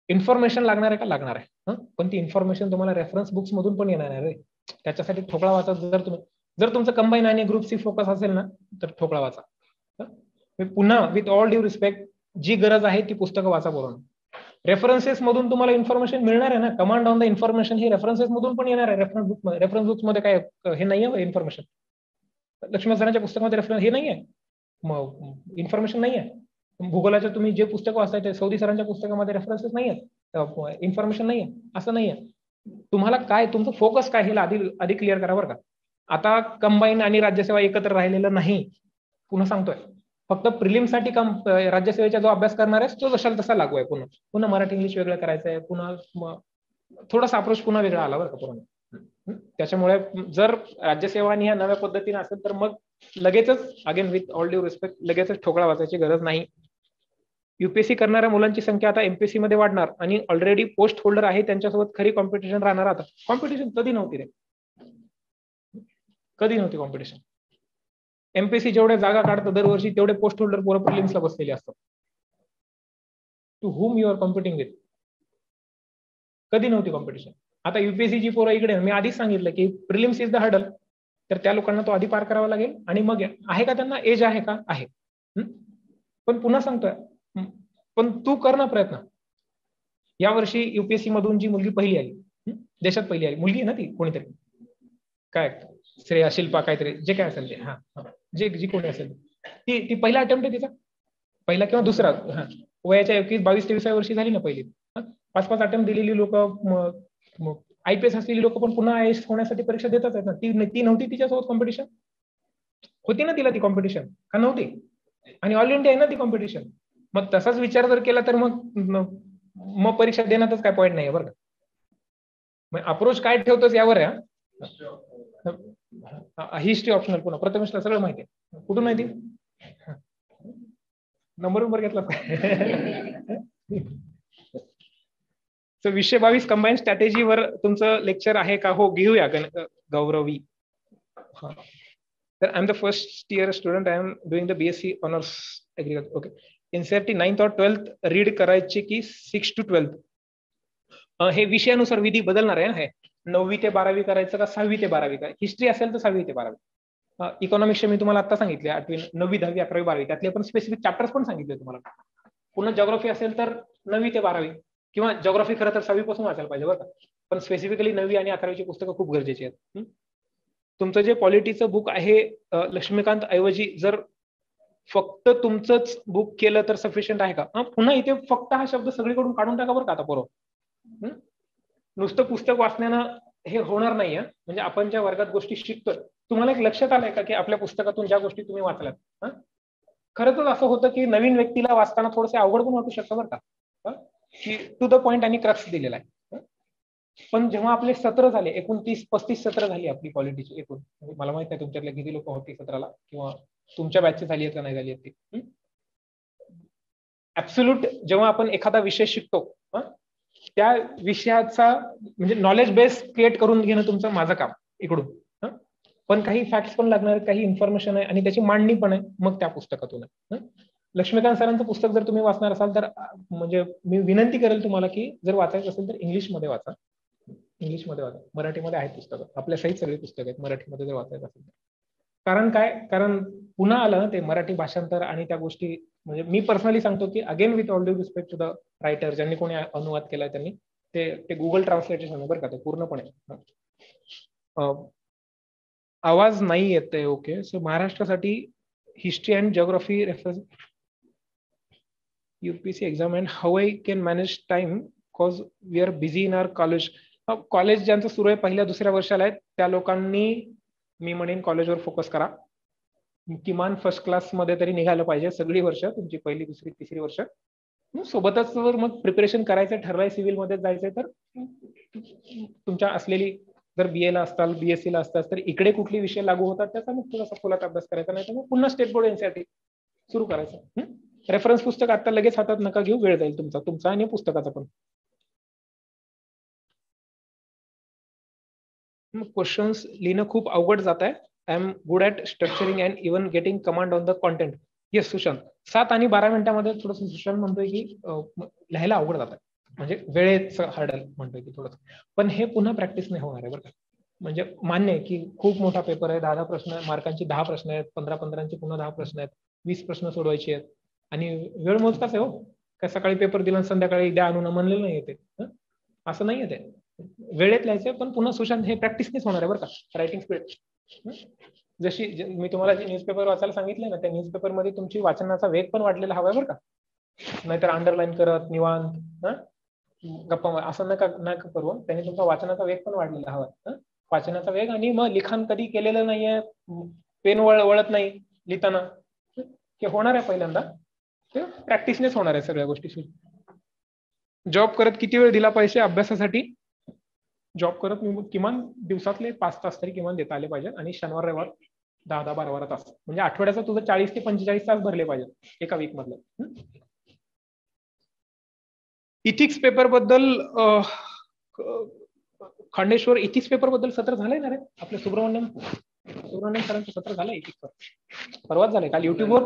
इन्फॉर्मेशन लागणार आहे का? लागणार आहे. पण ती इन्फॉर्मेशन तुम्हाला रेफरन्स बुक्स मधून पण येणार आहे रे. त्याच्यासाठी ठोकळा वाचा. जर तुमचं कंबाईन आणि ग्रुप सी फोकस असेल ना तर ठोकळा वाचा. पुन्हा विथ ऑल ड्यू रिस्पेक्ट, जी गरज आहे ती पुस्तकं वाचा पूर्ण. रेफरन्सेस मधून तुम्हाला इन्फॉर्मेशन मिळणार आहे ना. Command on the information he references मधून पण येणार आहे. रेफरन्स बुक्स मध्ये काय हे नाहीये इन्फॉर्मेशन. लक्ष्मण सरांच्या पुस्तकामध्ये रेफरन्स हे नाहीये, इन्फॉर्मेशन नाहीये. भूगोलाच्या तुम्ही जे पुस्तक वाचताय ते सौदी सरांच्या पुस्तकामध्ये रेफरन्सेस नाहीये, इन्फॉर्मेशन नाहीये, असं नाहीये. तुम्हाला काय, तुमचं फोकस काय हे आधी क्लिअर करा बरं का. आता कंबाईन आणि राज्यसेवा एकत्र राहिलेलं नाही, पुन्हा सांगतोय. फक्त प्रिलिमसाठी राज्यसेवेचा जो अभ्यास करणार आहे तो जशाला तसा लागू आहे. पुन्हा मराठी इंग्लिश वेगळं करायचंय, पुन्हा थोडासा अप्रोच पुन्हा वेगळा आला बरं का पूर्ण. त्याच्यामुळे जर राज्यसेवा आणि ह्या नव्या पद्धतीने असेल तर मग लगेचच, again with all due respect, लगेचच ठोकळा वाचायची गरज नाही. युपीएससी करणाऱ्या मुलांची संख्या आता एमपीएससी मध्ये वाढणार आणि ऑलरेडी पोस्ट होल्डर आहे त्यांच्यासोबत खरी कॉम्पिटिशन राहणार. आता कॉम्पिटिशन कधी नव्हती रे, कधी नव्हती कॉम्पिटिशन. एमपीएससी जेवढ्या जागा काढतं दरवर्षी तेवढे पोस्ट होल्डर पोरं प्रिलिम्सला बसलेले असतात. To whom you are competing with. कधी नव्हती कॉम्पिटिशन. आता युपीएससी जी पोरं इकडे, मी आधीच सांगितलं की प्रिलिम्स इज द हर्डल, तर त्या लोकांना तो आधी पार करावा लागेल. आणि मग आहे का त्यांना एज आहे का? आहे. पण पुन्हा सांगतोय, पण तू कर ना प्रयत्न. यावर्षी युपीएससी मधून जी मुलगी पहिली आली, देशात पहिली आली मुलगी आहे ना ती, कोणीतरी काय श्रेया, शिल्पा, काहीतरी जे काय असेल ते, जी कोणी असेल ती पहिला अटेम्प्ट आहे तिचा, पहिला किंवा दुसरा. वयाच्या 21-22-23 वर्षी झाली ना पहिली. 5-5 अटेम्प्ट दिलेली लोक IPS असलेली लोक पण पुन्हा IAS होण्यासाठी परीक्षा देतच आहेत ना. ती नव्हती तिच्यासोबत कॉम्पिटिशन? होती ना तिला ती कॉम्पिटिशन, का नव्हती? आणि ऑल इंडिया आहे ना ती कॉम्पिटिशन. मग तसाच विचार जर केला तर मग परीक्षा देण्यातच काय पॉईंट नाही बरं का. मग अप्रोच काय ठेवतोस यावर आहे. हिस्ट्री ऑप्शनल पुन्हा प्रथमेशला सगळं माहिती आहे. कुठून माहिती? नंबर घेतला. सो 2022 कंबाईन स्ट्रॅटेजीवर तुमचं लेक्चर आहे का? हो, घेऊया गौरवी. तर I am the first year student. I am doing the BSc honours agriculture. Okay. NCERT 9th और 12th रीड करायचे की 6 to 12th? हे विषयानुसार विधी बदलणार आहे ना. हे 9वी ते 12वी करायचं का 6वी ते 12वी काय? हिस्ट्री असेल तर 6वी ते 12वी. इकॉनॉमिक्सचे मी तुम्हाला आता सांगितले 8वी 9वी 10वी 11वी 12वी त्यातले पण स्पेसिफिक चॅप्टर्स पण सांगितले तुम्हाला. पुन्हा जॉग्राफी असेल तर 9वी ते 12वी किंवा जॉग्राफी खरं तर 6वी पासून वाचायला पाहिजे बरं का. पण स्पेसिफिकली 9वी आणि 11वीची पुस्तकं खूप गरजेची आहेत. तुमचं जे पॉलिटीचं बुक आहे लक्ष्मीकांत ऐवजी जर फक्त तुमचंच बुक केलं तर सफिशियंट आहे का? पुन्हा इथे फक्त हा शब्द सगळीकडून काढून टाका बरं का आता बरोबर. नुसतं पुस्तक वाचण्यानं हे होणार नाहीये. म्हणजे आपण ज्या वर्गात गोष्टी शिकतोय तुम्हाला एक लक्षात आलंय का की आपल्या पुस्तकातून ज्या गोष्टी तुम्ही वाचल्यात खरं तर असं होतं की नवीन व्यक्तीला वाचताना थोडंसं अवघड पण वाटू शकतं बरं का, की टू द पॉइंट आणि क्रक्स दिलेला आहे. पण जेव्हा आपले सत्र झाले, 29-35 सत्र झाली आपली पॉलिटीची एकूण, मला माहित नाही तुमच्यातले किती लोक होती सत्राला किंवा तुमच्या बॅचची झाली आहेत का नाही झाली आहेत ती. ऍब्सोल्यूट जेव्हा आपण एखादा विषय शिकतो त्या विषयाचा म्हणजे नॉलेज बेस क्रिएट करून घेणं तुमचं माझं काम इकडून. पण काही फॅक्ट्स पण लागणार, काही इन्फॉर्मेशन आहे आणि त्याची मांडणी पण आहे मग त्या पुस्तकातून. लक्ष्मीकांत सरांचं पुस्तक जर तुम्ही वाचणार असाल तर म्हणजे मी विनंती करेल तुम्हाला की जर वाचायचं असेल तर इंग्लिशमध्ये वाचा. इंग्लिशमध्ये वाचा. मराठीमध्ये आहेत पुस्तकं आपल्या सहित सगळी पुस्तकं आहेत मराठीमध्ये जर वाचायचं असेल तर. कारण काय, कारण पुन्हा आलं ना ते मराठी भाषांतर आणि त्या गोष्टी. म्हणजे मी पर्सनली सांगतो की again with all due respect to the writer ज्यांनी कोणी अनुवाद केलाय त्यांनी ते गुगल ट्रान्सलेटेशन आहे बरं का, ते पूर्णपणे. आवाज नाही येते. ओके. सो महाराष्ट्रासाठी history and geography reference UPSC exam and how I can manage time because we are busy in our college. College ज्यांचं सुरू आहे पहिल्या दुसऱ्या वर्षाला आहेत त्या लोकांनी मी म्हणेन कॉलेजवर फोकस करा. किमान फर्स्ट क्लास मध्ये तरी निघालं पाहिजे सगळी वर्ष तुमची पहिली दुसरी तिसरी वर्ष. सोबतच जर मग प्रिपरेशन करायचं ठरलंय सिव्हिल मध्ये जायचंय तर तुमच्या असलेली जर BA ला असताल BSc ला असताल तर इकडे कुठले विषय लागू होतात त्याचा मग थोडासा खोलात अभ्यास करायचा, नाही तर मग पुन्हा स्टेट बोर्ड NCERT सुरू करायचं. रेफरन्स पुस्तक आता लगेच हातात नका घेऊ, वेळ जाईल तुमचा आणि पुस्तकाचा पण. क्वेश्चन्स लिहिणं खूप अवघड जात आहे. I am good at structuring and even getting command on the content. Yes Sushant, 7 आणि 12 मिनिटांमध्ये थोडंसं सुशांत म्हणतोय की लिहायला अवघड जात आहे, म्हणजे वेळेचं हर्डल म्हणतोय की थोडंसं. पण हे पुन्हा प्रॅक्टिस नाही होणार आहे बरं का. म्हणजे मान्य आहे की खूप मोठा पेपर आहे, 10 प्रश्न मार्कांची 10 प्रश्न आहेत, 15 पुन्हा 10 प्रश्न आहेत, 20 प्रश्न सोडवायचे आहेत आणि वेळ मोजकाच आहे हो. काय सकाळी पेपर दिला संध्याकाळी द्या आणून म्हणलेलं नाही ते, असं नाही आहे ते. वेळेत लिहायचं. पण पुन्हा सुशांत हे प्रॅक्टिसनेच होणार आहे बरं का रायटिंग स्पीड. जशी मी तुम्हाला जे न्यूजपेपर वाचायला सांगितलं ना त्या न्यूजपेपर मध्ये तुमची वाचनाचा वेग पण वाढलेला हवाय बरं का. नाहीतर अंडरलाईन करत निवांत गप्पा असं नका करू. त्याने तुमचा वाचनाचा वेग पण वाढलेला हवा. वाचनाचा वेग आणि मग लिखाण कधी केलेलं नाहीये, पेन वळत नाही लिहिताना, हे होणार आहे पहिल्यांदा. ते प्रॅक्टिसनेच होणार आहे सगळ्या गोष्टी. जॉब करत किती वेळ दिला पाहिजे अभ्यासासाठी? जॉब करत किमान दिवसातले 5 तास तरी किमान देता आले पाहिजे आणि शनिवार रविवार 10-12 तास, म्हणजे आठवड्याचा तुझं 40 ते 45 तास भरले पाहिजे एका वीक मधलं. इथिक्स पेपर बद्दल खांडेश्वर इथिक्स पेपर बद्दल सत्र झालंय ना रे आपलं सुब्रमण्यम सरांचं सत्र झालंय इथिक्स परवाच झालंय. काल युट्यूबवर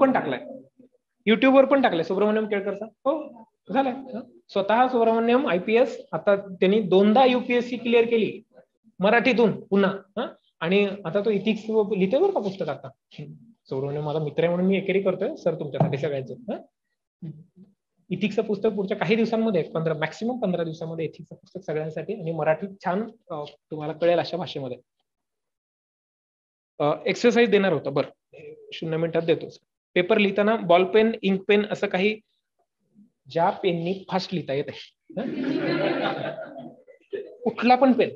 पण टाकलंय सुब्रमण्यम केळकरचा. हो झालंय. स्वतः सुब्रमण्यम IPS आता त्यांनी 2दा UPSC क्लिअर केली मराठीतून पुन्हा, आणि आता तो इथिक्स लिहितोय बरं का पुस्तक. आता सुब्रमण्यम माझा मित्र आहे म्हणून मी एकेरी करतोय सर तुमच्यासाठी सगळ्यांचं. इथिक्सचं पुस्तक पुढच्या काही दिवसांमध्ये मॅक्सिमम 15 दिवसांमध्ये इथिक्सचं पुस्तक सगळ्यांसाठी आणि मराठीत छान तुम्हाला कळेल अशा भाषेमध्ये. एक्सरसाइज देणार होता बरं 0 मिनिटात देतो. पेपर लिहिताना बॉल पेन इंक पेन असं काही ज्या पेननी फास्ट लिहिता येते कुठला पण पेन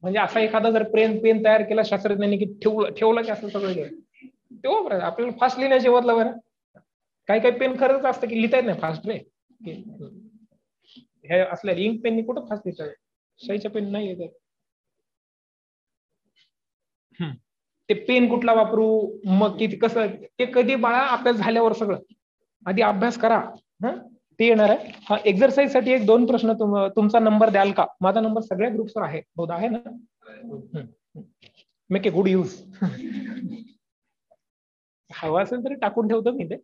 म्हणजे असा एखादा जर पेन तयार केला शास्त्रज्ञांनी की ठेवलं की असं सगळं गेलं, ते वापरायचं. आपल्याला फास्ट लिहिण्याचे बदला बरं. काही काही पेन खरंच असतं की लिहिता येत नाही फास्ट रे. हे असल्या इंक पेननी कुठं फास्ट लिहिता येत, शाईच्या पेन नाही येत. ते पेन कुठला वापरू, मग किती कसं, ते कधी बाळा अभ्यास झाल्यावर सगळं. आधी अभ्यास करा, ते येणार आहे. हा एक्झरसाइज साठी एक 2 प्रश्न तुमचा नंबर द्याल का? माझा नंबर सगळ्या ग्रुप्सवर आहे, बहुत आहे ना. Make a good use. हवा असेल तरी टाकून ठेवतो मी ते.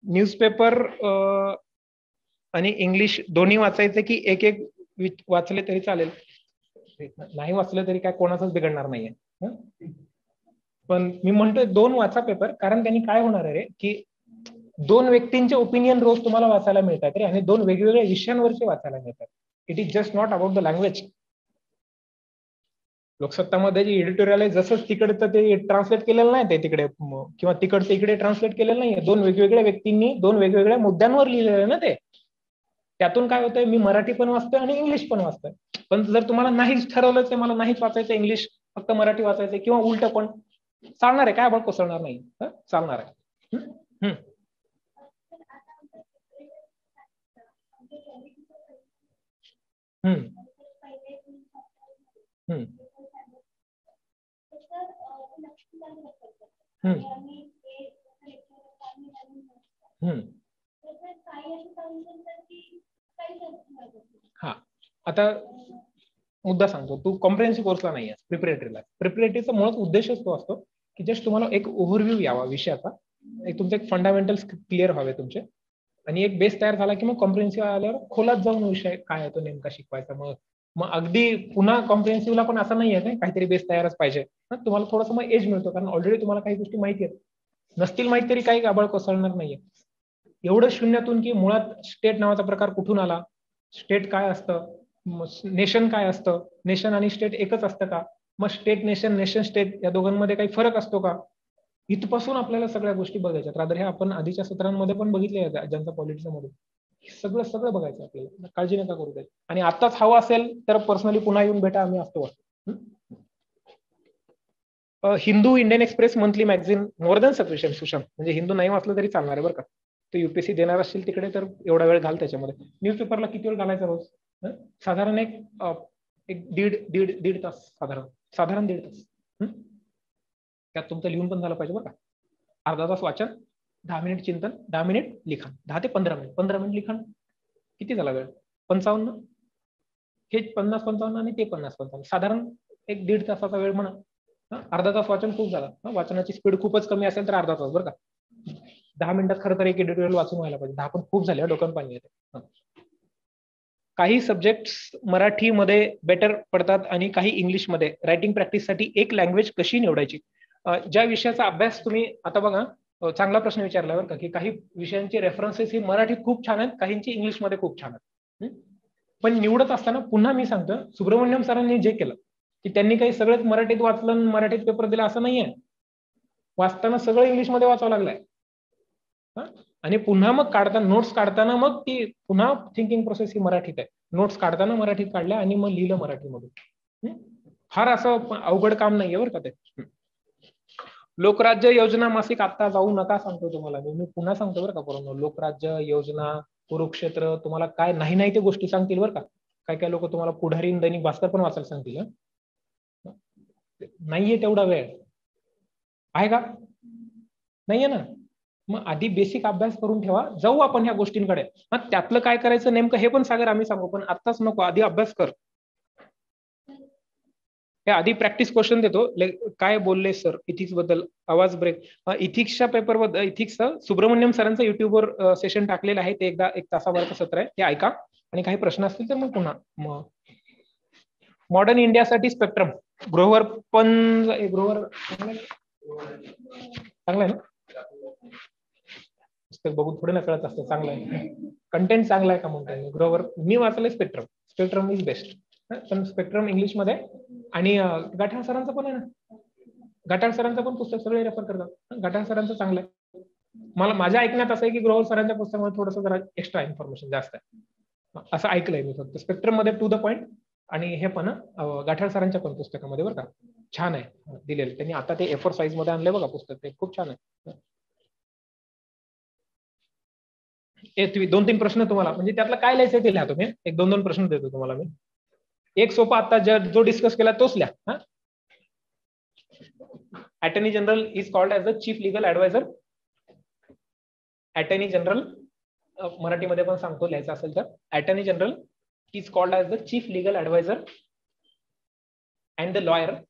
न्यूजपेपर आणि इंग्लिश दोन्ही वाचायचे की एक वाचले तरी चालेल? नाही वाचलं तरी काय कोणाचंच बिघडणार नाहीये. पण मी म्हणतोय 2 वाचा पेपर, कारण त्यांनी काय होणार आहे रे की 2 व्यक्तींचे ओपिनियन रोज तुम्हाला वाचायला मिळतात रे, आणि 2 वेगवेगळ्या विषयांवरचे वाचायला मिळतात. It is just not about the language. लोकसत्तामध्ये जे एडिटोरियल आहे जसं तिकडचं ते ट्रान्सलेट केलेलं नाही ते तिकडे, किंवा तिकडचं इकडे ट्रान्सलेट केलेलं नाहीये. 2 वेगवेगळ्या व्यक्तींनी 2 वेगवेगळ्या मुद्द्यांवर लिहिलेलं आहे ना ते. त्यातून काय होतंय, मी मराठी पण वाचतोय आणि इंग्लिश पण वाचतोय. पण जर तुम्हाला नाहीच ठरवलं ते मला नाहीच वाचायचं इंग्लिश, फक्त मराठी वाचायचं किंवा उलट पण चालणार आहे, काय आपण कोसळणार नाही, चालणार आहे. हा, आता मुद्दा सांगतो. तू कॉम्प्रिहेन्सिव्ह कोर्सला नाही आहेस, प्रिपरेटरीला. प्रिपरेटरीचा मुळात उद्देशच तो असतो की जस्ट तुम्हाला एक ओव्हरव्ह्यू यावा विषयाचा, एक तुमचे एक फंडामेंटल्स क्लिअर व्हावे तुमचे, आणि एक बेस तयार झाला की मग कॉम्प्रिहेन्सिव्ह आल्यावर खोलात जाऊन विषय काय आहे तो नेमका शिकवायचा. मग अगदी पुन्हा कॉम्प्रिहेन्सिव्हला पण असं नाही आहे काहीतरी बेस तयारच पाहिजे. तुम्हाला थोडंसं मग एज मिळतो, कारण ऑलरेडी तुम्हाला काही गोष्टी माहिती आहेत. नसतील माहिती तरी काही गाबळ कोसळणार नाहीये. एवढं शून्यातून की मुळात स्टेट नावाचा प्रकार कुठून आला, स्टेट काय असतं, नेशन काय असतं, नेशन आणि स्टेट एकच असतं का, मग स्टेट नेशन, नेशन स्टेट या दोघांमध्ये काही फरक असतो का, इथपासून आपल्याला सगळ्या गोष्टी बघायच्यात. रादर हे आपण आधीच्या सत्रांमध्ये पण बघितले जनता पॉलिटिक्समध्ये. सगळं सगळं बघायचं आपल्याला, काळजी नका करू. आणि आताच हवं असेल तर पर्सनली पुन्हा येऊन भेटा, आम्ही असतो. Hindu, Indian express, monthly magazine, more than sufficient Sushant. म्हणजे हिंदू नाही वाचलं तरी चालणार आहे बरं का. तू युपीएससी देणार असशील तिकडे तर एवढा वेळ घाल त्याच्यामध्ये. न्यूजपेपरला किती वेळ घालायचा रोज? साधारण एक दीड तास, साधारण 1.5 तास. त्यात तुमचं लिहून पण झालं पाहिजे बरं का. अर्धा तास वाचन, 10 मिनिट चिंतन, 10 मिनिट लिखाण, 10 ते 15 मिनिट. 15 मिनिट लिखाण किती झाला वेळ? 55. हे 50-55 आणि ते 50-55, साधारण एक 1.5 तासाचा वेळ म्हणा. अर्धा तास वाचन खूप झाला. वाचनाची स्पीड खूपच कमी असेल तर अर्धा तास बरं का. 10 मिनिटात खरं तर एक एडिटोरियल वाचून व्हायला पाहिजे. 10 पण खूप झाले, डोक्यात पाणी येते. काही सब्जेक्ट मराठीमध्ये बेटर पडतात आणि काही इंग्लिशमध्ये. रायटिंग प्रॅक्टिससाठी एक लँग्वेज कशी निवडायची? ज्या विषयाचा अभ्यास तुम्ही आता बघा, चांगला प्रश्न विचारला बरं का, की काही विषयांची रेफरन्सेस ही मराठीत खूप छान आहेत, काहींची इंग्लिशमध्ये खूप छान आहेत. पण निवडत असताना पुन्हा मी सांगतो, सुब्रमण्यम सरांनी जे केलं की त्यांनी काही सगळंच मराठीत वाचलं, मराठीत पेपर दिला असं नाहीये. वाचताना सगळं इंग्लिशमध्ये वाचावं लागलंय. आणि पुन्हा मग काढताना, नोट्स काढताना मग ती पुन्हा थिंकिंग प्रोसेस ही मराठीत आहे. नोट्स काढताना मराठीत काढल्या आणि मग लिहिलं मराठीमधून. फार असं अवघड काम नाहीये बरं का ते. लोकराज्य योजना मासिक आता जाऊ नका सांगतो तुम्हाला मी पुन्हा सांगतो बरं का पोरांनो. लोकराज्य योजना, कुरुक्षेत्र, तुम्हाला काय नाही ते गोष्टी सांगतील बरं का. काय लोक तुम्हाला पुढारी, दैनिक भास्कर पण वाचायला सांगतील. नाहीये तेवढा वेळ आहे का? नाहीये ना. मग आधी बेसिक अभ्यास करून ठेवा, जाऊ आपण ह्या गोष्टींकडे. त्यातलं काय करायचं नेमकं हे पण सागर आम्ही सांगू, पण आत्ताच नको, आधी अभ्यास कर. हे आधी प्रॅक्टिस क्वेश्चन देतो. काय बोलले सर इथिक्स बद्दल? आवाज ब्रेक. इथिक्सच्या पेपर बद्दल, इथिक्सचं सुब्रमण्यम सरांचं युट्यूबवर सेशन टाकलेलं आहे, ते एकदा 1 तासाभराचं सत्र आहे, ते ऐका. आणि काही प्रश्न असतील तर मग पुन्हा. मॉडर्न इंडियासाठी स्पेक्ट्रम, ग्रोव्हर पण ग्रोव्हर चांगलं आहे ना? पुस्तक बघून थोडे ना कळत असतं चांगलं आहे, कंटेंट चांगला आहे का म्हणतो. ग्रोव्हर मी वाचलंय स्पेक्ट्रम. Spectrum is best. पण स्पेक्ट्रम इंग्लिशमध्ये. आणि गाठा सरांचं पण आहे ना, घाटाळ सरांचं पण पुस्तक सगळे रेफर करतात. घाटाळ सरांचं चांगलं आहे. मला माझ्या ऐकण्यात असं आहे की ग्रोवर सरांच्या पुस्तकामध्ये थोडंसं जरा एक्स्ट्रा इन्फॉर्मेशन जास्त आहे असं ऐकलंय मी. फक्त स्पेक्ट्रम मध्ये टू द पॉइंट आणि हे पण गाठाळ सरांच्या पण पुस्तकामध्ये बरं का छान आहे दिलेलं त्यांनी. आता ते A4 साईज मध्ये आणले बघा पुस्तक, ते खूप छान आहे. 2-3 प्रश्न तुम्हाला म्हणजे त्यातलं काय लिहायचं ते लिहा तुम्ही. 1-2 प्रश्न देतो तुम्हाला मी. एक सोपा आता जो डिस्कस केला तोच लिहा. Attorney general is called as the chief legal adviser. Attorney general मराठीमध्ये पण सांगतो लिहायचं असेल तर. Attorney general is called as the chief legal adviser and the lawyer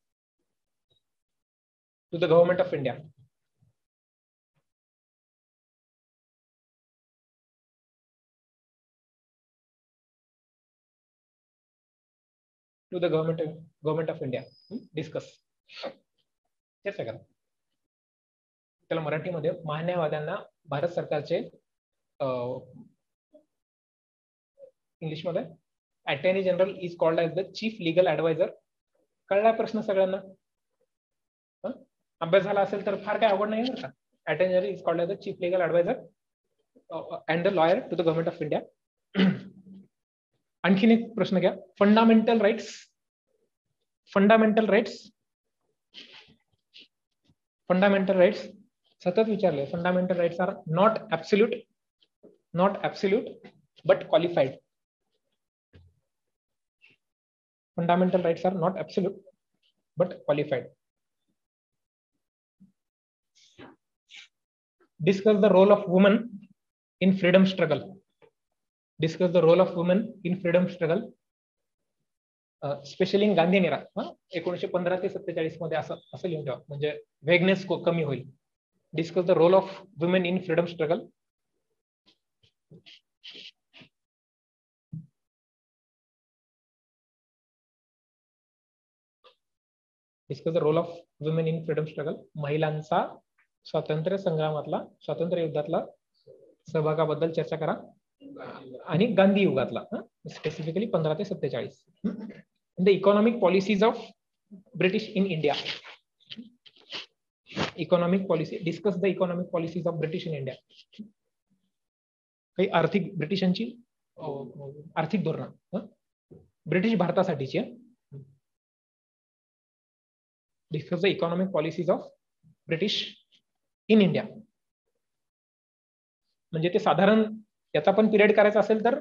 to the government of India. To the government of India. Discuss. तेच आहे का त्याला मराठीमध्ये महान्यायवाद्यांना भारत सरकारचे इंग्लिशमध्ये attorney general is called as the chief legal adviser. कळला प्रश्न सगळ्यांना? अभ्यास झाला असेल तर फार काय अवघड नाही बरं का. Attorney general is called as the chief legal adviser and the lawyer to the government of India. आणखीन एक प्रश्न घ्या. Fundamental rights. Fundamental rights. Fundamental rights सतत विचारले. Fundamental rights are not absolute but qualified. Fundamental rights are not absolute but qualified. Discuss the role of women in freedom struggle. Discuss the role of women in freedom struggle, especially in Gandhi निरा. 1915 ते 47 मध्ये असं लिहून ठेवा म्हणजे vagueness कमी होईल. Discuss the role of women in freedom struggle. Discuss the role of women in freedom struggle. महिलांचा स्वातंत्र्य संग्रामातला, स्वातंत्र्य युद्धातला सहभागाबद्दल चर्चा करा. आणि गांधी युगातला स्पेसिफिकली 15 ते 47. The economic policies of British in India. Economic policy. Discuss the economic policies of British in India. काही आर्थिक ब्रिटिशांची आर्थिक धोरण British भारतासाठीची. Discuss the economic policies of British in India. म्हणजे ते साधारण याचा पण पिरियड करायचा असेल तर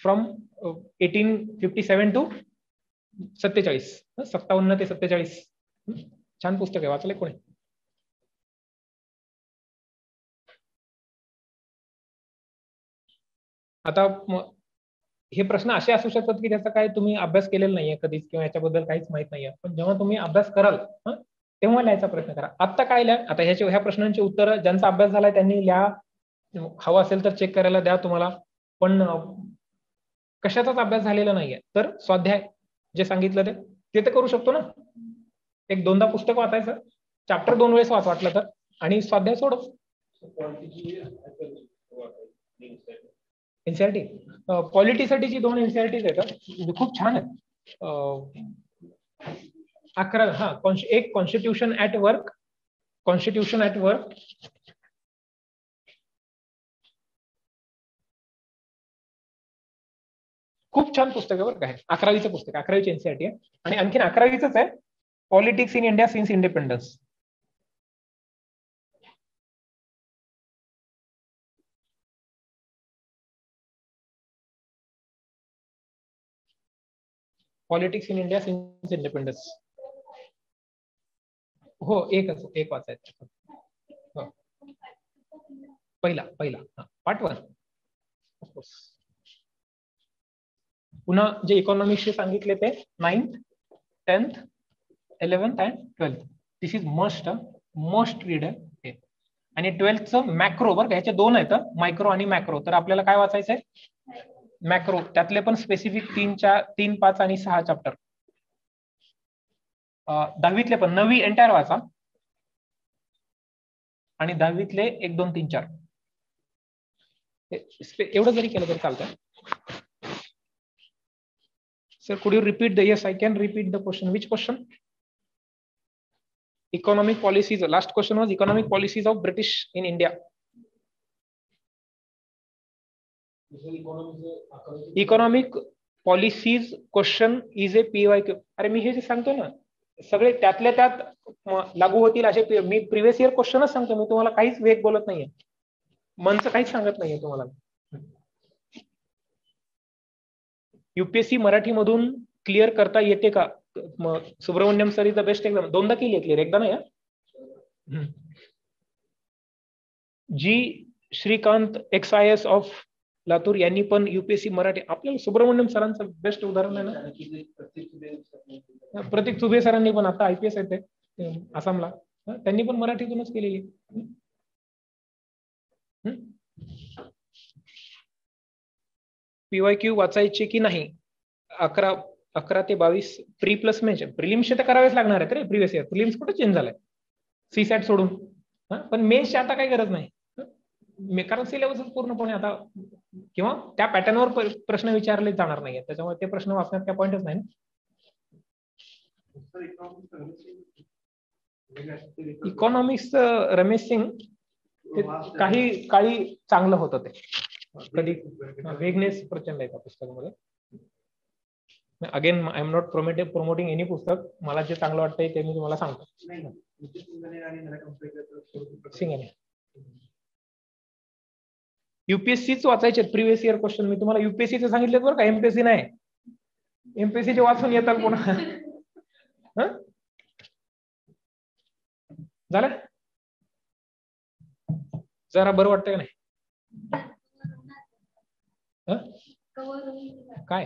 फ्रॉम 1857 टू 47. 57 ते 47. छान पुस्तक आहे, वाचलंय कोणी? आता हे प्रश्न असे असू शकतात की त्याचा काय तुम्ही अभ्यास केलेला नाहीये कधीच किंवा याच्याबद्दल काहीच माहित नाहीये. पण जेव्हा तुम्ही अभ्यास कराल तेव्हा लिहायचा प्रयत्न करा. आता काय लिहा. आता ह्या प्रश्नांची उत्तर ज्यांचा अभ्यास झालाय त्यांनी लिहा. हवा असेल तर चेक करायला द्या तुम्हाला. पण कशाचाच अभ्यास झालेला नाहीये तर स्वाध्याय जे सांगितलं ते तर करू शकतो ना. 1-2दा पुस्तक वाचायचं. चॅप्टर 2 वेळेस वाटलं तर आणि स्वाध्याय सोडव. एनसीआरटी पॉलिटीसाठीची 2 एनसीआरटीज आहेत म्हणजे खूप छान आहेत. 11 एक constitution at work. Constitution at work. खूप छान पुस्तक आहे बरं काय. 11वीचं पुस्तक, 11वीची एनसीआरटी आहे. आणि आणखीन 11वीच आहे politics in India since independence. Politics in India since independence. हो एक वाचायचं. हो. पहिला पार्ट 1. पुन्हा जे इकॉनॉमिक्सचे सांगितले ते 9th, 10th, 11th and 12th. This is must read आहे. आणि 12thचं मॅक्रो बरं का. ह्याचे 2 आहेत, मायक्रो आणि मॅक्रो. तर आपल्याला काय वाचायचंय? मॅक्रो. त्यातले पण स्पेसिफिक 3, 5 आणि 6 चॅप्टर. 10वीतले पण 9वी एंटायर वाचा आणि 10वीतले 1, 2, 3, 4 एवढं जरी केलं तरी चालतंय. Sir, could you repeat the? Yes, I can repeat the question. Which question? Economic policies. Last question was economic policies of British in India. Economic policies question is a PYQ. अरे मी हे जे सांगतो ना सगळे त्यातल्या त्यात लागू होतील असे मी प्रिव्हियस इयर क्वेश्चनच सांगतो. मी तुम्हाला काहीच वेग बोलत नाहीये, मनचं काहीच सांगत नाहीये तुम्हाला. युपीएससी मराठी मधून क्लिअर करता येते का? Subramaniam sir is the best exam. दोनदा केली क्लिअर, एकदा नाही. G Shrikant XIS of Latur यांनी पण युपीएससी मराठी. आपल्याला सुब्रमण्यम सरांचं बेस्ट उदाहरण आहे ना. प्रतीक चुबे सरांनी पण आता IPS आहेत ते आसामला, त्यांनी पण मराठीतूनच केलेली. PYQ वाचायचे की नाही? 11 ते 22 प्री प्लस मेन्शन. प्रिलिम्सचे तर करावेच लागणार आहेत रे. प्रिव्हियस इयर प्रिलिम्स कुठे चेंज झालाय CSAT सोडून. पण मेन्सची आता काही गरज नाही, कारण सिलेबस पूर्णपणे आता किंवा त्या पॅटर्नवर प्रश्न विचारले जाणार नाहीये, त्याच्यामुळे ते प्रश्न वाचण्यात काय पॉइंटच नाही. इकॉनॉमिक्स रमेश सिंग काही चांगलं होतं ते. कधी वेगनेस प्रचंड आहे त्या पुस्तकामध्ये. Again I am not promoting any पुस्तक. मला जे चांगलं वाटतंय ते मी तुम्हाला सांगतो. सिंगाने युपीएससीच वाचायचे प्रिव्हियस इयर क्वेश्चन. मी तुम्हाला युपीएससीचे सांगितले बरं का, एमपीएससी नाही. एमपीएससीचे वाचून येतात पुन्हा. झालं जरा बरं वाटतंय का नाही? काय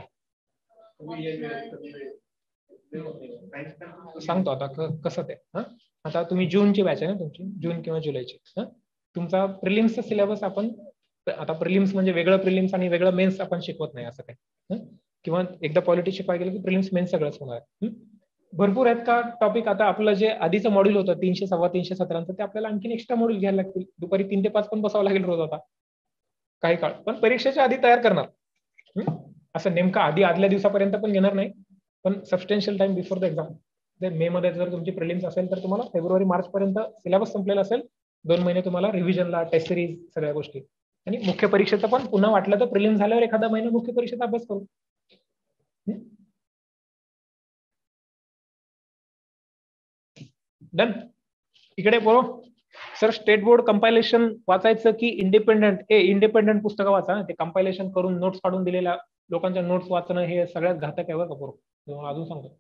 सांगतो आता कसं ते. आता तुम्ही जूनची बॅच आहे ना तुमची, जून किंवा जुलैची. तुमचा प्रिलिम्सचा सिलेबस आपण आता प्रिलिम्स म्हणजे वेगळं प्रिलिम्स आणि वेगळं मेन्स आपण शिकवत नाही असं काही. किंवा एकदा पॉलिटिक्स शिकवायला गेलं की प्रिलिम्स मेन्स सगळंच होणार. भरपूर आहेत का टॉपिक. आता आपलं जे आधीचं मॉड्यूल होतं 300, 350 सत्रांचं, ते आपल्याला आणखी एक्स्ट्रा मॉड्यूल घ्यायला लागतील. दुपारी 3 ते 5 पण बसावं लागेल रोज आता काही काळ. पण परीक्षेच्या आधी तयार करणार. असं नेमका आदल्या दिवसापर्यंत पण घेणार नाही, पण substantial time before the exam. मे मध्ये जर तुमची प्रिलिम्स असेल तर तुम्हाला फेब्रुवारी मार्च पर्यंत सिलेबस संपलेला असेल. 2 महिने तुम्हाला रिव्हिजनला, टेस्ट सिरीज, सगळ्या गोष्टी. आणि मुख्य परीक्षेचं पण पुन्हा वाटलं तर प्रिलिम्स झाल्यावर एखादा महिना मुख्य परीक्षेचा अभ्यास करू. डन. इकडे बोलो सर, स्टेट बोर्ड कंपायलेशन वाचायचं की इंडिपेंडंट? इंडिपेंडंट पुस्तकं वाचा. ते कंपायलेशन करून नोट्स काढून दिलेल्या लोकांच्या नोट्स वाचणं हे सगळ्यात घातक आहे बरं का पोरं. अजून सांगतो,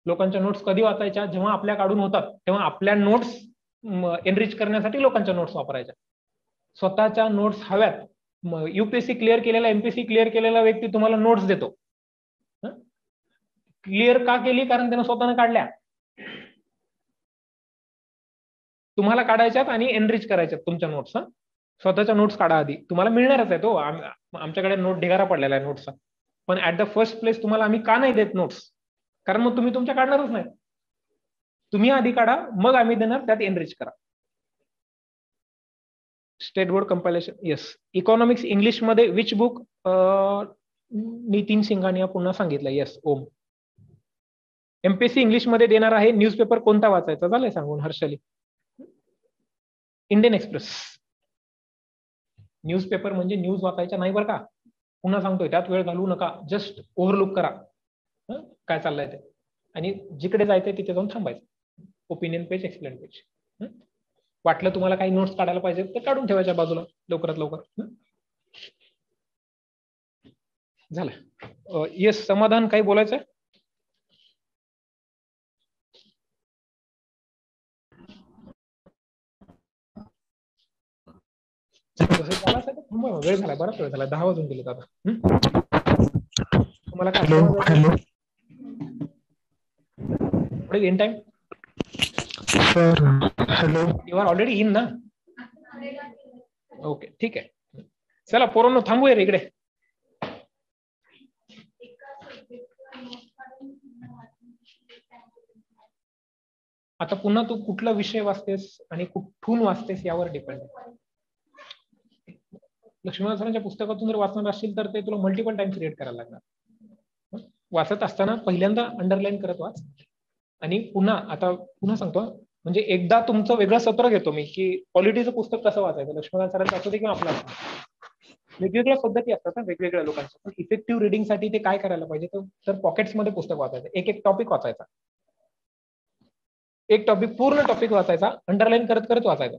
लोकांच्या नोट्स कधी वाचायच्या? जेव्हा आपल्या काढून होतात तेव्हा आपल्या नोट्स एनरिच करण्यासाठी लोकांच्या नोट्स वापरायच्या. स्वतःच्या नोट्स हव्यात. युपीएससी क्लिअर केलेला, एमपीएससी क्लिअर केलेला व्यक्ती तुम्हाला नोट्स देतो. क्लिअर का केली? कारण त्यानं स्वतःने काढल्या. तुम्हाला काढायच्यात आणि एनरिच करायच्यात तुमच्या नोट्स. स्वतःच्या नोट्स काढा आधी. तुम्हाला मिळणारच आहे तो. आमच्याकडे नोट ढिगारा पडलेला आहे नोट्सचा. पण ऍट द फर्स्ट प्लेस तुम्हाला आम्ही का नाही देत नोट्स? कारण मग तुम्ही तुमच्या काढणारच नाही. तुम्ही आधी काढा, मग आम्ही देणार, त्यात एनरिच करा. State board compilation. Yes. Economics English मध्ये विच बुक? नितीन सिंघानिया पुन्हा सांगितलं. येस. ओम. एमपीएससी इंग्लिश मध्ये देणार आहे. न्यूजपेपर कोणता वाचायचा? झालंय सांगून Harshali. Indian Express. Newspaper news न्यूज वाचायच्या नाही बरं का. पुन्हा सांगतोय, त्यात वेळ घालवू नका. जस्ट ओव्हरलुक करा काय चाललंय ते, आणि जिकडे जायचंय तिथे जाऊन थांबायचं. Opinion page, explain page. वाटलं तुम्हाला काही नोट्स काढायला पाहिजे तर काढून ठेवायच्या बाजूला लवकरात लवकर. झालं. येस. समाधान, काही बोलायचं? वेळ झाला, बराच वेळ झाला. 10 वाजून गेले आता. तुम्हाला काय in time? Sir hello. You are already in ना? ओके, ठीक आहे. चला पोरांनो, थांबूया रे इकडे. आता पुन्हा तू कुठला विषय वाचतेस आणि कुठून वाचतेस यावर डिपेंड आहे. लक्ष्मण सरांच्या पुस्तकातून जर वाचणार असशील तर ते तुला मल्टिपल टाइम्स रीड करायला लागणार. वाचत असताना पहिल्यांदा अंडरलाईन करत वाच, आणि पुन्हा सांगतो, म्हणजे एकदा तुमचं वेगळं सत्र घेतो मी की पॉलिटीचं पुस्तक कसं वाचायचं, लक्ष्मण सरांचं असू दे किंवा आपलं असू दे. वेगवेगळ्या पद्धती असतात ना वेगवेगळ्या लोकांच्या, पण इफेक्टिव्ह रिडिंगसाठी ते काय करायला पाहिजे, तर पॉकेट्समध्ये पुस्तक वाचायचं, एक एक टॉपिक वाचायचा, एक टॉपिक पूर्ण टॉपिक वाचायचा, अंडरलाईन करत करत वाचायचा.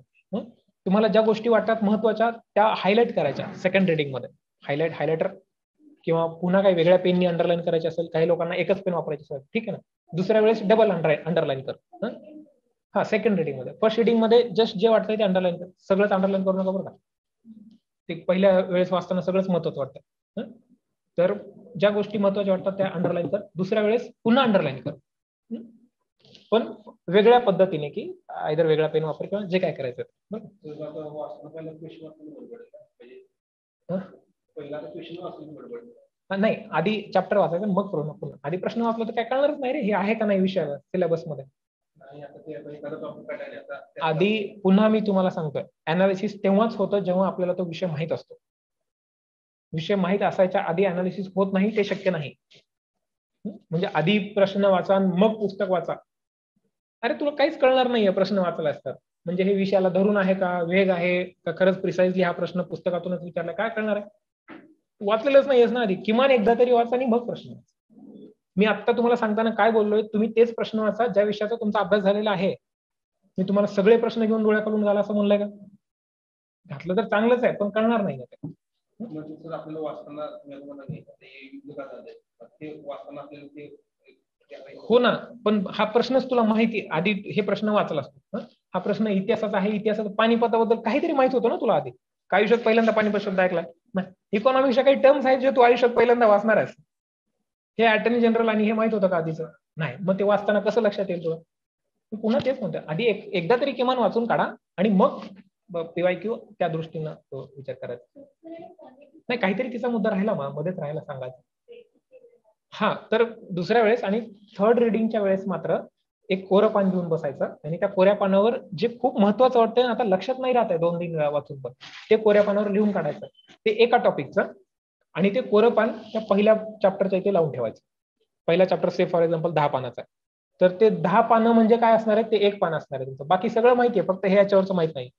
तुम्हाला ज्या गोष्टी वाटतात महत्वाच्या त्या हायलाईट करायच्या सेकंड रिडिंग मध्ये, हायलायटर किंवा पुन्हा काही वेगळ्या पेननी अंडरलाईन करायचे असेल, काही लोकांना एकच पेन वापरायची असेल, ठीक आहे ना, दुसऱ्या वेळेस डबल अंडरलाईन कर. हा सेकंड रिडिंग मध्ये. फर्स्ट रिडिंग मध्ये जस्ट जे वाटतंय ते अंडरलाईन कर, सगळंच अंडरलाईन करू नका बरं का, ते पहिल्या वेळेस वाचताना सगळंच महत्वाचं वाटतं. तर ज्या गोष्टी महत्वाच्या वाटतात त्या अंडरलाईन कर, दुसऱ्या वेळेस पुन्हा अंडरलाईन कर, पण वेगळ्या पद्धतीने, की आयदर वेगळा पेन वापर किंवा जे काय करायचं. नाही, आधी चॅप्टर वाचायचं मग पुन्हा. आधी प्रश्न वाचला तर काय कळणारच नाही रे, हे आहे का नाही विषयाला सिलेबस मध्ये. आधी पुन्हा मी तुम्हाला सांगतोय, अनालिसिस तेव्हाच होतं जेव्हा आपल्याला तो विषय माहित असतो. विषय माहित असायच्या आधी अनालिसिस होत नाही, ते शक्य नाही. म्हणजे आधी प्रश्न वाचा मग पुस्तक वाचा, अरे तुला काहीच कळणार नाहीये प्रश्न वाचला असतात. म्हणजे हे विषयाला धरून आहे का, वेग आहे का, खरंच प्रिसाइजली हा प्रश्न पुस्तकातूनच विचारला, काय कळणार आहे. वाचलेलंच नाहीयेस ना आधी, किमान एकदा तरी वाचा आणि मग प्रश्न वाचा. मी आता तुम्हाला सांगताना काय बोललोय, तुम्ही तेच प्रश्न वाचा ज्या विषयाचा तुमचा अभ्यास झालेला आहे. मी तुम्हाला सगळे प्रश्न घेऊन डोळ्याखालून झाला असं म्हणलंय का, घातलं तर चांगलंच आहे पण कळणार नाही. आपल्याला वाचताना हो ना, पण हा प्रश्नच तुला माहिती आधी, हे प्रश्न वाचला असतो. हा प्रश्न इतिहासाचा आहे, इतिहासाचा पानिपताबद्दल काहीतरी माहित होतं ना तुला आधी, काय आयुष्यात पहिल्यांदा पानिपत शब्द ऐकलाय. इकॉनॉमिक्सच्या काही टर्म्स आहेत जे तू आयुष्यात पहिल्यांदा वाचणार आहेस. हे अटर्नी जनरल आणि हे माहित होतं का आधीच नाही, मग ते वाचताना कसं लक्षात येईल तुला. पुन्हा तेच म्हणतो, आधी एकदा तरी किमान वाचून काढा आणि मग PYQ त्या दृष्टीनं तो विचार करायचा. नाही, काहीतरी तिचा मुद्दा राहिला मध्येच राहायला सांगायचं. हा, तर दुसऱ्या वेळेस आणि थर्ड रिडिंगच्या वेळेस मात्र एक कोरं पान घेऊन बसायचं आणि त्या कोऱ्या पानावर जे खूप महत्वाचं वाटतंय आता लक्षात नाही राहत आहे 2-3 वेळा वाचून, पण ते कोऱ्या पानावर लिहून काढायचं, ते एका टॉपिकचं, आणि ते कोरं पान त्या पहिल्या चॅप्टरच्या इथे लावून ठेवायचं. पहिला चॅप्टर से फॉर एक्झाम्पल 10 पानाचा आहे, तर ते 10 पानं म्हणजे काय असणार आहे, ते एक पान असणार आहे तुमचं, बाकी सगळं माहितीये, फक्त हे याच्यावरचं माहित नाही.